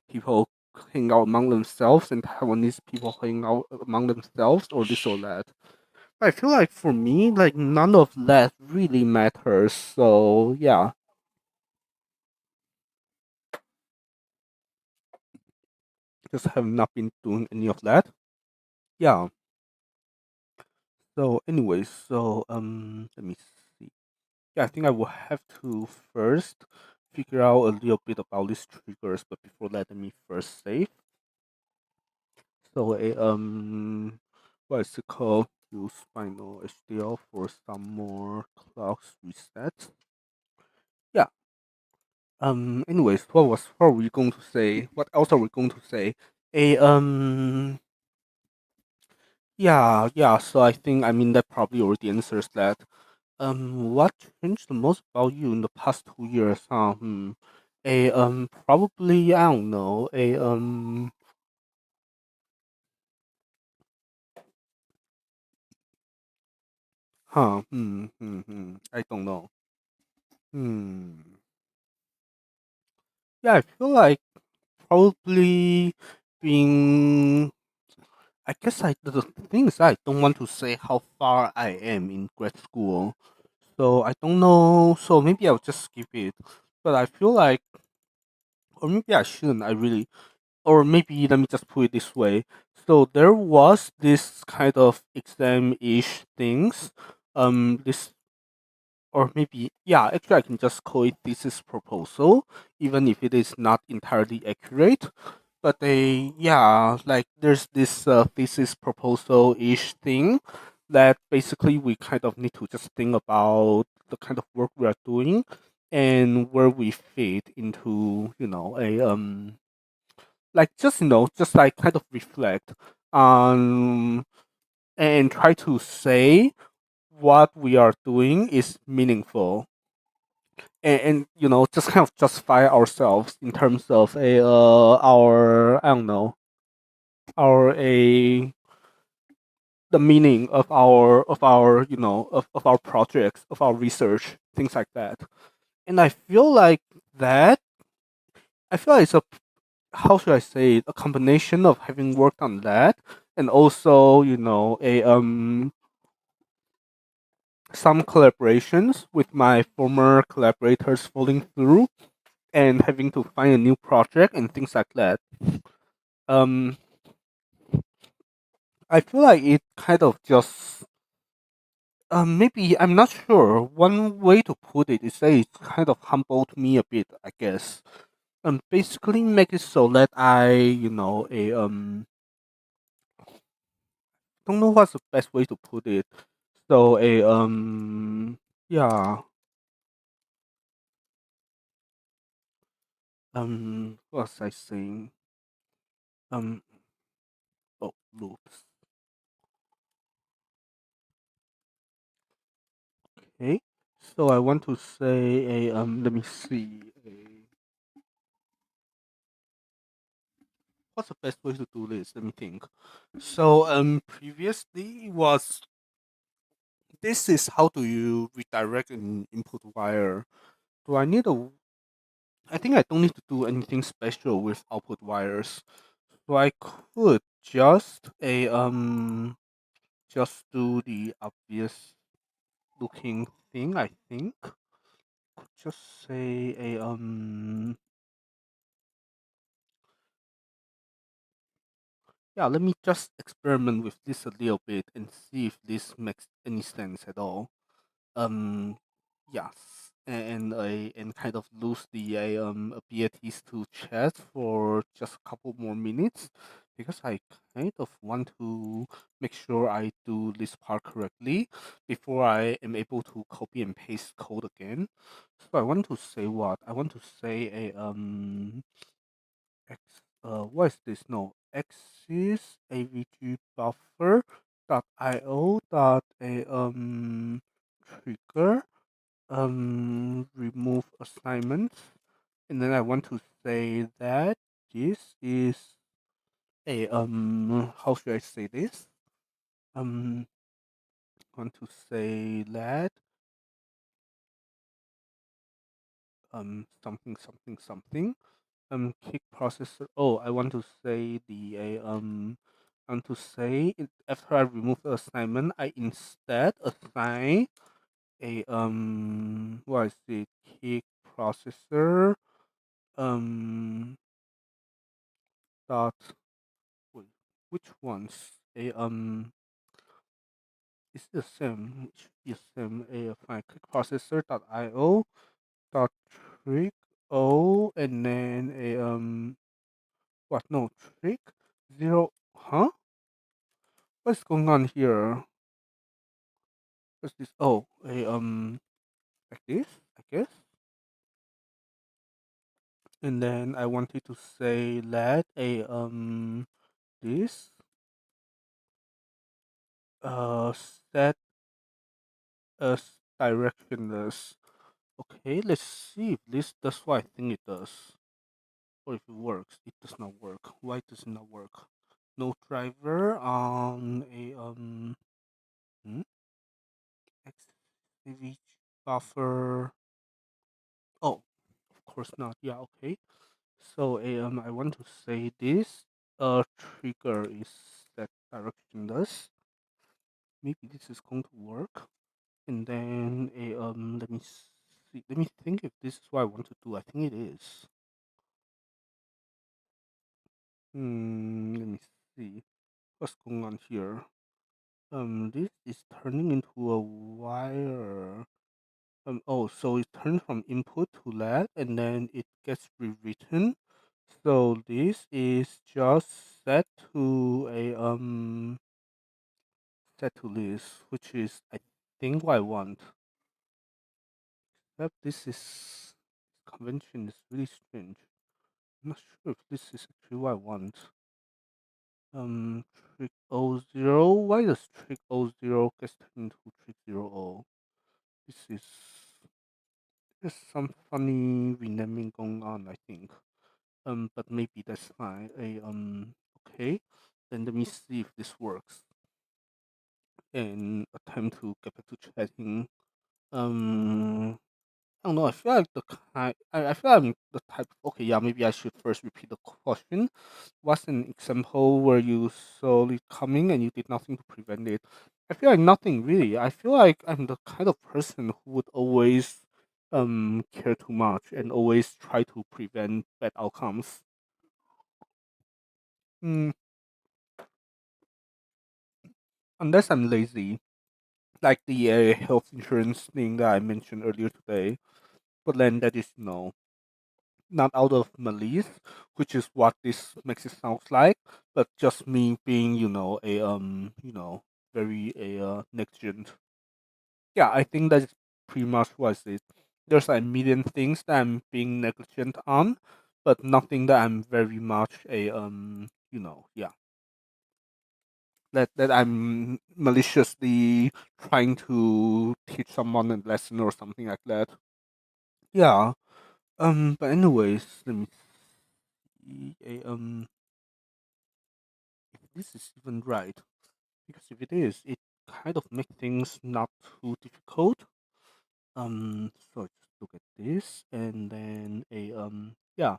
people hang out among themselves and Taiwanese people hang out among themselves or this or that. I feel like for me, like none of that really matters. So yeah, just have not been doing any of that. Yeah. So, anyways, let me see. Yeah, I think I will have to first figure out a little bit about these triggers, but before that, let me first save. So, what is it called? Use final HDL for some more clocks reset. Yeah. Anyways, what were we going to say? What else are we going to say? A yeah, yeah. So I think I mean that probably already answers that. What changed the most about you in the past 2 years? Huh? Probably I don't know. I don't know. Hmm. Yeah, I feel like probably. been. I guess the thing is I don't want to say how far I am in grad school, so I don't know. So maybe I'll just skip it. But I feel like, or maybe I shouldn't. I really, or maybe let me just put it this way. So there was this kind of exam-ish things. This, or maybe, yeah, actually I can just call it thesis proposal, even if it is not entirely accurate. But they, yeah, like there's this thesis proposal ish thing that basically we kind of need to just think about the kind of work we are doing and where we fit into, like just just like kind of reflect on and try to say what we are doing is meaningful, and just kind of justify ourselves in terms of a our, I don't know, our a the meaning of our of our projects, of our research, things like that. And that I feel like it's a, how should I say it, a combination of having worked on that and also a some collaborations with my former collaborators falling through and having to find a new project and things like that. um I feel like it kind of just, maybe I'm not sure. One way to put it is that it kind of humbled me a bit, I guess. Basically make it so that I, a don't know what's the best way to put it. So a yeah, what was I saying? Um, oh, loops. Okay. So I want to say a let me see. What's the best way to do this? Let me think. So previously was, this is how do you redirect an input wire. Do I need a, I think I don't need to do anything special with output wires. So I could just a just do the obvious looking thing, I think. Could just say a yeah, let me just experiment with this a little bit and see if this makes any sense at all. Um, yes, and kind of lose the abilities to chat for just a couple more minutes because I kind of want to make sure I do this part correctly before I am able to copy and paste code again. So I want to say what? I want to say a X, what is this? No, axis avg buffer dot io dot a trigger remove assignments, and then I want to say that this is a how should I say this? um I want to say that something something something kick processor. Oh, I want to say the I want to say it, after I remove the assignment, I instead assign a what is it, kick processor dot, wait, which ones? A is the same. Which is same. A fine, click processor dot io dot trick o, and then a what? No, trick zero. Huh? What's going on here? What's this? Oh, a like this, I guess. And then I wanted to say let a this set as directionless. Okay, let's see if this does what I think it does. Or if it works. It does not work. Why does it not work? No driver on a hmm? XCV buffer. Oh, of course not. Yeah, okay. So I want to say this. trigger is that directionless. Maybe this is going to work. And then a let me see. Let me think if this is what I want to do. I think it is. Let me see what's going on here. This is turning into a wire. Oh, so it turns from input to LED, and then it gets rewritten. So this is just set to this, which is I think what I want. Yep, this convention is really strange. I'm not sure if this is actually what I want. Trick O0. Why does trick O0 get turned into trick 0O? This is there's some funny renaming going on, I think. But maybe that's fine. Okay. Then let me see if this works and attempt to get back to chatting. Um, I don't know. I feel like I feel I'm the type. Okay, yeah. Maybe I should first repeat the question. What's an example where you saw it coming and you did nothing to prevent it? I feel like nothing really. I feel like I'm the kind of person who would always care too much and always try to prevent bad outcomes. Mm, unless I'm lazy, like the health insurance thing that I mentioned earlier today. But then that is no, not out of malice, which is what this makes it sound like, but just me being, very negligent. Yeah, I think that's pretty much what it is. There's a million things that I'm being negligent on, but nothing that I'm very much yeah, that I'm maliciously trying to teach someone a lesson or something like that. Yeah. But anyways, let me see. If this is even right, because if it is, it kind of makes things not too difficult. So just look at this, and then yeah.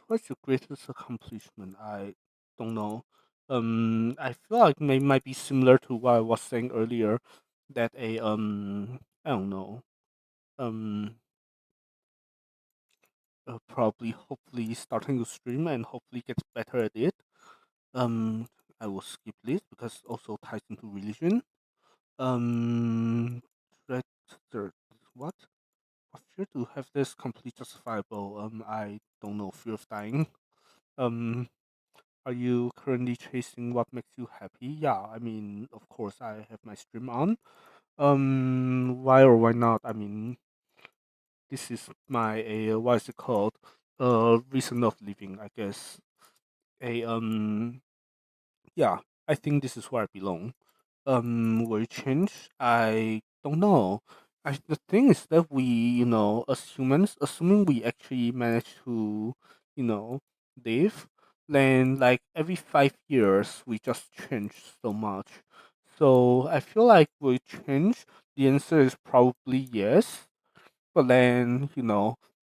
What's your greatest accomplishment? I don't know. I feel like might be similar to what I was saying earlier, that I don't know. Um, Probably, hopefully, starting to stream and hopefully gets better at it. Um, I will skip this because also ties into religion. Um, threat, third, what? A fear to have this complete justifiable. I don't know. Fear of dying. Um, are you currently chasing what makes you happy? Yeah, I mean, of course, I have my stream on. Why or why not? I mean, this is my what is it called? Reason of living, I guess. A Yeah, I think this is where I belong. Will it change? I don't know. The thing is that we, as humans, assuming we actually manage to, you know, live, then like every 5 years we just change so much. So I feel like will it change? The answer is probably yes. But then,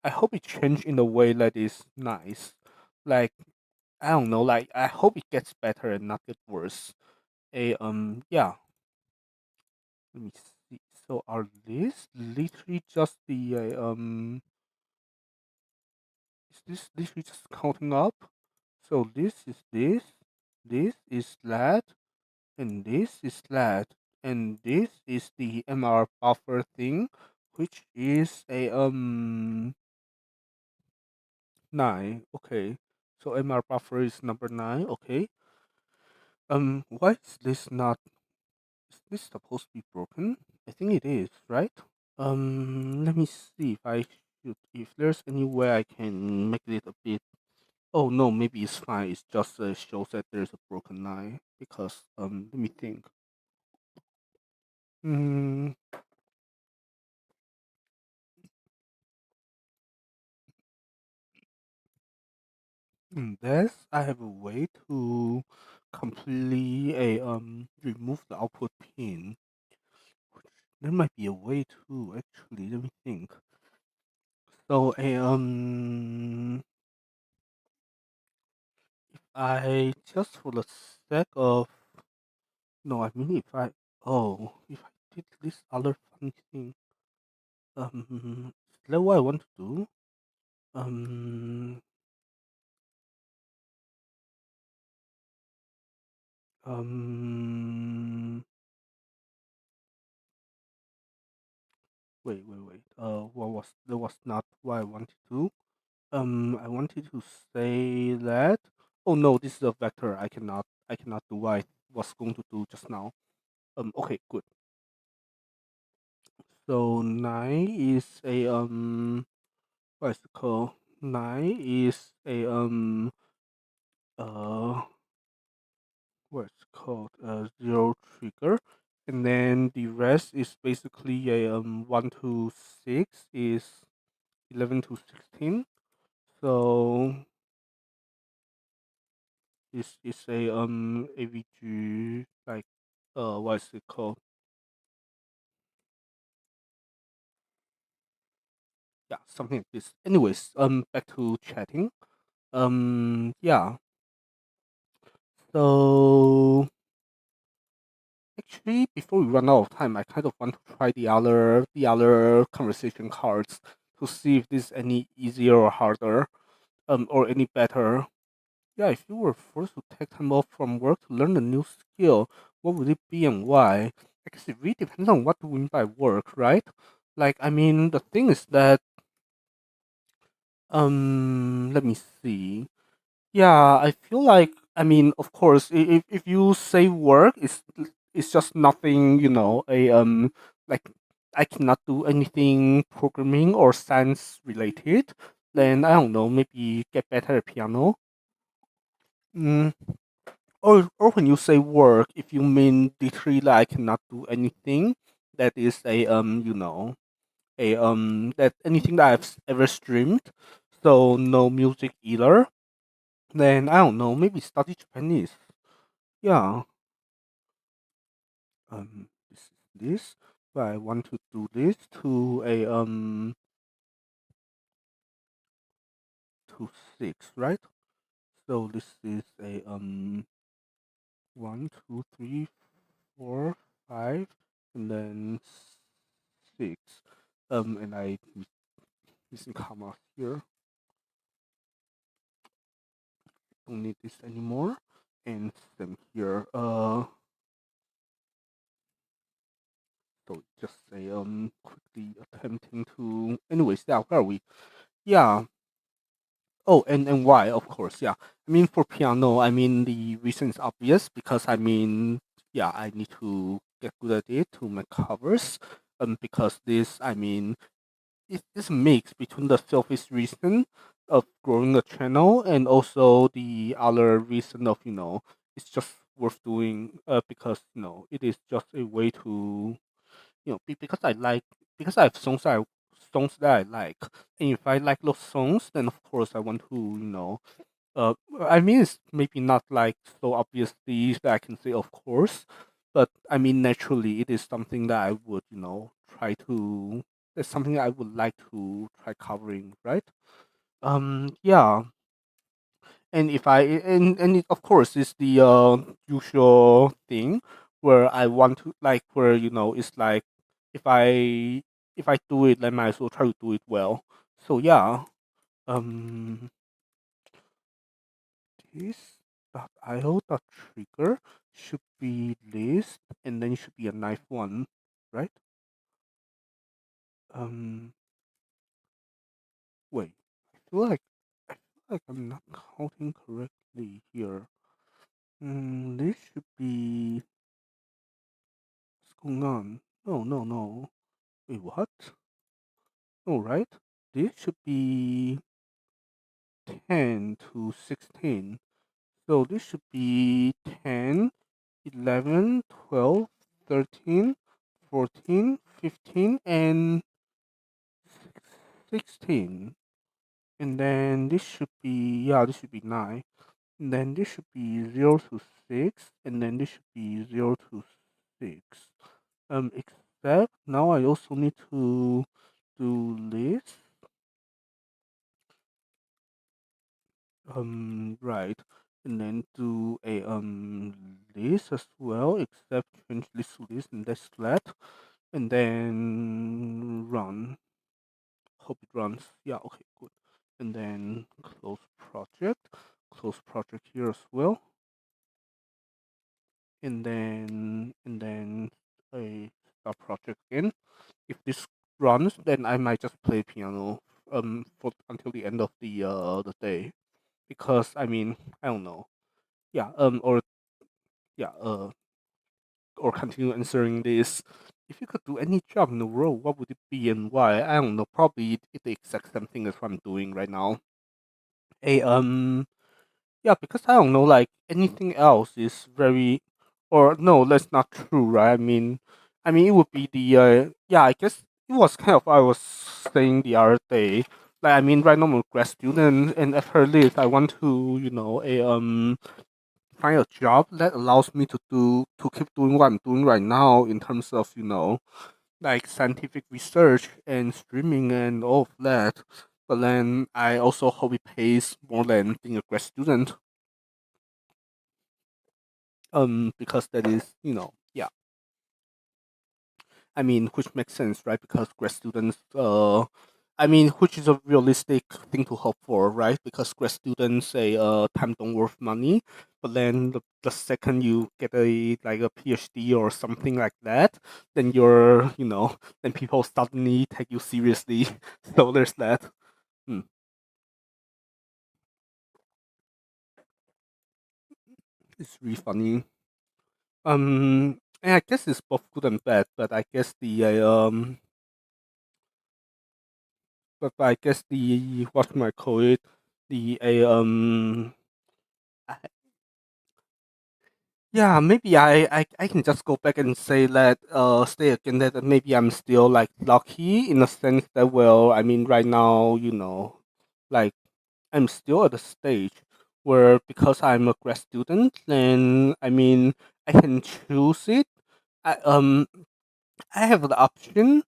I hope it change in a way that is nice. Like I don't know, like I hope it gets better and not get worse. Yeah, let me see. So are these literally just the is this literally just counting up? So this is lat, and this is lat, and this is the MR buffer thing, which is a 9. Okay, so MR buffer is number 9. Okay, why is this not? Is this supposed to be broken? I think it is, right? Let me see if there's any way I can make it a bit. Oh no, maybe it's fine. It's just shows that there's a broken line because let me think. Hmm. Unless I have a way to completely remove the output pin. There might be a way to actually. Let me think. So I just for the sake of no, I mean if I did this other funny thing, is that what I want to do? Um, um, wait. What was that was not what I wanted to. I wanted to say that. Oh no, this is a vector. I cannot do what I was going to do just now. Okay, good. So nine is a what is it called? Nine is a uh what's called zero trigger, and then the rest is basically a 1 to 6 is 11 to 16. So this is a AVG, like what is it called? Yeah, something like this. Anyways, back to chatting. Yeah. So actually, before we run out of time, I kind of want to try the other conversation cards to see if this is any easier or harder, or any better. Yeah, if you were forced to take time off from work to learn a new skill, what would it be and why? I guess it really depends on what you mean by work, right? Like, I mean, the thing is that, let me see. Yeah, I feel like, I mean, of course, if you say work, it's just nothing, like I cannot do anything programming or science related. Then I don't know, maybe get better at piano. Mm, or when you say work, if you mean literally like I cannot do anything, that is that anything that ever streamed, so no music either. Then I don't know, maybe study Japanese. Yeah. This is this, but I want to do this to 6, right? So this is a 1, 2, 3, 4, 5, and then 6. And I missing comma here. Don't need this anymore. And same here. So just say quickly attempting to. Anyways, yeah, where are we? Yeah. Oh, and why? Of course, yeah. I mean, for piano, I mean the reason is obvious because I mean, yeah, I need to get good at it to make covers. Because this, I mean, it's a mix between the selfish reason of growing a channel and also the other reason of it's just worth doing. Because it is just a way to because I like because I have songs that I like, and if I like those songs, then of course I want to I mean it's maybe not like so obviously that I can say of course, but I mean naturally it is something that I would try to. That's something I would like to try covering, right? Yeah, and if I and it, of course it's the usual thing where I want to like where it's like if I if I do it, I might as well try to do it well. So yeah, um, this .io .trigger should be list, and then it should be a knife one, right? Um, wait, I feel like I'm not counting correctly here. This should be what's going on? No, no, no. Wait, what? No, right? This should be 10 to 16. So this should be 10, 11, 12, 13, 14, 15, and 16. And then this should be, yeah, this should be 9. And then this should be 0 to 6. And then this should be 0 to 6. Except now I also need to do this. Right. and then do a list as well, except change list to list and that's flat, and then run. Hope it runs. Yeah, okay, good. And then close project here as well, and then a start project again. If this runs, then I might just play piano for until the end of the day, because I mean, I don't know. Yeah, or yeah, or continue answering this. If you could do any job in the world, what would it be and why? I don't know. Probably it the exact same thing as what I'm doing right now. A Yeah, because I don't know, like anything else is very, or no, that's not true, right? I mean, it would be the yeah. I guess it was kind of I was saying the other day. Like, I mean, right now I'm a grad student, and after this, I want to, a find a job that allows me to keep doing what I'm doing right now in terms of like scientific research and streaming and all of that. But then I also hope it pays more than being a grad student. Because that is, yeah, I mean, which makes sense, right? Because grad students, I mean, which is a realistic thing to hope for, right? Because grad students say, time don't worth money, but then the second you get a like a PhD or something like that, then then people suddenly take you seriously. So there's that. Hmm. It's really funny. And I guess it's both good and bad, but I guess the what might call it, the I- yeah, maybe I can just go back and say that stay again that maybe I'm still like lucky in a sense that, well, I mean, right now, like I'm still at a stage where, because I'm a grad student, then I mean I can choose it. I have the option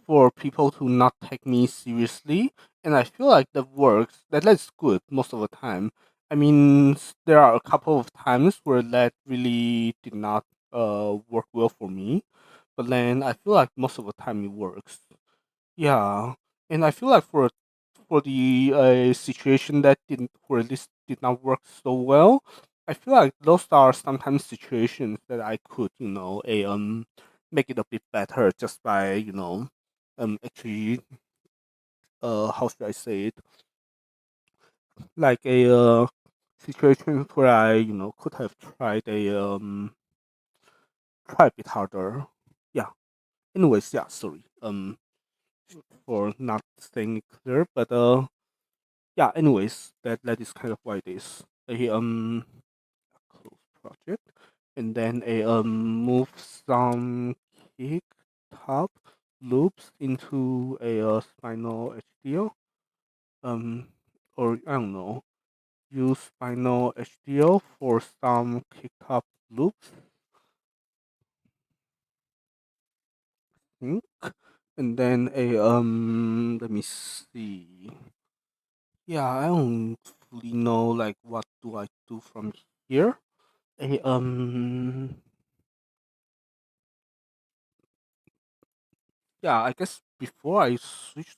for people to not take me seriously, and I feel like that works. That's good most of the time. I mean, there are a couple of times where that really did not work well for me, but then I feel like most of the time it works. Yeah, and I feel like for the situation that didn't where this did not work so well, I feel like those are sometimes situations that I could, make it a bit better just by, actually, how should I say it, like a situation where I, could have tried a bit harder. Yeah. Anyways, yeah, sorry. For not saying it clear, but yeah, anyways, that is kind of why it is a close project, and then a move some kick top loops into a spinal HDL, um or I don't know, use spinal HDL for some kick top loops, think, and then a let me see. Yeah, I don't fully know like what do I do from here. A Yeah, I guess before I switch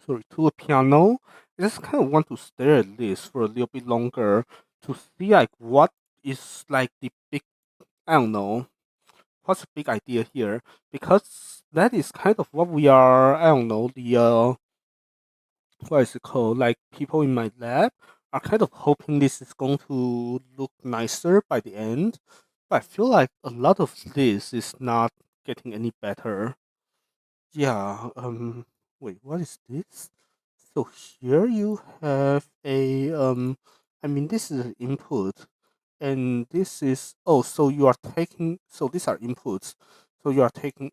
to a piano, I just kind of want to stare at this for a little bit longer to see like what is like the big, I don't know, what's the big idea here, because that is kind of what we are, I don't know, the what is it called, like people in my lab are kind of hoping this is going to look nicer by the end, but I feel like a lot of this is not getting any better. Yeah, wait, what is this? So here you have a I mean, this is an input, and this is, oh, so you are taking, so these are inputs. So you are taking,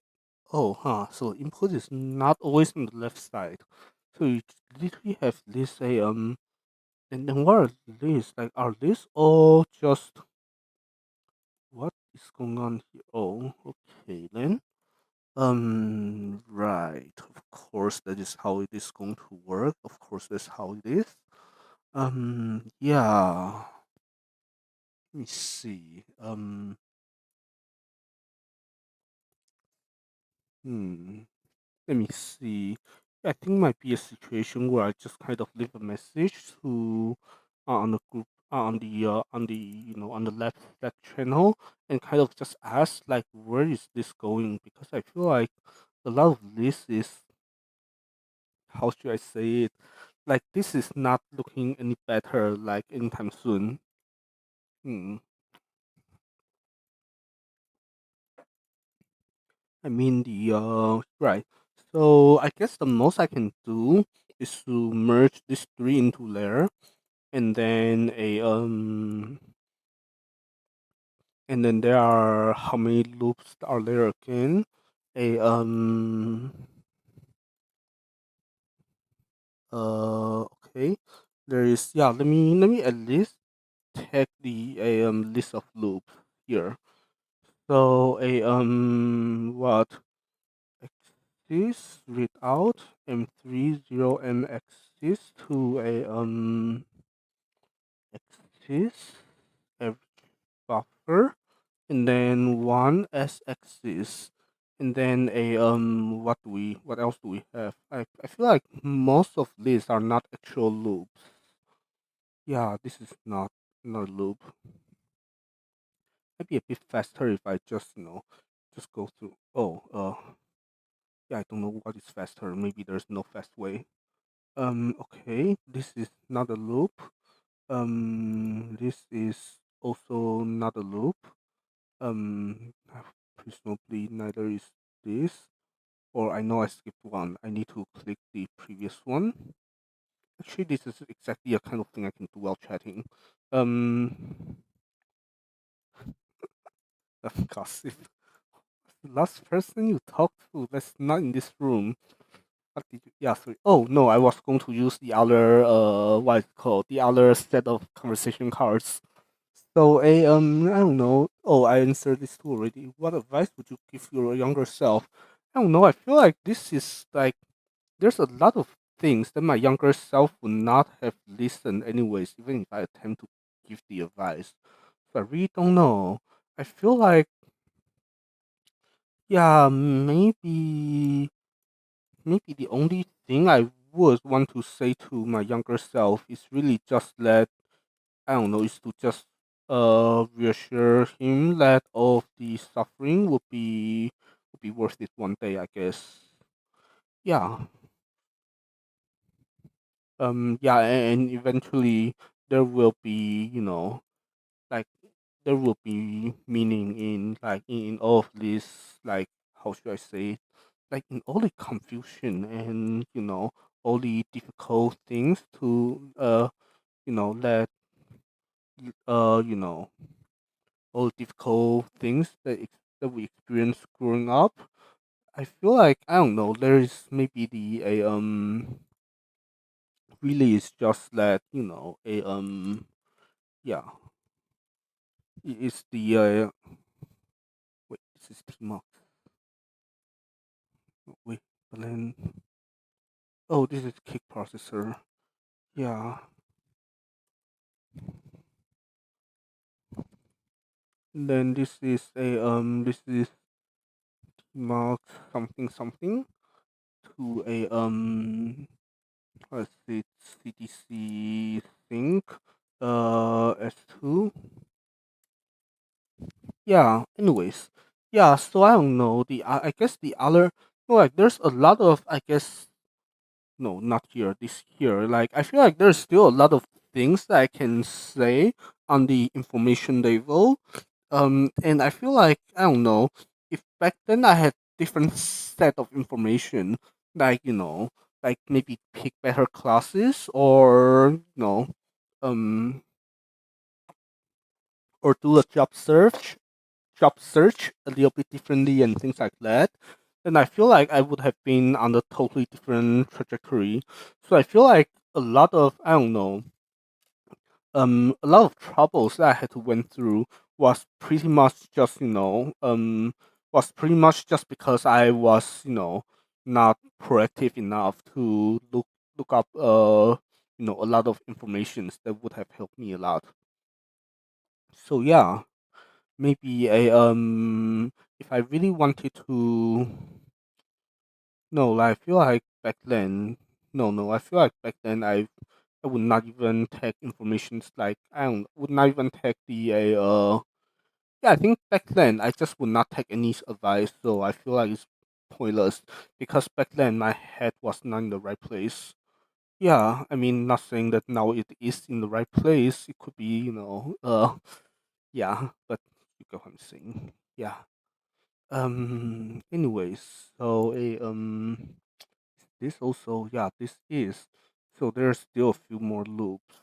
oh, huh. So input is not always on the left side. So you literally have this a and then what are these? Like, are these all just, what is going on here? Oh, okay then. Right. Of course, that is how it is going to work. Of course, that's how it is. Yeah. Let me see. Hmm. Let me see. I think might be a situation where I just kind of leave a message to on the group on the on the left Slack channel and kind of just ask like where is this going, because I feel like a lot of this is, how should I say it, like this is not looking any better like anytime soon. Hmm. I mean the right. So I guess the most I can do is to merge these three into layer, and then and then there are, how many loops are there again? A okay. There is, yeah, let me at least take the list of loops here. So a what axis read out M30 axis to a axis every buffer, and then one s-axis, and then a what else do we have? I feel like most of these are not actual loops. Yeah, this is not a loop. Maybe a bit faster if I just just go through. Oh, yeah, I don't know what is faster. Maybe there's no fast way. Okay, this is not a loop. This is also not a loop. Uh, Presumably neither is this. Or I know I skipped one. I need to click the previous one. Actually, this is exactly a kind of thing I can do while chatting. Um, of course, if the last person you talked to that's not in this room, what did you? Yeah, sorry. Oh no, I was going to use the other what is it called? The other set of conversation cards. So I don't know. Oh, I answered this too already. What advice would you give your younger self? I don't know. I feel like this is like there's a lot of things that my younger self would not have listened anyways, even if I attempt to give the advice. So I really don't know. I feel like, yeah, maybe the only thing I would want to say to my younger self is really just that, I don't know, is to just reassure him that all of the suffering would be worth it one day, I guess. Yeah. Yeah, and eventually there will be, like there will be meaning in in all of this, like how should I say it? Like in all the confusion and all the difficult things to let you know all the difficult things that we experience growing up. I feel like, I don't know, there is maybe the a really is just that, a yeah, it's the wait, this is team up. Wait, blend. Oh, this is kick processor. Yeah. And then this is mark something something to a let's see, CDC sync S2. Yeah. Anyways, yeah. So I don't know the I guess the other, like there's a lot of, I guess, no, not here, this here. Like I feel like there's still a lot of things that I can say on the information level. And I feel like, I don't know, if back then I had different set of information, like like maybe pick better classes, or um, or do a job search a little bit differently and things like that, then I feel like I would have been on a totally different trajectory. So I feel like a lot of, I don't know, a lot of troubles that I had to went through was pretty much just was pretty much just because I was not proactive enough to look up a lot of informations that would have helped me a lot. So yeah, maybe if I really wanted to, no, like, I feel like back then, no, I feel like back then I would not even take informations like I don't would not even take the yeah, I think back then I just would not take any advice, so I feel like it's pointless because back then my head was not in the right place. Yeah, I mean, not saying that now it is in the right place. It could be, yeah, but you get what I'm saying. Yeah. Anyways, so this also, yeah, this is. So there's still a few more loops.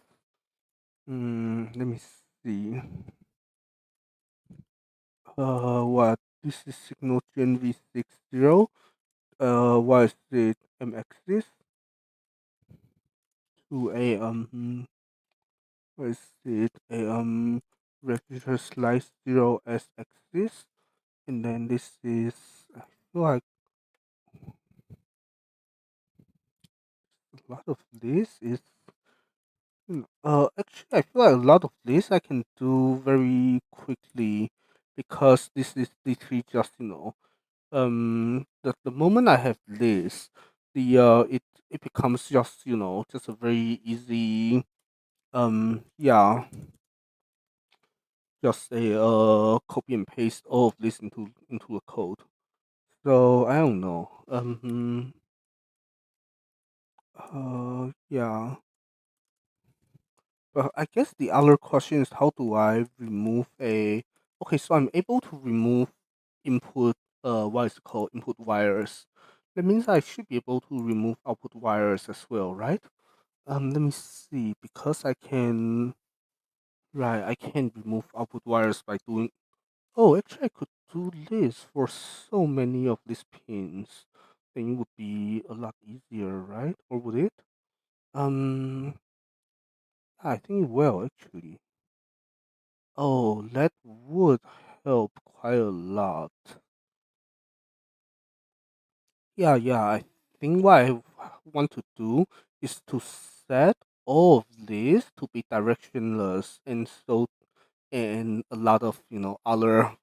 Let me see. What? This is signal gen V60. What is it? M-axis to a what is it? A register slice 0 s axis, and then this is, I feel like a lot of this is. Actually, I feel like a lot of this I can do very quickly because this is literally just, the moment I have this, it becomes just, just a very easy, yeah, just a copy and paste all of this into a code. So I don't know. Yeah. But I guess the other question is how do I remove a? Okay, so I'm able to remove input. What is it called? Input wires. That means I should be able to remove output wires as well, right? Let me see. Because I can. Right, I can remove output wires by doing. Oh, actually, I could do this for so many of these pins. Then it would be a lot easier, right? Or would it? Um, I think it will actually. Oh, that would help quite a lot. Yeah. I think what I want to do is to set all of this to be directionless, and a lot of other,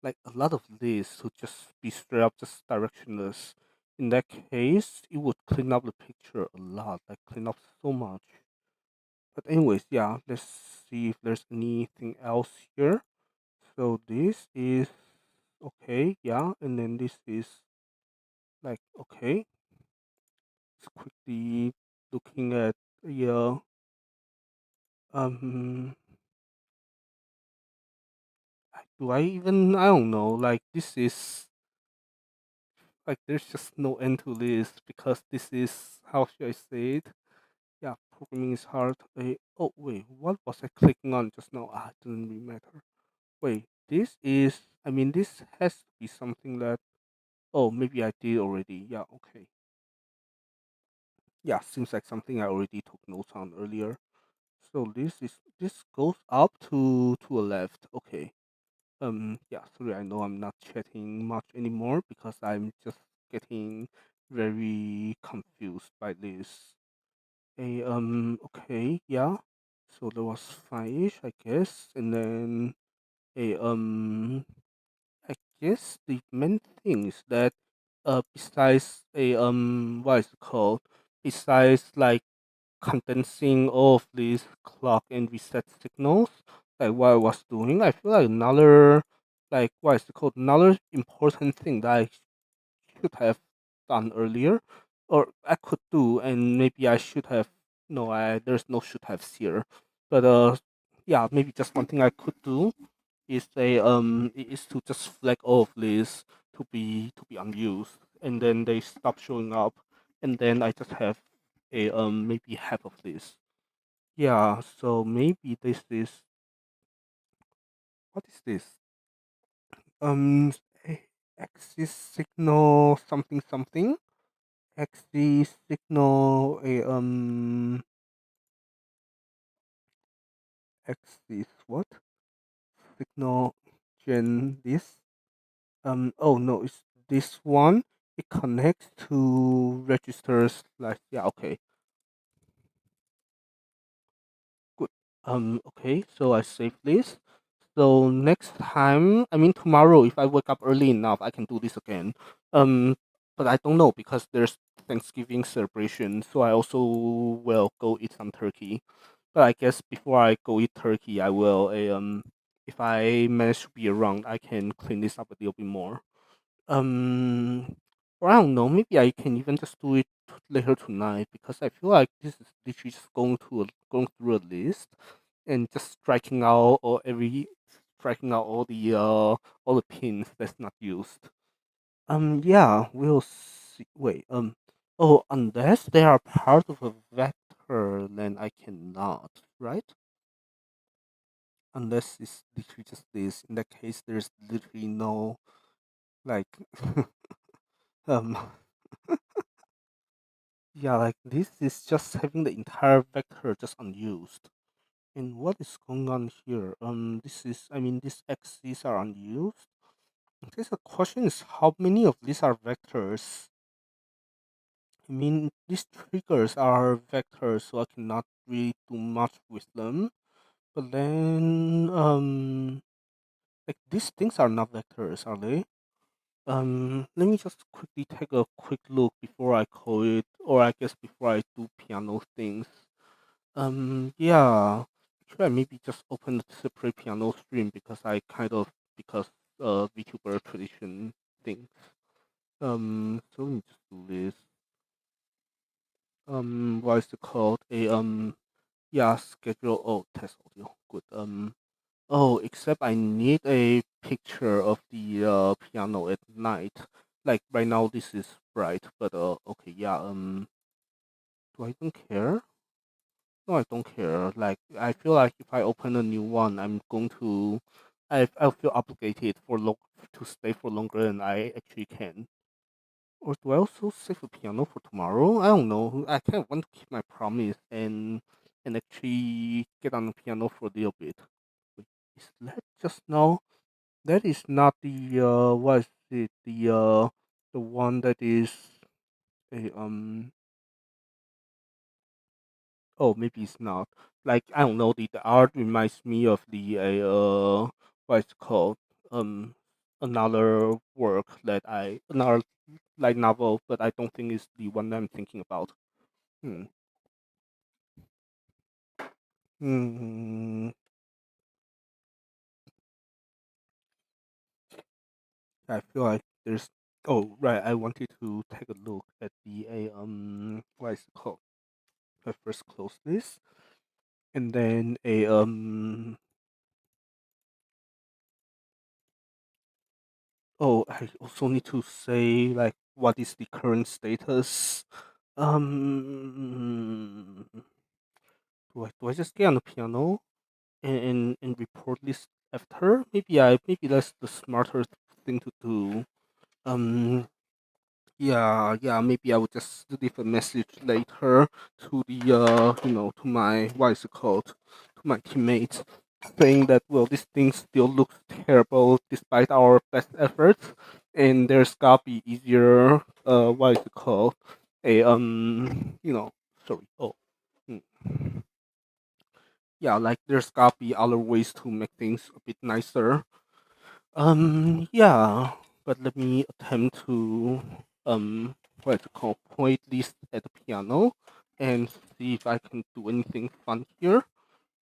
like, a lot of this to just be straight up just directionless. In that case, it would clean up the picture a lot, like clean up so much. But anyways, yeah, let's see if there's anything else here. So this is okay, yeah, and then this is like okay. It's quickly looking at, yeah. Um, do I even? I don't know. Like, this is like there's just no end to this because this is, how should I say it? Yeah, programming is hard. Oh wait, what was I clicking on just now? Ah, it doesn't really matter. Wait, this is. I mean, this has to be something that. Oh, maybe I did already. Yeah, okay. Yeah, seems like something I already took notes on earlier. So this goes up to a left. Okay. Yeah, sorry, I know I'm not chatting much anymore because I'm just getting very confused by this. Okay, yeah. So there was five-ish, I guess, and then a I guess the main thing is that besides a what is it called? Besides, like, condensing all of these clock and reset signals, like what I was doing, I feel like another, like, what is it called? Another important thing that I should have done earlier, or I could do, and maybe I should have. No, there's no should have here, but yeah, maybe just one thing I could do is to just flag all of these to be unused, and then they stop showing up, and then I just have a maybe half of this. Yeah, so maybe this is, what is this? Um, a- axis signal something something. Axis signal a axis what? Signal gen this. Oh no, it's this one. It connects to registers like, yeah, okay. Okay, so I save this. So next time, I mean tomorrow, if I wake up early enough, I can do this again. Um, but I don't know because there's Thanksgiving celebration, so I also will go eat some turkey. But I guess before I go eat turkey, I will if I manage to be around, I can clean this up a little bit more. Um, or I don't know. Maybe I can even just do it later tonight because I feel like this is literally just going through a list and just striking out all the pins that's not used. Yeah, we'll see. Wait. Oh, unless they are part of a vector, then I cannot, right? Unless it's literally just this. In that case, there's literally no like um yeah, like this is just having the entire vector just unused. And what is going on here? This is, I mean, these axes are unused. I guess the question is how many of these are vectors? I mean, these triggers are vectors, so I cannot really do much with them. But then, like these things are not vectors, are they? Let me just quickly take a quick look before I call it, or I guess before I do piano things. Yeah. Actually, I maybe just open the separate piano stream because I kind of because VTuber tradition things. So let me just do this. What is it called? Yeah, schedule. Oh, test audio. Good. Oh, except I need a picture of the piano at night. Like right now, this is bright, but okay, yeah. Do I even care? No, I don't care. Like, I feel like if I open a new one, I'll feel obligated to stay for longer than I actually can. Or do I also save a piano for tomorrow? I don't know. I kind of want to keep my promise and actually get on the piano for a little bit. Wait, is that just now? That is not the what is it? The one that is a Oh, maybe it's not. Like I don't know. The art reminds me of the what's it called um another work that I another like novel, but I don't think it's the one that I'm thinking about. Hmm. Hmm. I feel like there's. Oh right, I wanted to take a look at the what is it called? I first close this, and then a Oh, I also need to say like what is the current status. Um, do I just get on the piano and report this after? Maybe that's the smarter thing to do. Um, yeah. Maybe I would just leave a message later to the to my what is it called, to my teammates, saying that well this thing still looks terrible despite our best efforts, and there's gotta be easier what is it called, a sorry mm, yeah, like there's gotta be other ways to make things a bit nicer. Yeah, but let me attempt to what's it called, point this at the piano and see if I can do anything fun here.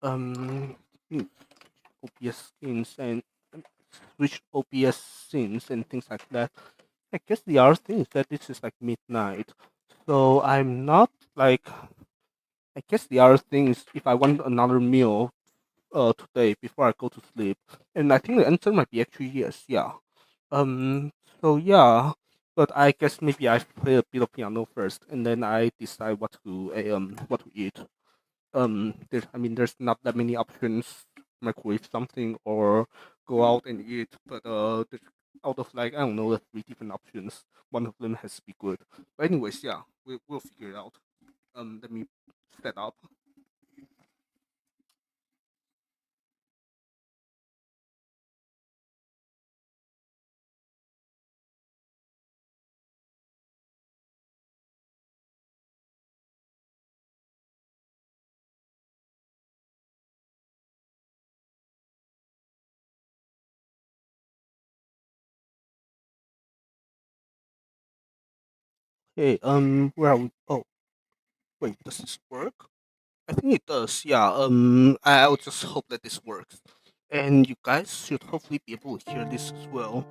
Hmm, OBS skins and switch OBS scenes and things like that. I guess the other thing is that this is like midnight, so I'm not like. I guess the other thing is if I want another meal today before I go to sleep, and I think the answer might be actually yes. Yeah. Um. So yeah, but I guess maybe I play a bit of piano first, and then I decide what to eat. There's not that many options. Microwave something or go out and eat, but out of like I don't know the three different options, one of them has to be good. But anyways, yeah, we'll figure it out. Let me set up. Hey, where are we? Oh, wait, does this work? I think it does. Yeah. I'll just hope that this works, and you guys should hopefully be able to hear this as well.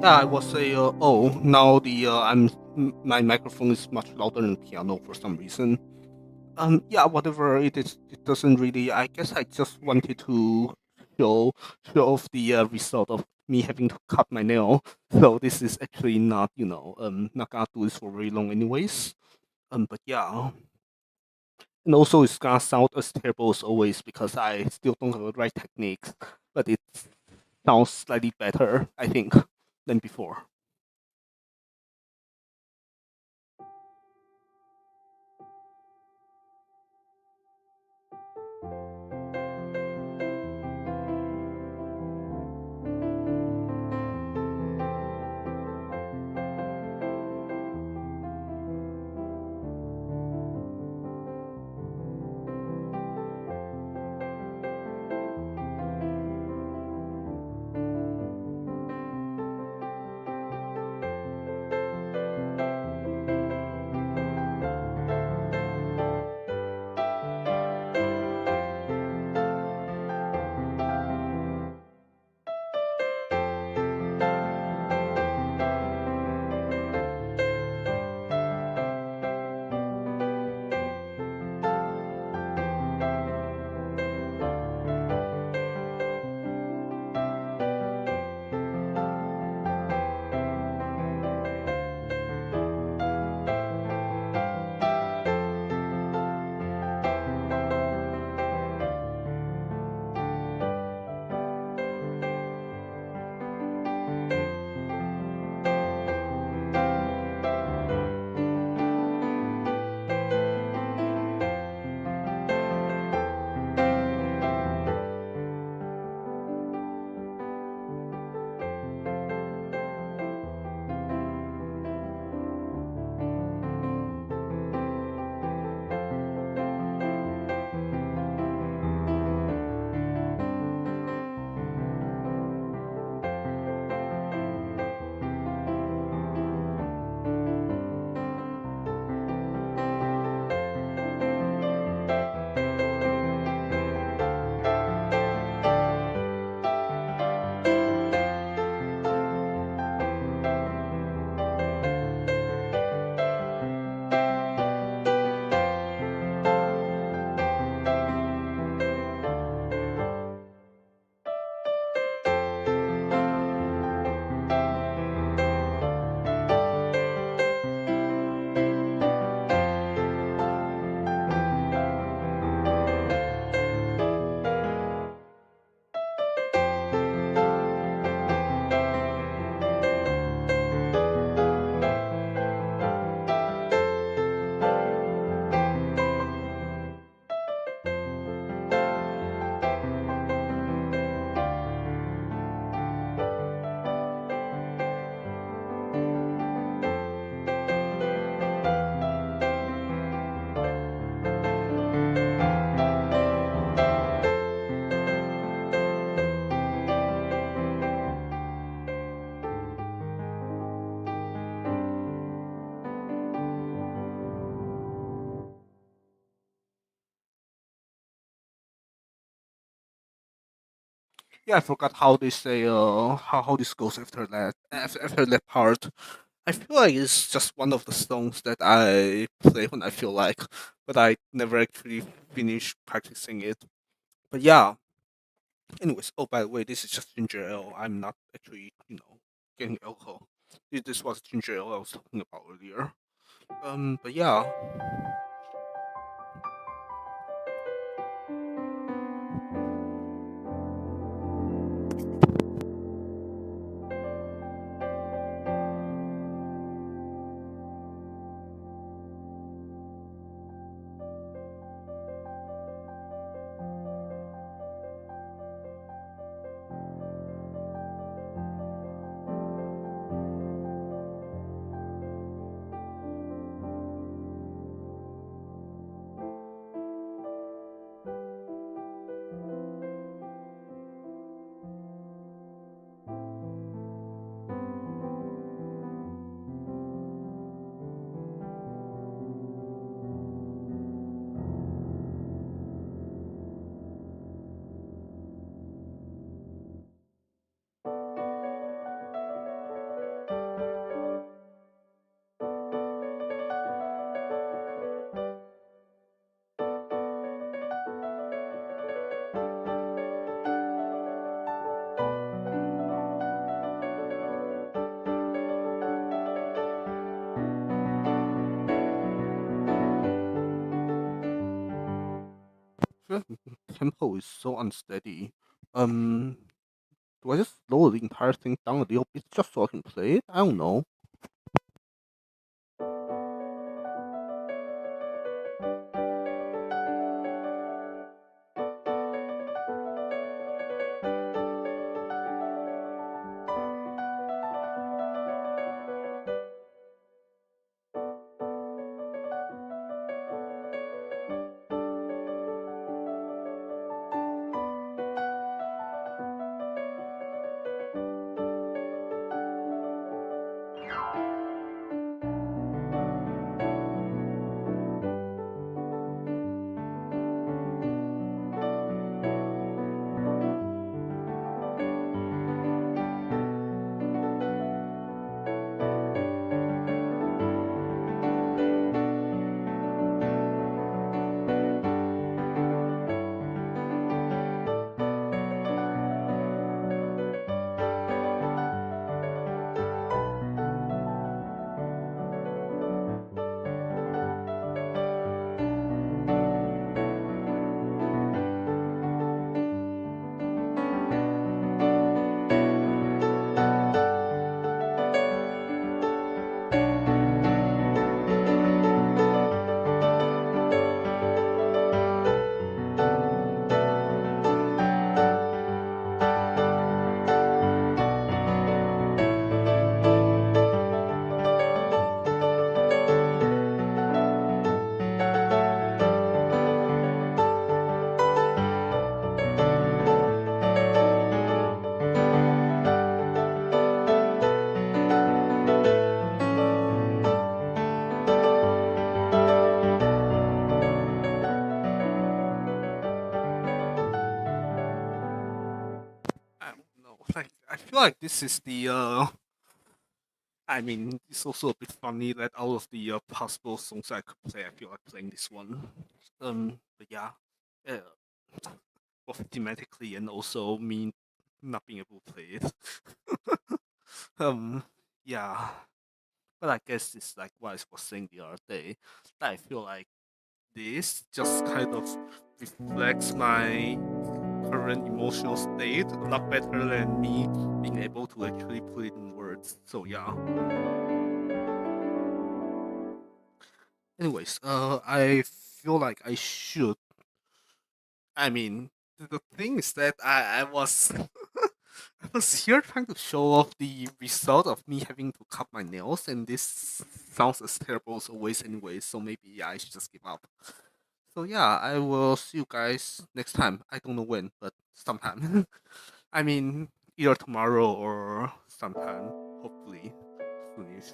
Yeah, I was say, oh, now my microphone is much louder than piano for some reason. Yeah, whatever it is, it doesn't really. I guess I just wanted to show show off the result of me having to cut my nail. So this is actually not, not gonna do this for very long, anyways. But yeah, and also it's gonna sound as terrible as always because I still don't have the right techniques, but it sounds slightly better, I think, than before. Yeah, I forgot how they say how this goes after that after that part. I feel like it's just one of the songs that I play when I feel like, but I never actually finish practicing it. But yeah, anyways. Oh, by the way, this is just ginger ale. I'm not actually, getting alcohol. This was ginger ale I was talking about earlier. But yeah. feel like tempo is so unsteady. Um, do I just lower the entire thing down a little bit just so I can play it? I don't know. I don't know. Like I feel like this is the I mean, it's also a bit funny that out of the possible songs I could play, I feel like playing this one. But yeah, uh, both thematically and also me not being able to play it. um, yeah. But I guess it's like what I was saying the other day. That I feel like this just kind of reflects my current emotional state a lot better than me being able to actually put it in words. So yeah. Anyways, I feel like I should. I mean, the thing is that I was I was here trying to show off the result of me having to cut my nails, and this sounds as terrible as always anyway. So maybe yeah, I should just give up. So yeah, I will see you guys next time. I don't know when, but sometime. I mean, either tomorrow or sometime, hopefully soonish.